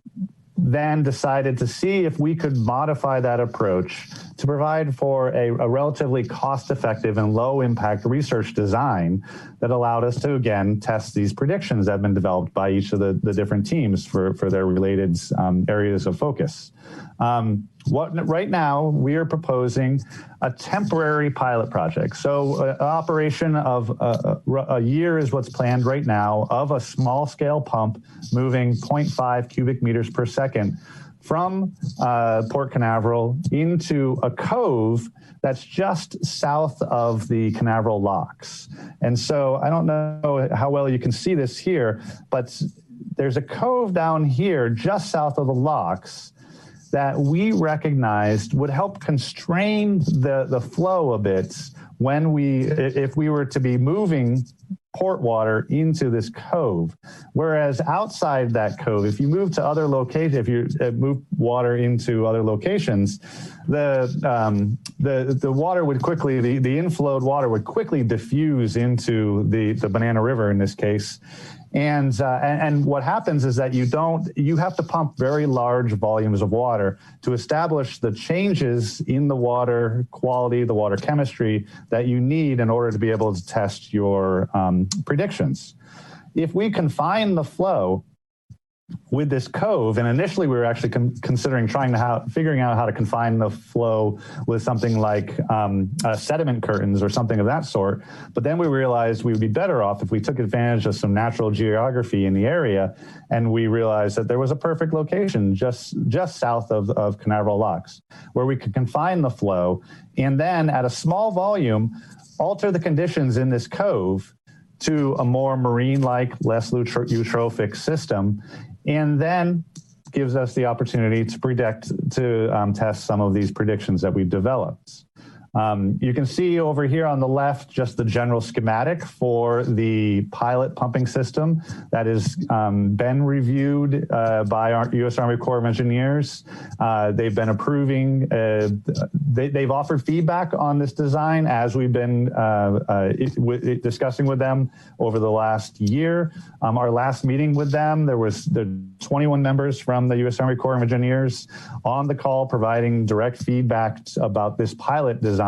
then decided to see if we could modify that approach to provide for a relatively cost-effective and low-impact research design that allowed us to, again, test these predictions that have been developed by each of the different teams for their related areas of focus. Right now, we are proposing a temporary pilot project. So an operation of a year is what's planned right now of a small scale pump moving 0.5 cubic meters per second from Port Canaveral into a cove that's just south of the Canaveral locks. And so I don't know how well you can see this here, but there's a cove down here just south of the locks that we recognized would help constrain the flow a bit if we were to be moving port water into this cove. Whereas outside that cove, if you move to other locations, if you move water into other locations, the water would quickly, the inflowed water would quickly diffuse into the Banana River in this case. And what happens is that you have to pump very large volumes of water to establish the changes in the water quality, the water chemistry that you need in order to be able to test your predictions. If we confine the flow with this cove, and initially we were actually considering figuring out how to confine the flow with something like sediment curtains or something of that sort. But then we realized we would be better off if we took advantage of some natural geography in the area, and we realized that there was a perfect location just south of Canaveral Locks where we could confine the flow and then at a small volume alter the conditions in this cove to a more marine-like, less eutrophic system, and then gives us the opportunity to test some of these predictions that we've developed. You can see over here on the left just the general schematic for the pilot pumping system that has been reviewed by our U.S. Army Corps of Engineers. They've been approving, they've offered feedback on this design as we've been discussing with them over the last year. Our last meeting with them, there was the 21 members from the U.S. Army Corps of Engineers on the call providing direct feedback about this pilot design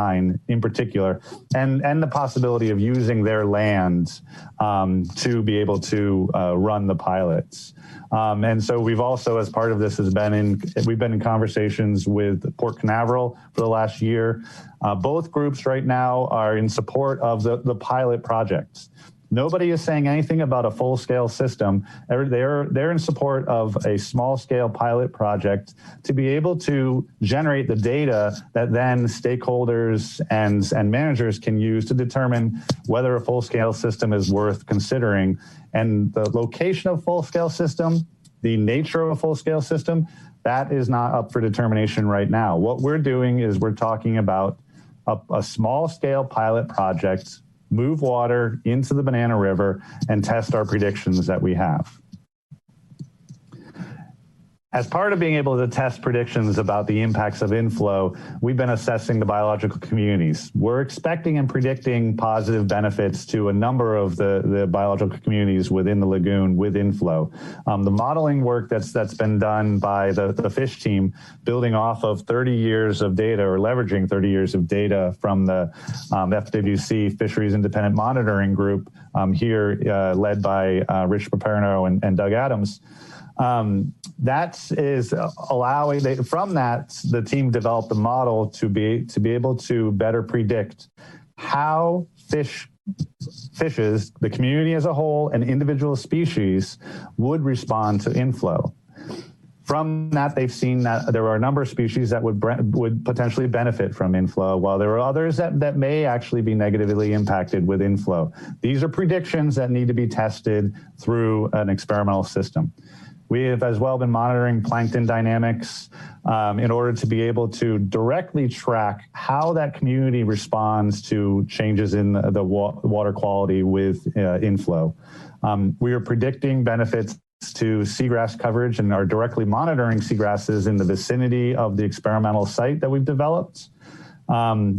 in particular, and the possibility of using their land to be able to run the pilots. And so we've also, as part of this, we've been in conversations with Port Canaveral for the last year. Both groups right now are in support of the pilot projects. Nobody is saying anything about a full-scale system. They're in support of a small-scale pilot project to be able to generate the data that then stakeholders and managers can use to determine whether a full-scale system is worth considering. And the location of full-scale system, the nature of a full-scale system, that is not up for determination right now. What we're doing is we're talking about a small-scale pilot project, move water into the Banana River, and test our predictions that we have. As part of being able to test predictions about the impacts of inflow, we've been assessing the biological communities. We're expecting and predicting positive benefits to a number of the biological communities within the lagoon with inflow. The modeling work that's been done by the fish team, building off of 30 years of data or leveraging 30 years of data from the FWC Fisheries Independent Monitoring Group here led by Rich Paperno and Doug Adams. That is allowing, from that, the team developed a model to be able to better predict how fishes, the community as a whole, and individual species would respond to inflow. From that, they've seen that there are a number of species that would potentially benefit from inflow, while there are others that may actually be negatively impacted with inflow. These are predictions that need to be tested through an experimental system. We have as well been monitoring plankton dynamics in order to be able to directly track how that community responds to changes in the water quality with inflow. We are predicting benefits to seagrass coverage and are directly monitoring seagrasses in the vicinity of the experimental site that we've developed. I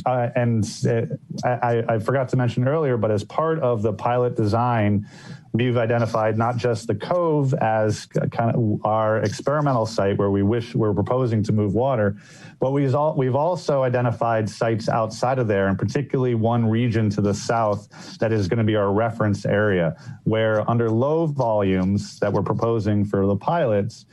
forgot to mention earlier, but as part of the pilot design, we've identified not just the cove as kind of our experimental site where we're proposing to move water, but we've also identified sites outside of there, and particularly one region to the south that is going to be our reference area, where under low volumes that we're proposing for the pilots,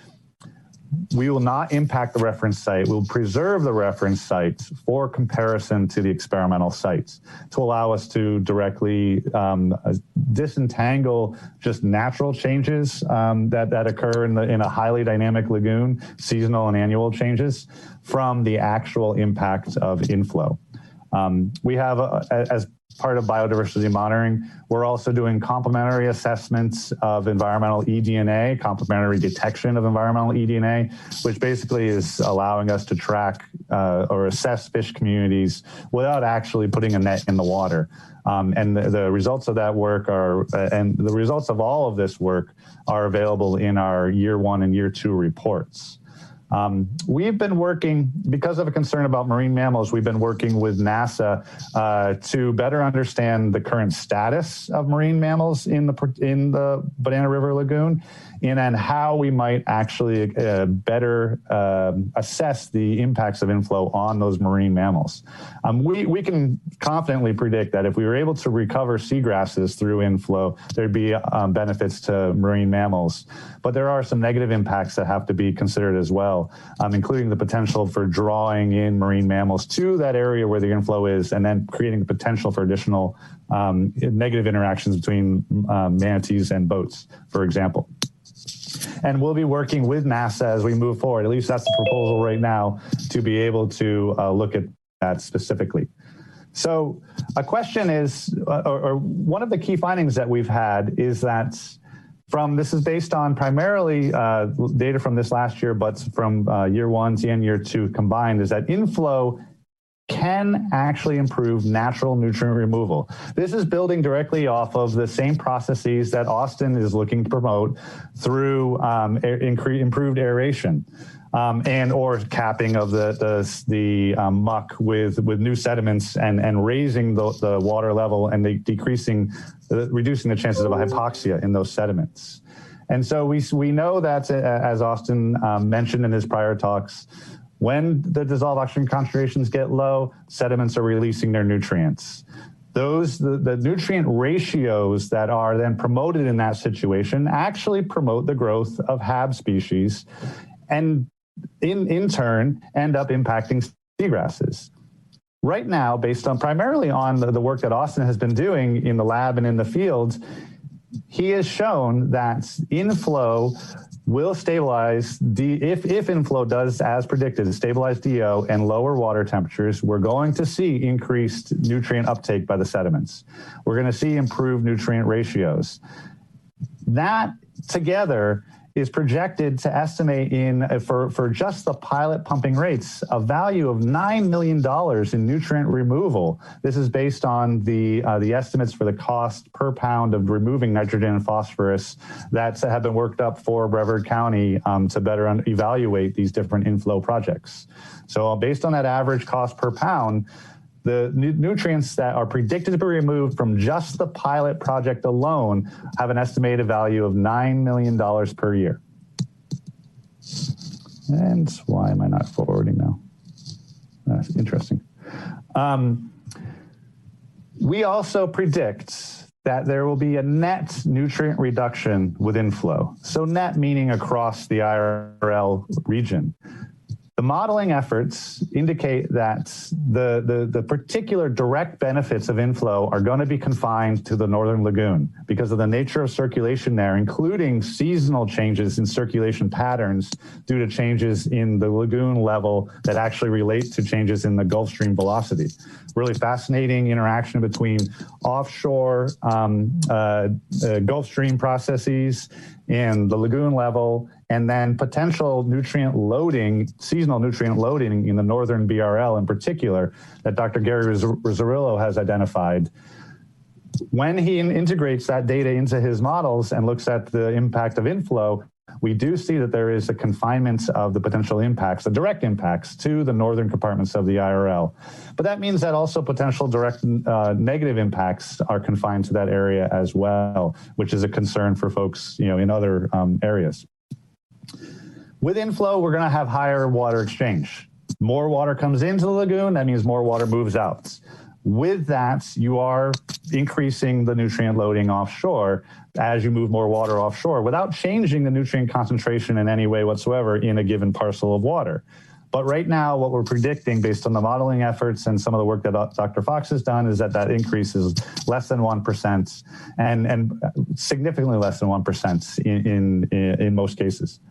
we will not impact the reference site. We'll preserve the reference sites for comparison to the experimental sites to allow us to directly disentangle just natural changes that occur in a highly dynamic lagoon, seasonal and annual changes, from the actual impact of inflow. We have, as part of biodiversity monitoring, we're also doing complementary assessments of environmental eDNA, complementary detection of environmental eDNA, which basically is allowing us to track or assess fish communities without actually putting a net in the water. And the results of that work and the results of all of this work are available in our year 1 and year 2 reports. We've been working, because of a concern about marine mammals, we've been working with NASA to better understand the current status of marine mammals in the Banana River Lagoon, and how we might actually better assess the impacts of inflow on those marine mammals. We can confidently predict that if we were able to recover seagrasses through inflow, there'd be benefits to marine mammals. But there are some negative impacts that have to be considered as well, including the potential for drawing in marine mammals to that area where the inflow is, and then creating the potential for additional negative interactions between manatees and boats, for example. And we'll be working with NASA as we move forward. At least that's the proposal right now, to be able to look at that specifically. So a question is, or one of the key findings that we've had is that this is based on primarily data from this last year, but from year 1 and year 2 combined, is that inflow can actually improve natural nutrient removal. This is building directly off of the same processes that Austin is looking to promote through improved aeration or capping of the muck with new sediments and raising the water level and reducing the chances of hypoxia in those sediments. And so we know that, as Austin mentioned in his prior talks, when the dissolved oxygen concentrations get low, sediments are releasing their nutrients. The nutrient ratios that are then promoted in that situation actually promote the growth of HAB species, and in turn end up impacting seagrasses. Right now, based on primarily on the work that Austin has been doing in the lab and in the field, he has shown that inflow will stabilize, if inflow does as predicted, stabilize DO and lower water temperatures, we're going to see increased nutrient uptake by the sediments. We're going to see improved nutrient ratios. That together is projected to estimate for just the pilot pumping rates, a value of $9 million in nutrient removal. This is based on the estimates for the cost per pound of removing nitrogen and phosphorus that have been worked up for Brevard County to better evaluate these different inflow projects. So based on that average cost per pound, the nutrients that are predicted to be removed from just the pilot project alone have an estimated value of $9 million per year. And why am I not forwarding now? That's interesting. We also predict that there will be a net nutrient reduction with inflow. So net meaning across the IRL region. The modeling efforts indicate that the particular direct benefits of inflow are going to be confined to the Northern Lagoon because of the nature of circulation there, including seasonal changes in circulation patterns due to changes in the lagoon level that actually relate to changes in the Gulf Stream velocity. Really fascinating interaction between offshore Gulf Stream processes and the lagoon level, and then potential nutrient loading, seasonal nutrient loading in the northern BRL in particular, that Dr. Gary Rizzarillo has identified. When he integrates that data into his models and looks at the impact of inflow, we do see that there is a confinement of the potential impacts, the direct impacts to the northern compartments of the IRL. But that means that also potential direct negative impacts are confined to that area as well, which is a concern for folks, in other areas. With inflow, we're going to have higher water exchange. More water comes into the lagoon, that means more water moves out. With that, you are increasing the nutrient loading offshore as you move more water offshore without changing the nutrient concentration in any way whatsoever in a given parcel of water. But right now, what we're predicting based on the modeling efforts and some of the work that Dr. Fox has done is that increase is less than 1% and significantly less than 1% in most cases.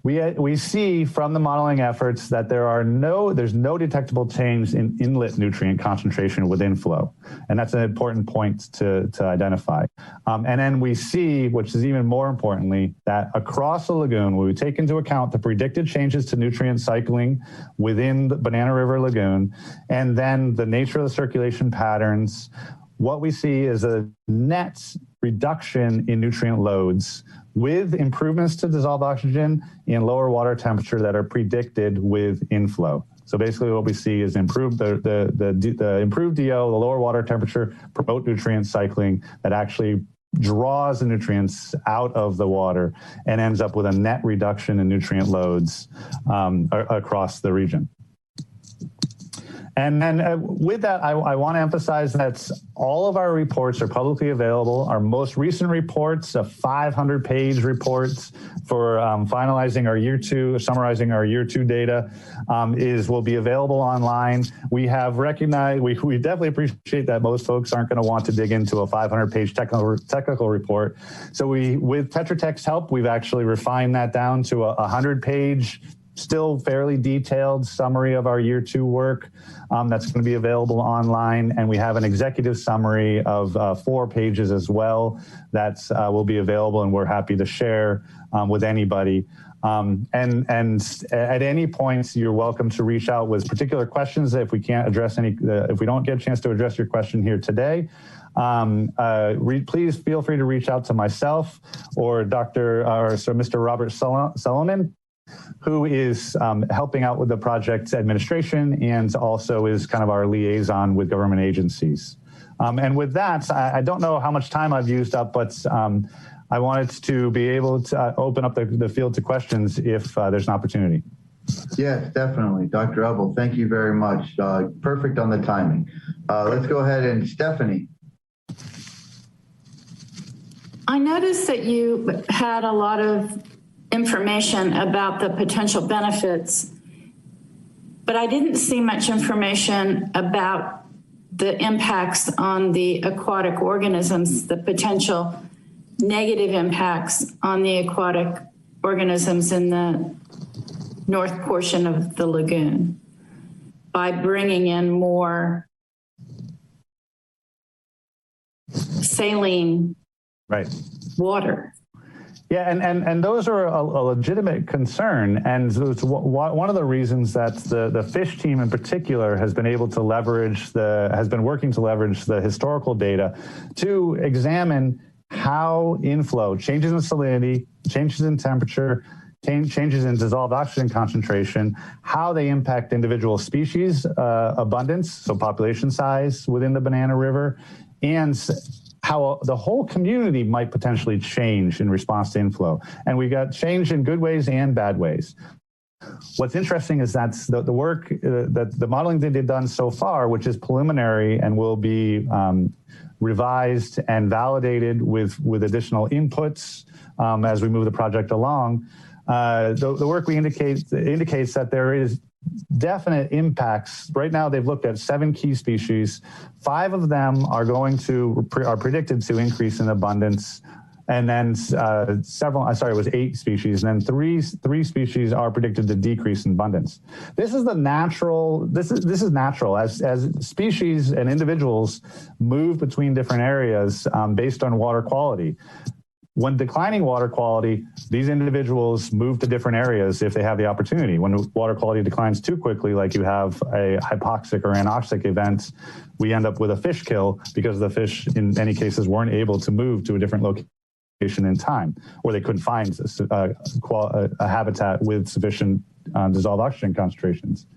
We see from the modeling efforts that there's no detectable change in inlet nutrient concentration with inflow. And that's an important point to identify. And then we see, which is even more importantly, that across the lagoon, when we take into account the predicted changes to nutrient cycling within the Banana River Lagoon, and then the nature of the circulation patterns, what we see is a net reduction in nutrient loads with improvements to dissolved oxygen and lower water temperature that are predicted with inflow. So basically what we see is improved the improved DO, the lower water temperature, promote nutrient cycling that actually draws the nutrients out of the water and ends up with a net reduction in nutrient loads across the region. And then with that, I want to emphasize that all of our reports are publicly available. Our most recent reports, a 500-page report for finalizing our year 2, summarizing our year 2 data, will be available online. We have recognized, we definitely appreciate that most folks aren't going to want to dig into a 500-page technical report. So with Tetra Tech's help, we've actually refined that down to a 100-page, still fairly detailed summary of our year 2 work that's going to be available online. And we have an executive summary of 4 pages as well that will be available, and we're happy to share with anybody. And at any point, you're welcome to reach out with particular questions. If we can't address if we don't get a chance to address your question here today, please feel free to reach out to myself or Mr. Robert Solomon, who is helping out with the project's administration and also is kind of our liaison with government agencies. And with that, I don't know how much time I've used up, but I wanted to be able to open up the field to questions if there's an opportunity. Yes, definitely. Dr. Eble, thank you very much. Perfect on the timing. Let's go ahead and Stephanie. I noticed that you had a lot of information about the potential benefits, but I didn't see much information about the impacts on the aquatic organisms, the potential negative impacts on the aquatic organisms in the north portion of the lagoon by bringing in more saline water. Yeah, and those are a legitimate concern, and it's one of the reasons that the fish team in particular has been able to has been working to leverage the historical data to examine how inflow, changes in salinity, changes in temperature, changes in dissolved oxygen concentration, how they impact individual species abundance, so population size within the Banana River, and how the whole community might potentially change in response to inflow. And we got change in good ways and bad ways. What's interesting is that the work, that the modeling that they've done so far, which is preliminary and will be revised and validated with additional inputs as we move the project along, The work we indicates that there is definite impacts. Right now, they've looked at 7 key species. 5 of them are predicted to increase in abundance. And then it was 8 species. And then three species are predicted to decrease in abundance. This is natural as species and individuals move between different areas based on water quality. When declining water quality, these individuals move to different areas if they have the opportunity. When water quality declines too quickly, like you have a hypoxic or anoxic event, we end up with a fish kill because the fish, in many cases, weren't able to move to a different location in time, or they couldn't find a habitat with sufficient dissolved oxygen concentrations.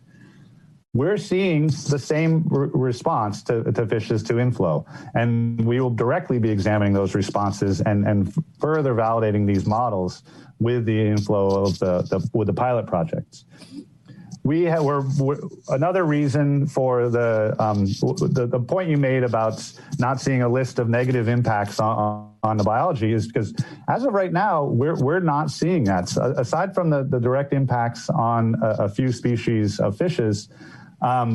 We're seeing the same response to fishes to inflow, and we will directly be examining those responses and further validating these models with the inflow of with the pilot projects. Another reason for the point you made about not seeing a list of negative impacts on the biology is because as of right now, we're not seeing that. Aside from the direct impacts on a few species of fishes,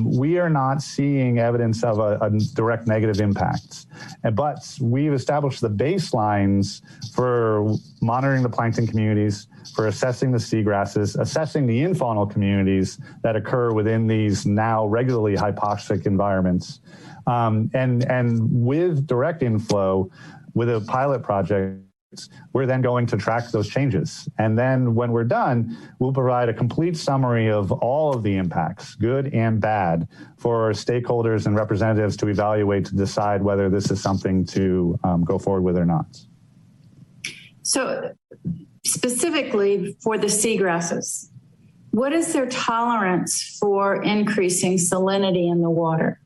we are not seeing evidence of a direct negative impact. But we've established the baselines for monitoring the plankton communities, for assessing the seagrasses, assessing the infaunal communities that occur within these now regularly hypoxic environments. And with direct inflow, with a pilot project, we're then going to track those changes. And then when we're done, we'll provide a complete summary of all of the impacts, good and bad, for stakeholders and representatives to evaluate to decide whether this is something to go forward with or not. So specifically for the seagrasses, what is their tolerance for increasing salinity in the water?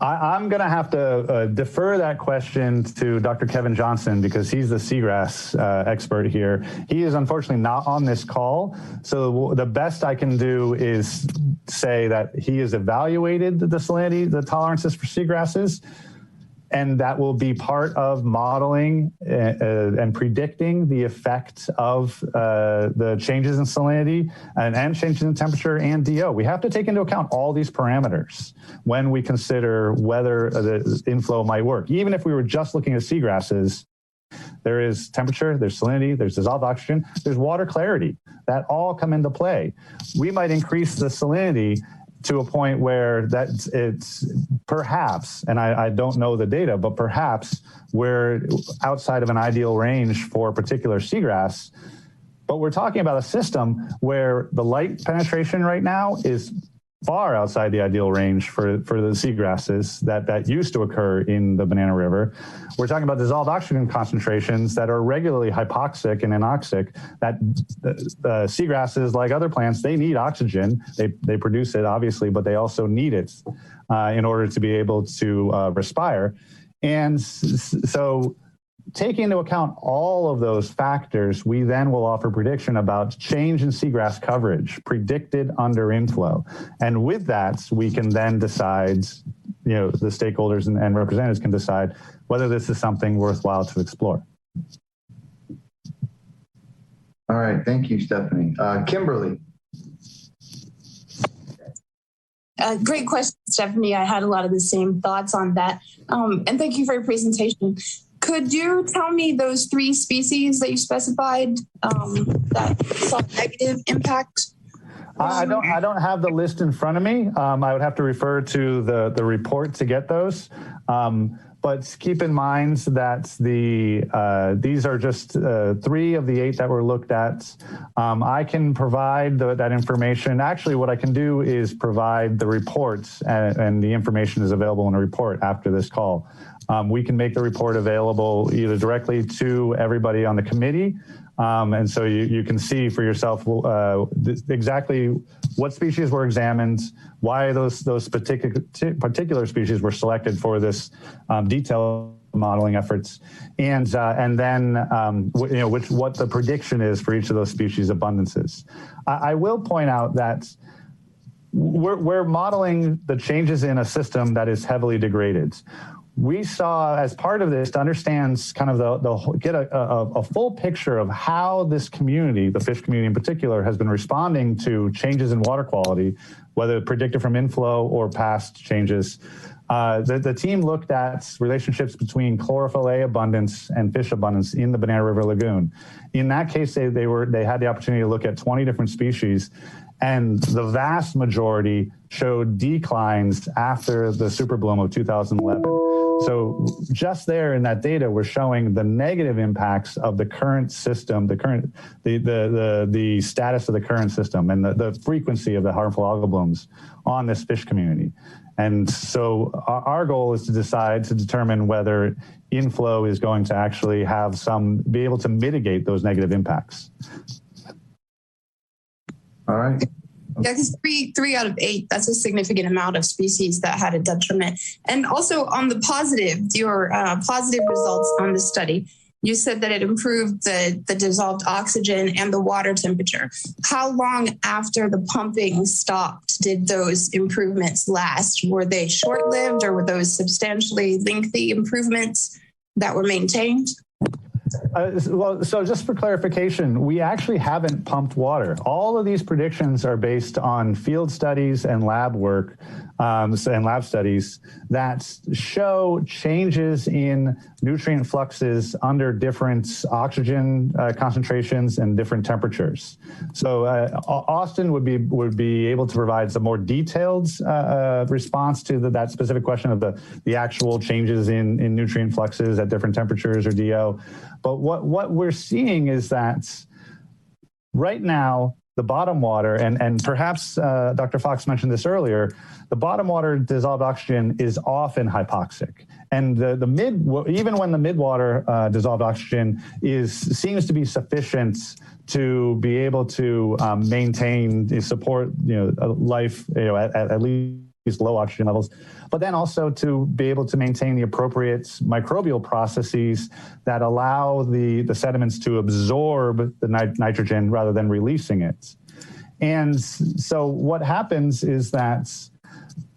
I'm going to have to defer that question to Dr. Kevin Johnson because he's the seagrass expert here. He is unfortunately not on this call. So the best I can do is say that he has evaluated the salinity, the tolerances for seagrasses, and that will be part of modeling and predicting the effect of the changes in salinity and changes in temperature and DO. We have to take into account all these parameters when we consider whether the inflow might work. Even if we were just looking at seagrasses, there is temperature, there's salinity, there's dissolved oxygen, there's water clarity that all come into play. We might increase the salinity to a point where it's perhaps, and I don't know the data, but perhaps we're outside of an ideal range for a particular seagrass. But we're talking about a system where the light penetration right now is far outside the ideal range for the seagrasses that used to occur in the Banana River. We're talking about dissolved oxygen concentrations that are regularly hypoxic and anoxic, that seagrasses, like other plants, they need oxygen. They produce it, obviously, but they also need it in order to be able to respire. And so taking into account all of those factors, we then will offer prediction about change in seagrass coverage predicted under inflow. And with that, we can then decide, the stakeholders and representatives can decide whether this is something worthwhile to explore. All right, thank you, Stephanie. Kimberly. Great question, Stephanie. I had a lot of the same thoughts on that. And thank you for your presentation. Could you tell me those 3 species that you specified that saw negative impact? I don't have the list in front of me. I would have to refer to the report to get those. But keep in mind that these are just 3 of the 8 that were looked at. I can provide that information. Actually, what I can do is provide the reports, and the information is available in a report after this call. We can make the report available either directly to everybody on the committee, and so you can see for yourself exactly what species were examined, why those particular species were selected for this detailed modeling efforts, and then what the prediction is for each of those species abundances. I will point out that we're modeling the changes in a system that is heavily degraded. we saw as part of this to understand kind of get a full picture of how this community, the fish community in particular, has been responding to changes in water quality, whether predicted from inflow or past changes. The team looked at relationships between chlorophyll A abundance and fish abundance in the Banana River Lagoon. In that case, they had the opportunity to look at 20 different species, and the vast majority showed declines after the super bloom of 2011. So just there in that data, we're showing the negative impacts of the current system, the status of the current system and the frequency of the harmful algal blooms on this fish community. And so our goal is to determine whether inflow is going to actually be able to mitigate those negative impacts. All right. Yeah, because three out of 8, that's a significant amount of species that had a detriment. And also on the positive, your positive results on the study, you said that it improved the dissolved oxygen and the water temperature. How long after the pumping stopped did those improvements last? Were they short-lived, or were those substantially lengthy improvements that were maintained? Well, so just for clarification, we actually haven't pumped water. All of these predictions are based on field studies and lab work and lab studies that show changes in nutrient fluxes under different oxygen concentrations and different temperatures. So Austin would be able to provide some more detailed response to that specific question of the actual changes in nutrient fluxes at different temperatures or DO. But what we're seeing is that right now, the bottom water, and perhaps Dr. Fox mentioned this earlier, the bottom water dissolved oxygen is often hypoxic. And even when the midwater dissolved oxygen seems to be sufficient to be able to support life at least low oxygen levels, but then also to be able to maintain the appropriate microbial processes that allow the sediments to absorb the nitrogen rather than releasing it. And so what happens is that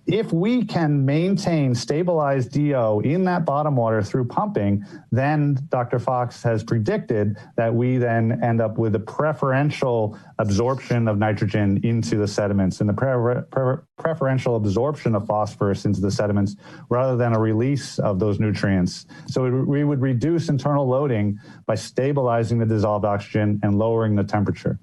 if we can maintain stabilized DO in that bottom water through pumping, then Dr. Fox has predicted that we then end up with a preferential absorption of nitrogen into the sediments and the preferential absorption of phosphorus into the sediments rather than a release of those nutrients. So we would reduce internal loading by stabilizing the dissolved oxygen and lowering the temperature.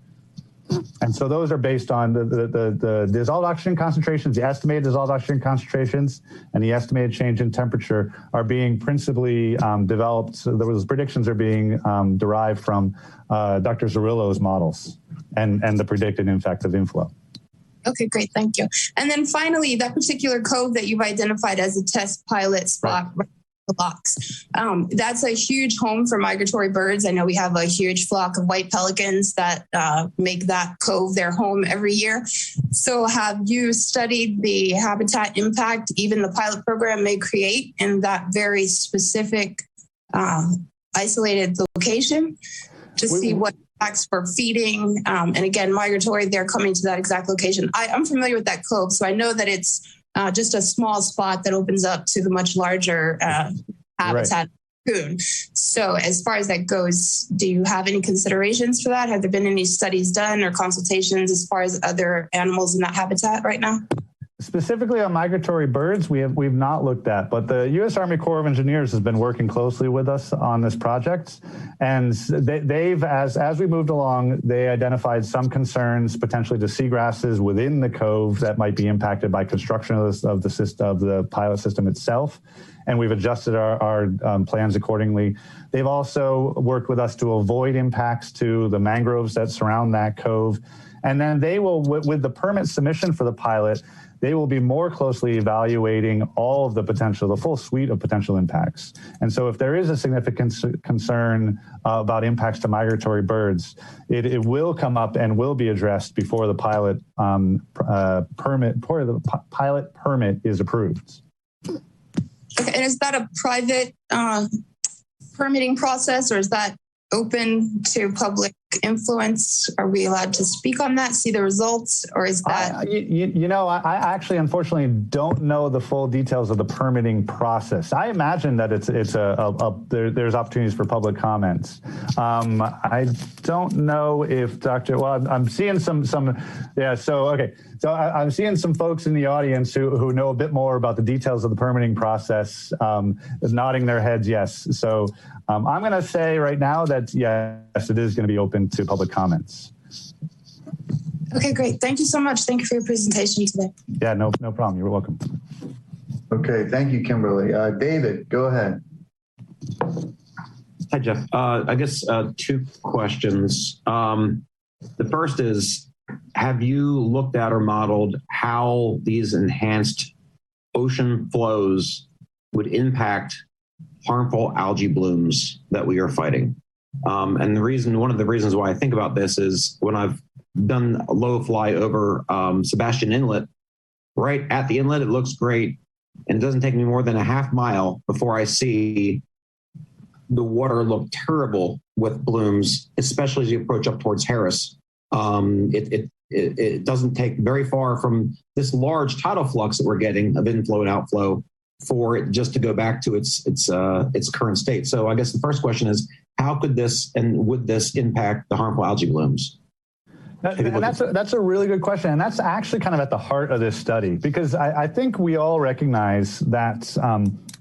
And so those are based on the dissolved oxygen concentrations, the estimated dissolved oxygen concentrations, and the estimated change in temperature are being principally developed. So those predictions are being derived from Dr. Zerillo's models and the predicted impact of inflow. Okay, great, thank you. And then finally, that particular cove that you've identified as a test pilot spot, right. The box. That's a huge home for migratory birds. I know we have a huge flock of white pelicans that make that cove their home every year. So have you studied the habitat impact even the pilot program may create in that very specific isolated location to see what impacts for feeding? And again, migratory, they're coming to that exact location. I'm familiar with that cove, so I know that it's just a small spot that opens up to the much larger habitat lagoon. So as far as that goes, do you have any considerations for that? Have there been any studies done or consultations as far as other animals in that habitat right now? Specifically on migratory birds, we've not looked at, but the U.S. Army Corps of Engineers has been working closely with us on this project, and they've as we moved along, they identified some concerns potentially to seagrasses within the cove that might be impacted by construction of the pilot system itself, and we've adjusted our plans accordingly. They've also worked with us to avoid impacts to the mangroves that surround that cove, and then they will, with the permit submission for the pilot, they will be more closely evaluating all of the full suite of potential impacts. And so if there is a significant concern about impacts to migratory birds, it will come up and will be addressed before the pilot permit is approved. Okay, and is that a private permitting process, or is that open to public influence? Are we allowed to speak on that, see the results, or is that? I actually unfortunately don't know the full details of the permitting process. I imagine that there's opportunities for public comments. I don't know if I'm seeing some yeah. So okay. So I'm seeing some folks in the audience who know a bit more about the details of the permitting process, nodding their heads yes. So I'm going to say right now that yes, it is going to be open to public comments. Okay, great. Thank you so much. Thank you for your presentation today. Yeah, no problem. You're welcome. Okay, thank you, Kimberly. David, go ahead. Hi, Jeff. I guess 2 questions. The first is, have you looked at or modeled how these enhanced ocean flows would impact harmful algae blooms that we are fighting? And one of the reasons why I think about this is when I've done a low fly over Sebastian Inlet, right at the inlet, it looks great. And it doesn't take me more than a half mile before I see the water look terrible with blooms, especially as you approach up towards Harris. It doesn't take very far from this large tidal flux that we're getting of inflow and outflow for it just to go back to its current state. So I guess the first question is, how could this and would this impact the harmful algae blooms? And that's a really good question. And that's actually kind of at the heart of this study, because I think we all recognize that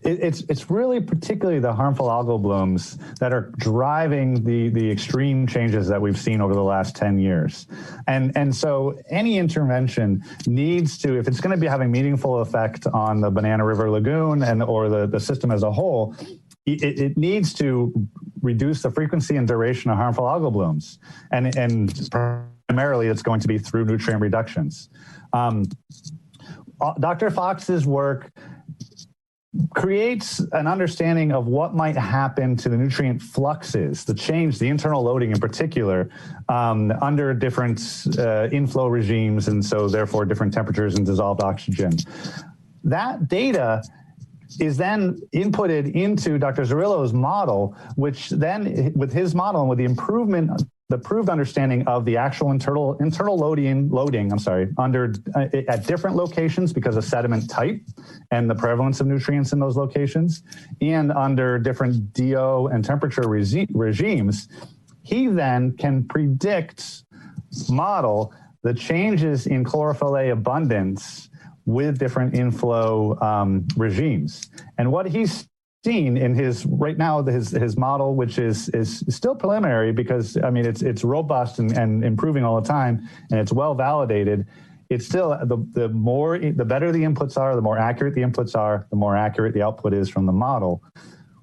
it's really particularly the harmful algal blooms that are driving the extreme changes that we've seen over the last 10 years. And so any intervention needs to, if it's going to be having meaningful effect on the Banana River Lagoon or the system as a whole, it needs to reduce the frequency and duration of harmful algal blooms. And primarily it's going to be through nutrient reductions. Dr. Fox's work creates an understanding of what might happen to the nutrient fluxes, the internal loading in particular, under different inflow regimes, and so therefore different temperatures and dissolved oxygen. That data is then inputted into Dr. Zerillo's model, which then, with his model and with the improved understanding of the actual internal loading, at different locations because of sediment type and the prevalence of nutrients in those locations, and under different DO and temperature regimes, he then can model the changes in chlorophyll A abundance with different inflow regimes. And what he's seen in his model, which is still preliminary because it's robust and improving all the time, and it's well validated. It's still the better the inputs are, the more accurate the inputs are, the more accurate the output is from the model.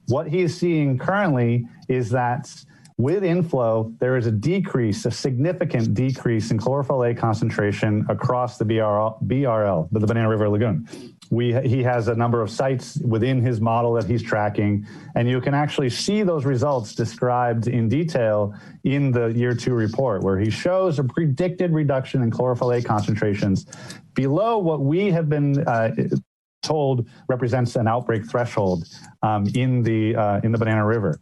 What he's seeing currently is that with inflow, there is a significant decrease in chlorophyll A concentration across the BRL, the Banana River Lagoon. He has a number of sites within his model that he's tracking, and you can actually see those results described in detail in the year 2 report, where he shows a predicted reduction in chlorophyll A concentrations below what we have been told represents an outbreak threshold in the Banana River.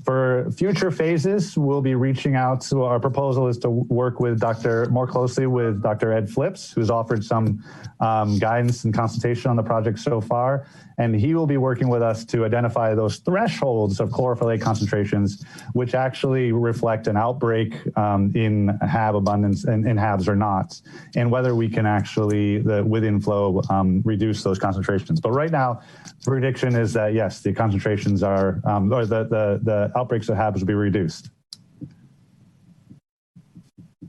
For future phases, we'll be reaching out. So our proposal is to work more closely with Dr. Ed Flips, who's offered some guidance and consultation on the project so far. And he will be working with us to identify those thresholds of chlorophyll A concentrations, which actually reflect an outbreak in HAB abundance, in HABs or not, and whether we can actually, with inflow, reduce those concentrations. But right now, the prediction is that yes, the concentrations are, or the outbreaks of HABs will be reduced.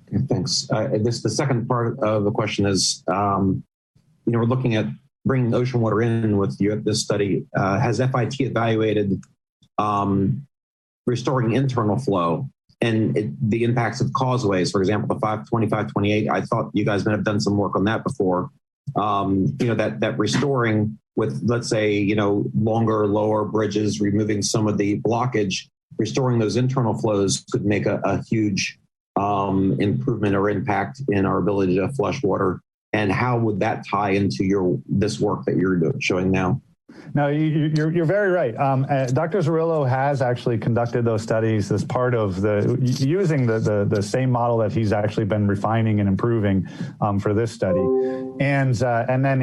Okay, thanks. The second part of the question is, we're looking at bringing ocean water in with this study. Has FIT evaluated restoring internal flow and the impacts of causeways? For example, the 525-28, I thought you guys might have done some work on that before. That restoring with, let's say, longer, lower bridges, removing some of the blockage, restoring those internal flows could make a huge improvement or impact in our ability to flush water. And how would that tie into this work that you're showing now? No, you're very right. Dr. Zerillo has actually conducted those studies as part of using the same model that he's actually been refining and improving for this study. And then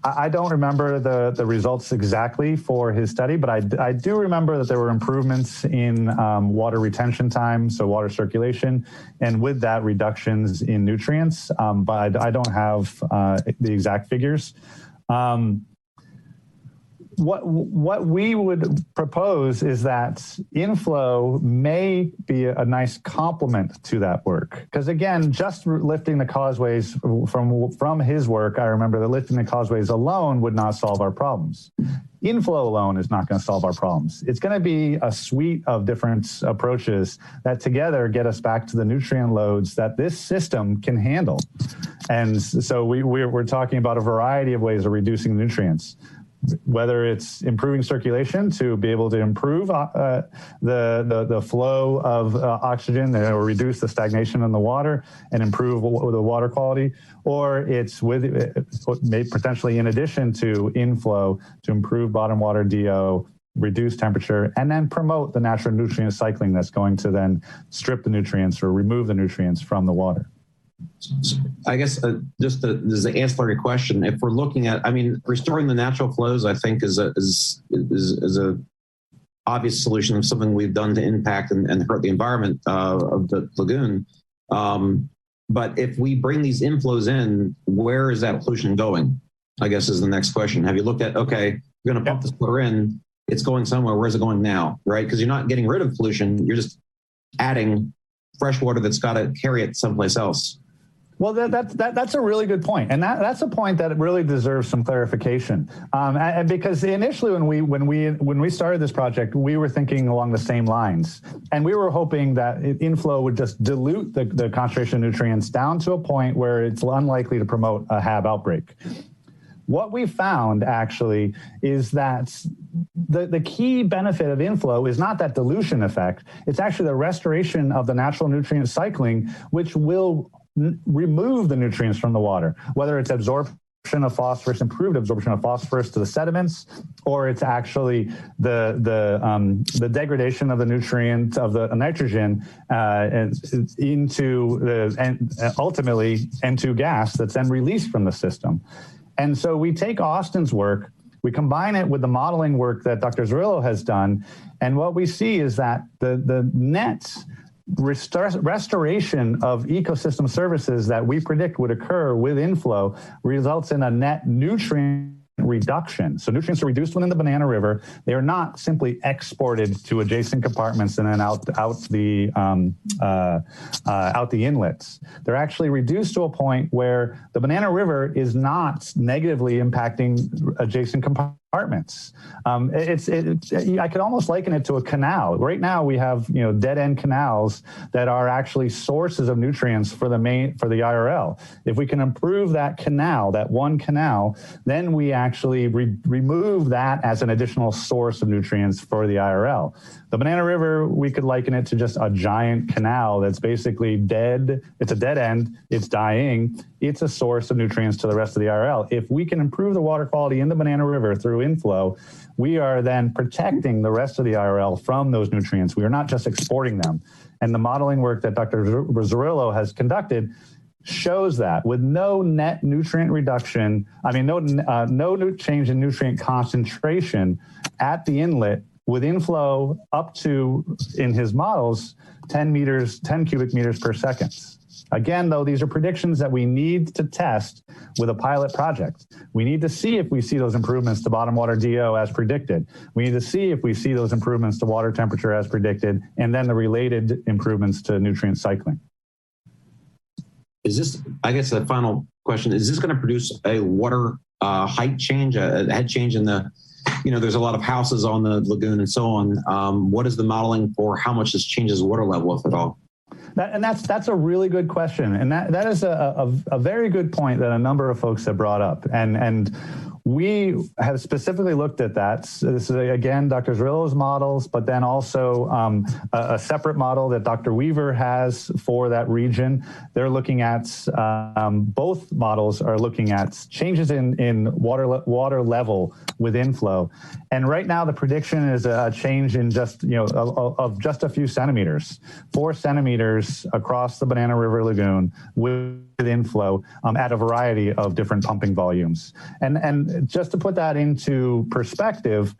I don't remember the results exactly for his study, but I do remember that there were improvements in water retention time, so water circulation, and with that reductions in nutrients, but I don't have the exact figures. What we would propose is that inflow may be a nice complement to that work. Because again, just lifting the causeways from his work, I remember that lifting the causeways alone would not solve our problems. Inflow alone is not going to solve our problems. It's going to be a suite of different approaches that together get us back to the nutrient loads that this system can handle. And so we're talking about a variety of ways of reducing nutrients, whether it's improving circulation to be able to improve the flow of oxygen or reduce the stagnation in the water and improve the water quality, or it's potentially in addition to inflow to improve bottom water DO, reduce temperature, and then promote the natural nutrient cycling that's going to then strip the nutrients or remove the nutrients from the water. I guess there's an ancillary question. If we're looking at, restoring the natural flows, I think is a obvious solution of something we've done to impact and hurt the environment of the lagoon. But if we bring these inflows in, where is that pollution going? I guess is the next question. Have you looked at, okay, we're going to pump this water in, it's going somewhere. Where's it going now? Right? Because you're not getting rid of pollution. You're just adding fresh water that's got to carry it someplace else. Well, that's a really good point, and that's a point that really deserves some clarification. And because initially, when we started this project, we were thinking along the same lines, and we were hoping that inflow would just dilute the concentration of nutrients down to a point where it's unlikely to promote a HAB outbreak. What we found actually is that the key benefit of inflow is not that dilution effect; it's actually the restoration of the natural nutrient cycling, which will remove the nutrients from the water, whether it's absorption of phosphorus, improved absorption of phosphorus to the sediments, or it's actually the degradation of the nutrient of the nitrogen into ultimately N2 gas that's then released from the system. And so we take Austin's work, we combine it with the modeling work that Dr. Zerillo has done, and what we see is that the net restoration of ecosystem services that we predict would occur with inflow results in a net nutrient reduction. So nutrients are reduced within the Banana River. They are not simply exported to adjacent compartments and then out the inlets. They're actually reduced to a point where the Banana River is not negatively impacting adjacent compartments. I could almost liken it to a canal. Right now we have dead end canals that are actually sources of nutrients for the IRL. If we can improve that canal, that one canal, then we actually remove that as an additional source of nutrients for the IRL. The Banana River, we could liken it to just a giant canal that's basically dead. It's a dead end. It's dying. It's a source of nutrients to the rest of the IRL. If we can improve the water quality in the Banana River through inflow, we are then protecting the rest of the IRL from those nutrients. We are not just exporting them. And the modeling work that Dr. Zerillo has conducted shows that with no net nutrient reduction, no change in nutrient concentration at the inlet, with inflow up to, in his models, 10 cubic meters per second. Again, though, these are predictions that we need to test with a pilot project. We need to see if we see those improvements to bottom water DO as predicted. We need to see if we see those improvements to water temperature as predicted, and then the related improvements to nutrient cycling. Is this, I guess the final question, is this going to produce a water height change, a head change in the, there's a lot of houses on the lagoon and so on. What is the modeling for how much this changes water level, if at all? That's a really good question. And that is a very good point that a number of folks have brought up. And We have specifically looked at that. So this is, again, Dr. Zerillo's models, but then also a separate model that Dr. Weaver has for that region. They're looking at, both models are looking at changes in water level with inflow. And right now the prediction is a change in just, of just a few centimeters, 4 centimeters across the Banana River Lagoon with inflow at a variety of different pumping volumes. And just to put that into perspective,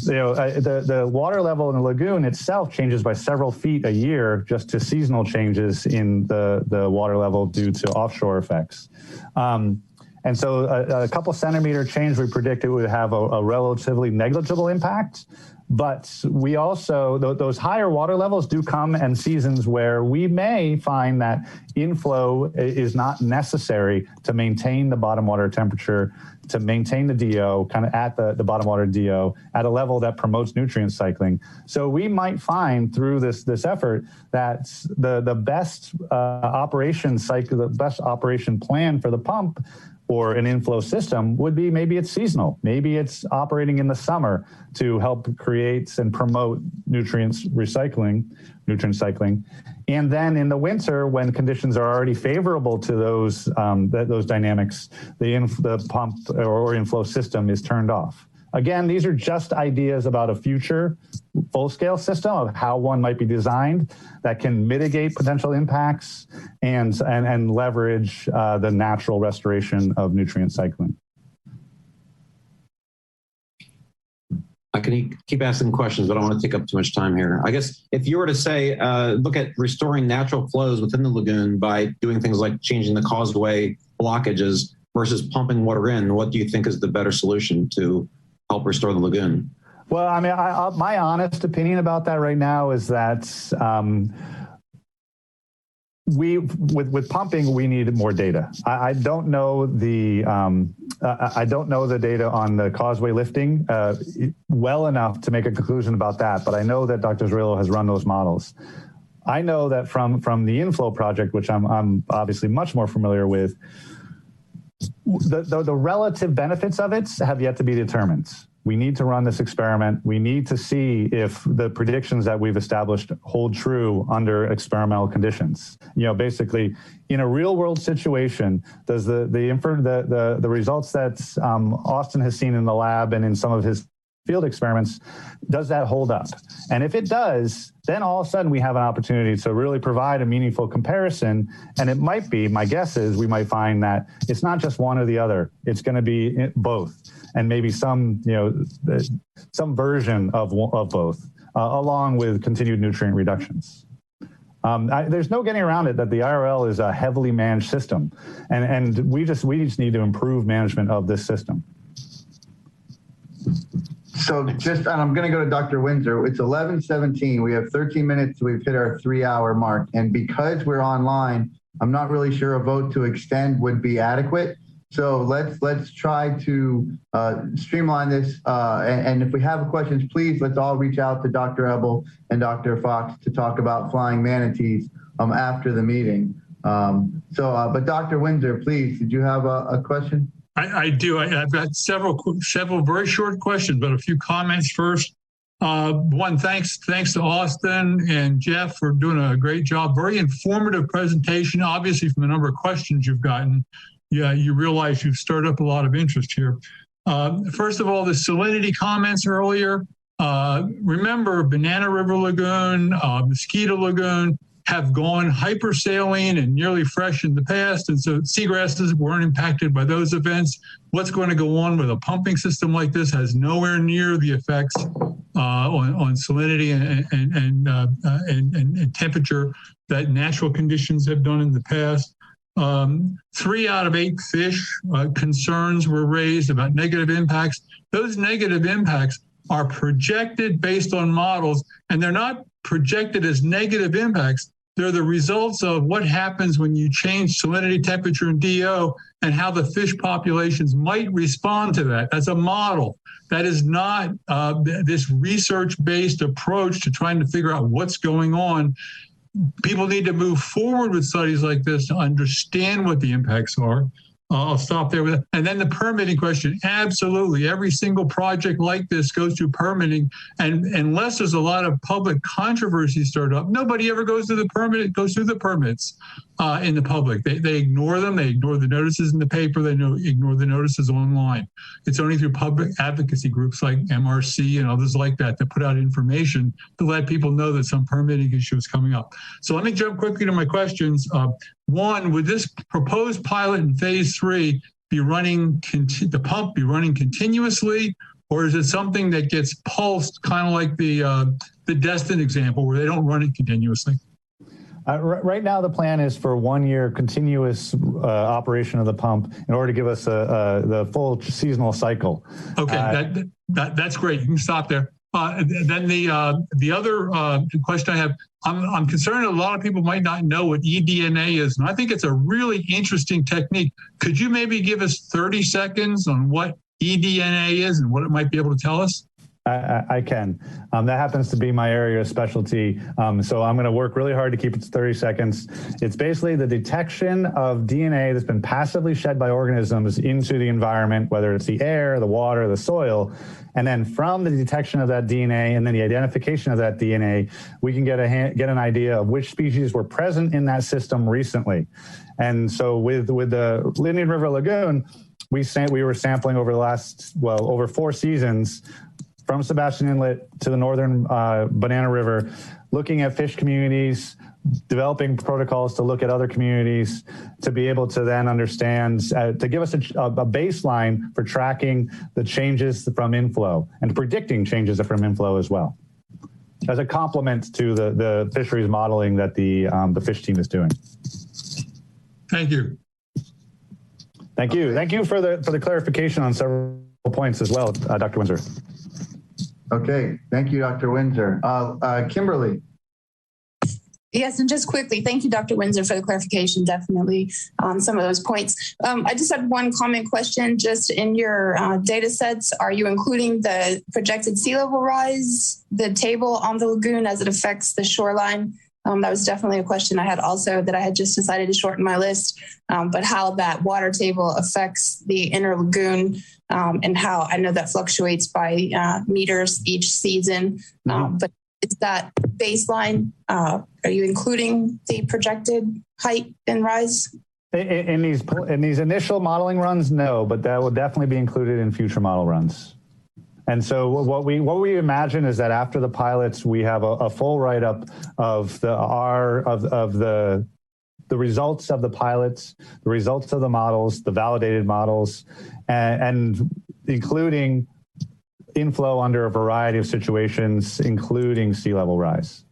the water level in the lagoon itself changes by several feet a year just to seasonal changes in the water level due to offshore effects. And so a couple centimeter change, we predict it would have a relatively negligible impact. But we also, those higher water levels do come in seasons where we may find that inflow is not necessary to maintain the bottom water temperature, to maintain the DO kind of at the bottom water DO at a level that promotes nutrient cycling. So we might find through this effort that the best operation cycle, the best operation plan for the pump or an inflow system would be maybe it's seasonal. Maybe it's operating in the summer to help create and promote nutrient cycling. And then in the winter, when conditions are already favorable to those dynamics, the pump or inflow system is turned off. Again, these are just ideas about a future full-scale system of how one might be designed that can mitigate potential impacts and leverage the natural restoration of nutrient cycling. I can keep asking questions, but I don't want to take up too much time here. I guess if you were to say, look at restoring natural flows within the lagoon by doing things like changing the causeway blockages versus pumping water in, what do you think is the better solution to help restore the lagoon? Well, I mean, my honest opinion about that right now is that with pumping, we need more data. I don't know the data on the causeway lifting well enough to make a conclusion about that, but I know that Dr. Zerillo has run those models. I know that from the inflow project, which I'm obviously much more familiar with, the relative benefits of it have yet to be determined. We need to run this experiment. We need to see if the predictions that we've established hold true under experimental conditions. Basically, in a real world situation, does the results that Austin has seen in the lab and in some of his field experiments, does that hold up? And if it does, then all of a sudden we have an opportunity to really provide a meaningful comparison. And it might be, my guess is we might find that it's not just one or the other. It's going to be both, and maybe some version of both, along with continued nutrient reductions. There's no getting around it that the IRL is a heavily managed system, and we just need to improve management of this system. So and I'm going to go to Dr. Windsor. It's 11:17. We have 13 minutes. We've hit our 3-hour mark. And because we're online, I'm not really sure a vote to extend would be adequate. So let's try to streamline this. And if we have questions, please, let's all reach out to Dr. Eble and Dr. Fox to talk about flying manatees after the meeting. But Dr. Windsor, please, did you have a question? I do. I've got several very short questions, but a few comments first. One, thanks to Austin and Jeff for doing a great job. Very informative presentation. Obviously, from the number of questions you've gotten, you realize you've stirred up a lot of interest here. First of all, the salinity comments earlier. Remember, Banana River Lagoon, Mosquito Lagoon have gone hypersaline and nearly fresh in the past, and so seagrasses weren't impacted by those events. What's going to go on with a pumping system like this has nowhere near the effects on salinity and temperature that natural conditions have done in the past. 3 out of 8 fish concerns were raised about negative impacts. Those negative impacts are projected based on models, and they're not projected as negative impacts. They're the results of what happens when you change salinity, temperature, and DO, and how the fish populations might respond to that. That's a model. That is not this research-based approach to trying to figure out what's going on. People need to move forward with studies like this to understand what the impacts are. I'll stop there with that. And then the permitting question. Absolutely. Every single project like this goes through permitting. And unless there's a lot of public controversy stirred up, nobody ever goes through the permits in the public. They ignore them. They ignore the notices in the paper. They ignore the notices online. It's only through public advocacy groups like MRC and others like that that put out information to let people know that some permitting issue is coming up. So let me jump quickly to my questions. One, would this proposed pilot in phase 3 be running, the pump be running continuously, or is it something that gets pulsed, kind of like the Destin example where they don't run it continuously? Right now, the plan is for 1 year continuous operation of the pump in order to give us the full seasonal cycle. Okay, that's great. You can stop there. Then the other question I have, I'm concerned a lot of people might not know what eDNA is, and I think it's a really interesting technique. Could you maybe give us 30 seconds on what eDNA is and what it might be able to tell us? I can. That happens to be my area of specialty. So I'm going to work really hard to keep it to 30 seconds. It's basically the detection of DNA that's been passively shed by organisms into the environment, whether it's the air, the water, the soil. And then from the detection of that DNA and then the identification of that DNA, we can get an idea of which species were present in that system recently. And so with the Indian River Lagoon, we were sampling over the last, over 4 seasons, from Sebastian Inlet to the northern Banana River, looking at fish communities, developing protocols to look at other communities, to be able to then understand, to give us a baseline for tracking the changes from inflow and predicting changes from inflow as well, as a complement to the fisheries modeling that the fish team is doing. Thank you. Thank you. Thank you for the clarification on several points as well, Dr. Windsor. Okay, thank you, Dr. Windsor. Kimberly. Yes, and just quickly, thank you, Dr. Windsor, for the clarification, definitely on some of those points. I just had one comment question. Just in your data sets, are you including the projected sea level rise, the table on the lagoon as it affects the shoreline? That was definitely a question I had also that I had just decided to shorten my list, but how that water table affects the inner lagoon and how I know that fluctuates by meters each season, but is that baseline? Are you including the projected height and rise? In these initial modeling runs, no, but that will definitely be included in future model runs. And so what we imagine is that after the pilots, we have a full write-up of the results of the pilots, the results of the models, the validated models, and including inflow under a variety of situations, including sea level rise.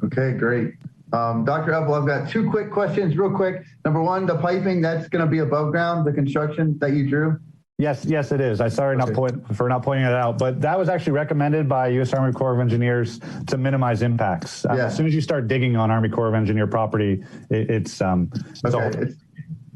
Okay, great. Dr. Eble, I've got 2 quick questions real quick. Number 1, the piping, that's going to be above ground, the construction that you drew? Yes, it is. I'm sorry for not pointing it out, but that was actually recommended by U.S. Army Corps of Engineers to minimize impacts. As soon as you start digging on Army Corps of Engineer property, it's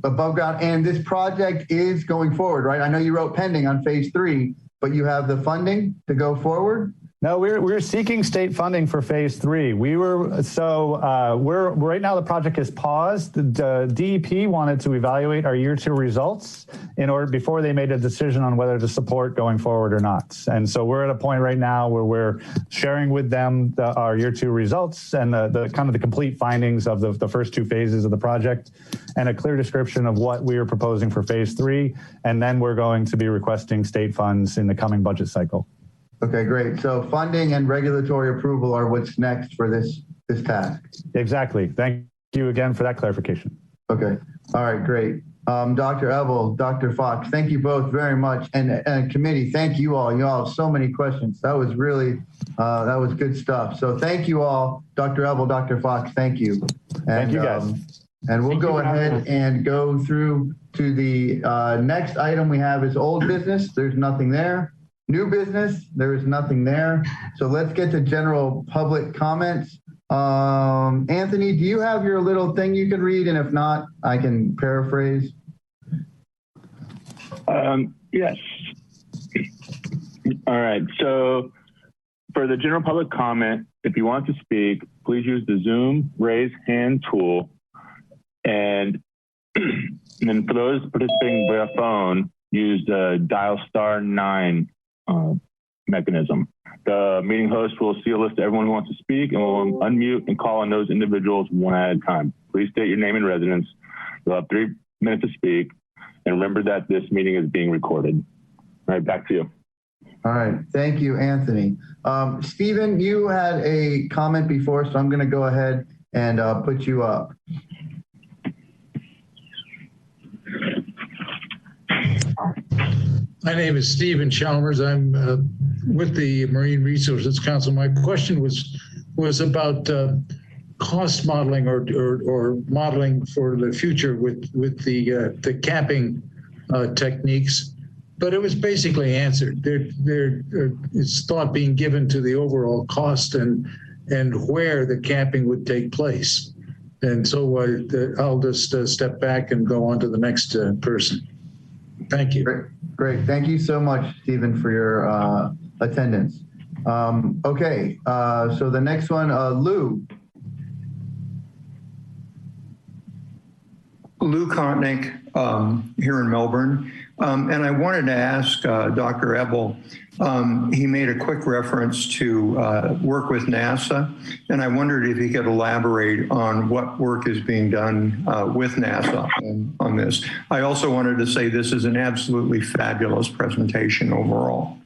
above ground. And this project is going forward, right? I know you wrote pending on phase 3, but you have the funding to go forward? No, we're seeking state funding for phase 3. We're right now the project is paused. The DEP wanted to evaluate our year 2 results before they made a decision on whether to support going forward or not. And so we're at a point right now where we're sharing with them our year 2 results and the kind of the complete findings of the first 2 phases of the project and a clear description of what we are proposing for phase 3. And then we're going to be requesting state funds in the coming budget cycle. Okay, great. So funding and regulatory approval are what's next for this task. Exactly. Thank you again for that clarification. Okay. All right, great. Dr. Eble, Dr. Fox, thank you both very much. And committee, thank you all. You all have so many questions. That was really, that was good stuff. So thank you all. Dr. Eble, Dr. Fox, thank you. Thank you guys. And we'll go ahead and go through to the next item we have is old business. There's nothing there. New business, there is nothing there. So let's get to general public comments. Anthony, do you have your little thing you can read? And if not, I can paraphrase. Yes. All right. So for the general public comment, if you want to speak, please use the Zoom raise hand tool. And And then for those participating via phone, use the dial *9 mechanism. The meeting host will see a list of everyone who wants to speak and will unmute and call on those individuals one at a time. Please state your name and residence. You'll have 3 minutes to speak. And remember that this meeting is being recorded. All right, back to you. All right, thank you, Anthony. Stephen, you had a comment before, so I'm going to go ahead and put you up. My name is Stephen Chalmers. I'm with the Marine Resources Council. My question was about cost modeling or modeling for the future with the camping techniques. But it was basically answered. It's thought being given to the overall cost and where the camping would take place. And so I'll just step back and go on to the next person. Thank you. Great. Thank you so much, Stephen, for your attendance. Okay, so the next one, Lou. Lou Kontnick here in Melbourne. And I wanted to ask Dr. Eble, he made a quick reference to work with NASA, and I wondered if he could elaborate on what work is being done with NASA on this. I also wanted to say this is an absolutely fabulous presentation overall.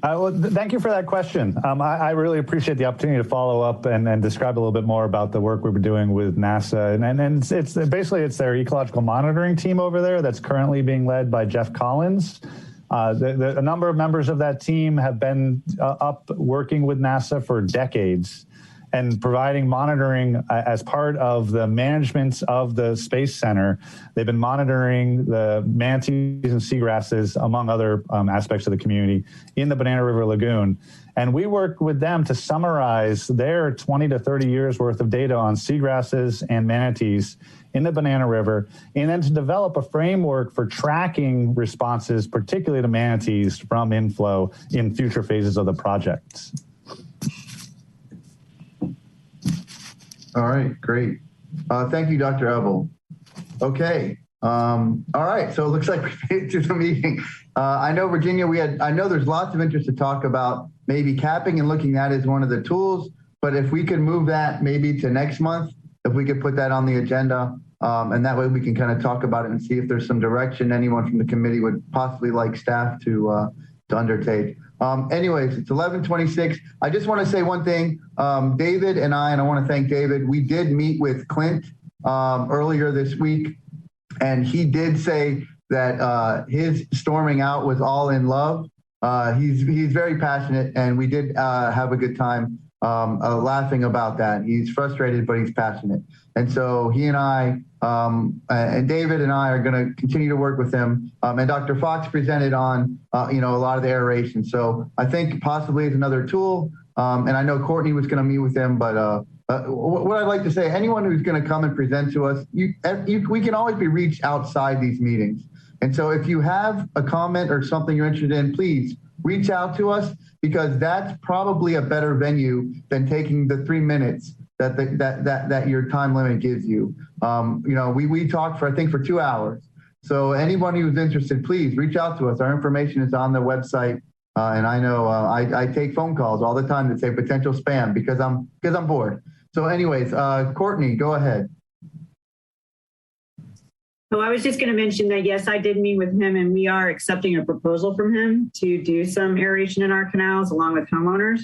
Well, thank you for that question. I really appreciate the opportunity to follow up and describe a little bit more about the work we've been doing with NASA. And it's basically their ecological monitoring team over there that's currently being led by Jeff Collins. A number of members of that team have been up working with NASA for decades and providing monitoring as part of the management of the Space Center. They've been monitoring the manatees and seagrasses, among other aspects of the community, in the Banana River Lagoon. And we worked with them to summarize their 20 to 30 years worth of data on seagrasses and manatees in the Banana River, and then to develop a framework for tracking responses, particularly to manatees, from inflow in future phases of the project. All right, great. Thank you, Dr. Eble. Okay. All right, so it looks like we made it to the meeting. I know, Virginia, I know there's lots of interest to talk about maybe capping and looking at as one of the tools, but if we could move that maybe to next month, if we could put that on the agenda, and that way we can kind of talk about it and see if there's some direction anyone from the committee would possibly like staff to undertake. Anyways, it's 11:26. I just want to say one thing. David and I want to thank David, we did meet with Clint earlier this week, and he did say that his storming out was all in love. He's very passionate, and we did have a good time laughing about that. He's frustrated, but he's passionate. And so he and I, and David and I are going to continue to work with him. And Dr. Fox presented on, a lot of the aeration. So I think possibly it's another tool. And I know Courtney was going to meet with him, but what I'd like to say, anyone who's going to come and present to us, we can always be reached outside these meetings. And so if you have a comment or something you're interested in, please reach out to us, because that's probably a better venue than taking the 3 minutes that your time limit gives you. We talked for 2 hours. So anyone who's interested, please reach out to us. Our information is on the website. And I know I take phone calls all the time that say potential spam because I'm bored. So anyways, Courtney, go ahead. So I was just going to mention that, yes, I did meet with him, and we are accepting a proposal from him to do some aeration in our canals along with homeowners.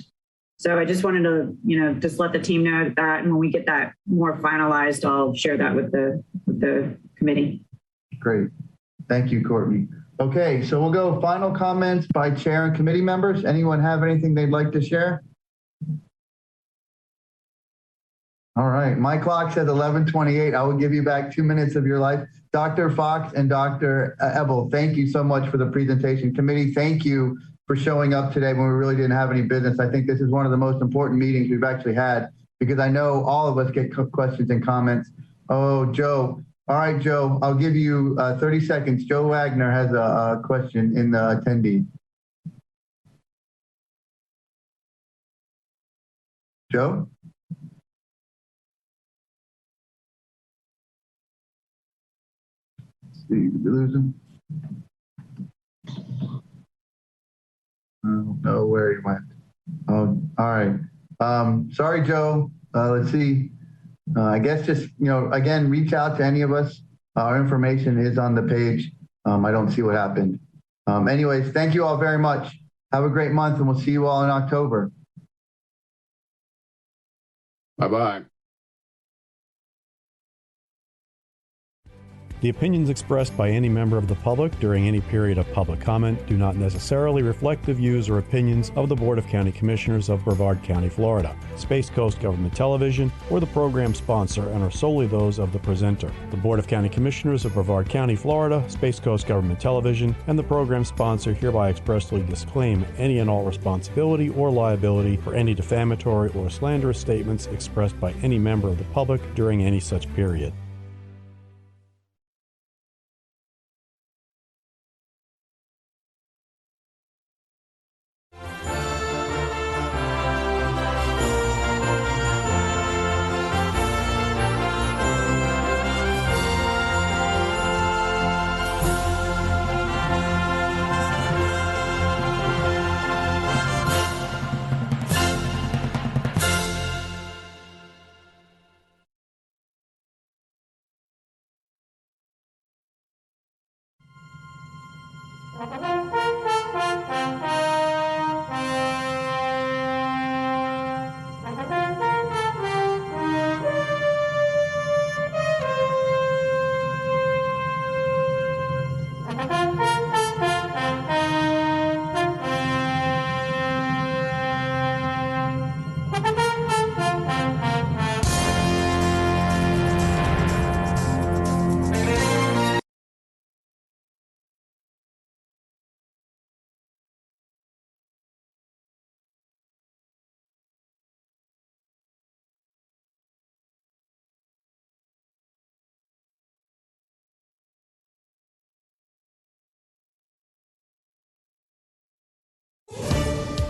So I just wanted to, just let the team know that, and when we get that more finalized, I'll share that with the committee. Great. Thank you, Courtney. Okay, so we'll go final comments by chair and committee members. Anyone have anything they'd like to share? All right, my clock says 11:28. I will give you back 2 minutes of your life. Dr. Fox and Dr. Eble, thank you so much for the presentation. Committee, thank you for showing up today when we really didn't have any business. I think this is one of the most important meetings we've actually had, because I know all of us get questions and comments. Oh, Joe. All right, Joe, I'll give you 30 seconds. Joe Wagner has a question in the attendee. Joe? Did we lose him? I don't know where he went. Oh, all right. Sorry, Joe. Let's see. I guess just, again, reach out to any of us. Our information is on the page. I don't see what happened. Anyways, thank you all very much. Have a great month, and we'll see you all in October. Bye-bye. The opinions expressed by any member of the public during any period of public comment do not necessarily reflect the views or opinions of the Board of County Commissioners of Brevard County, Florida, Space Coast Government Television, or the program sponsor, and are solely those of the presenter. The Board of County Commissioners of Brevard County, Florida, Space Coast Government Television, and the program sponsor hereby expressly disclaim any and all responsibility or liability for any defamatory or slanderous statements expressed by any member of the public during any such period. Thank you.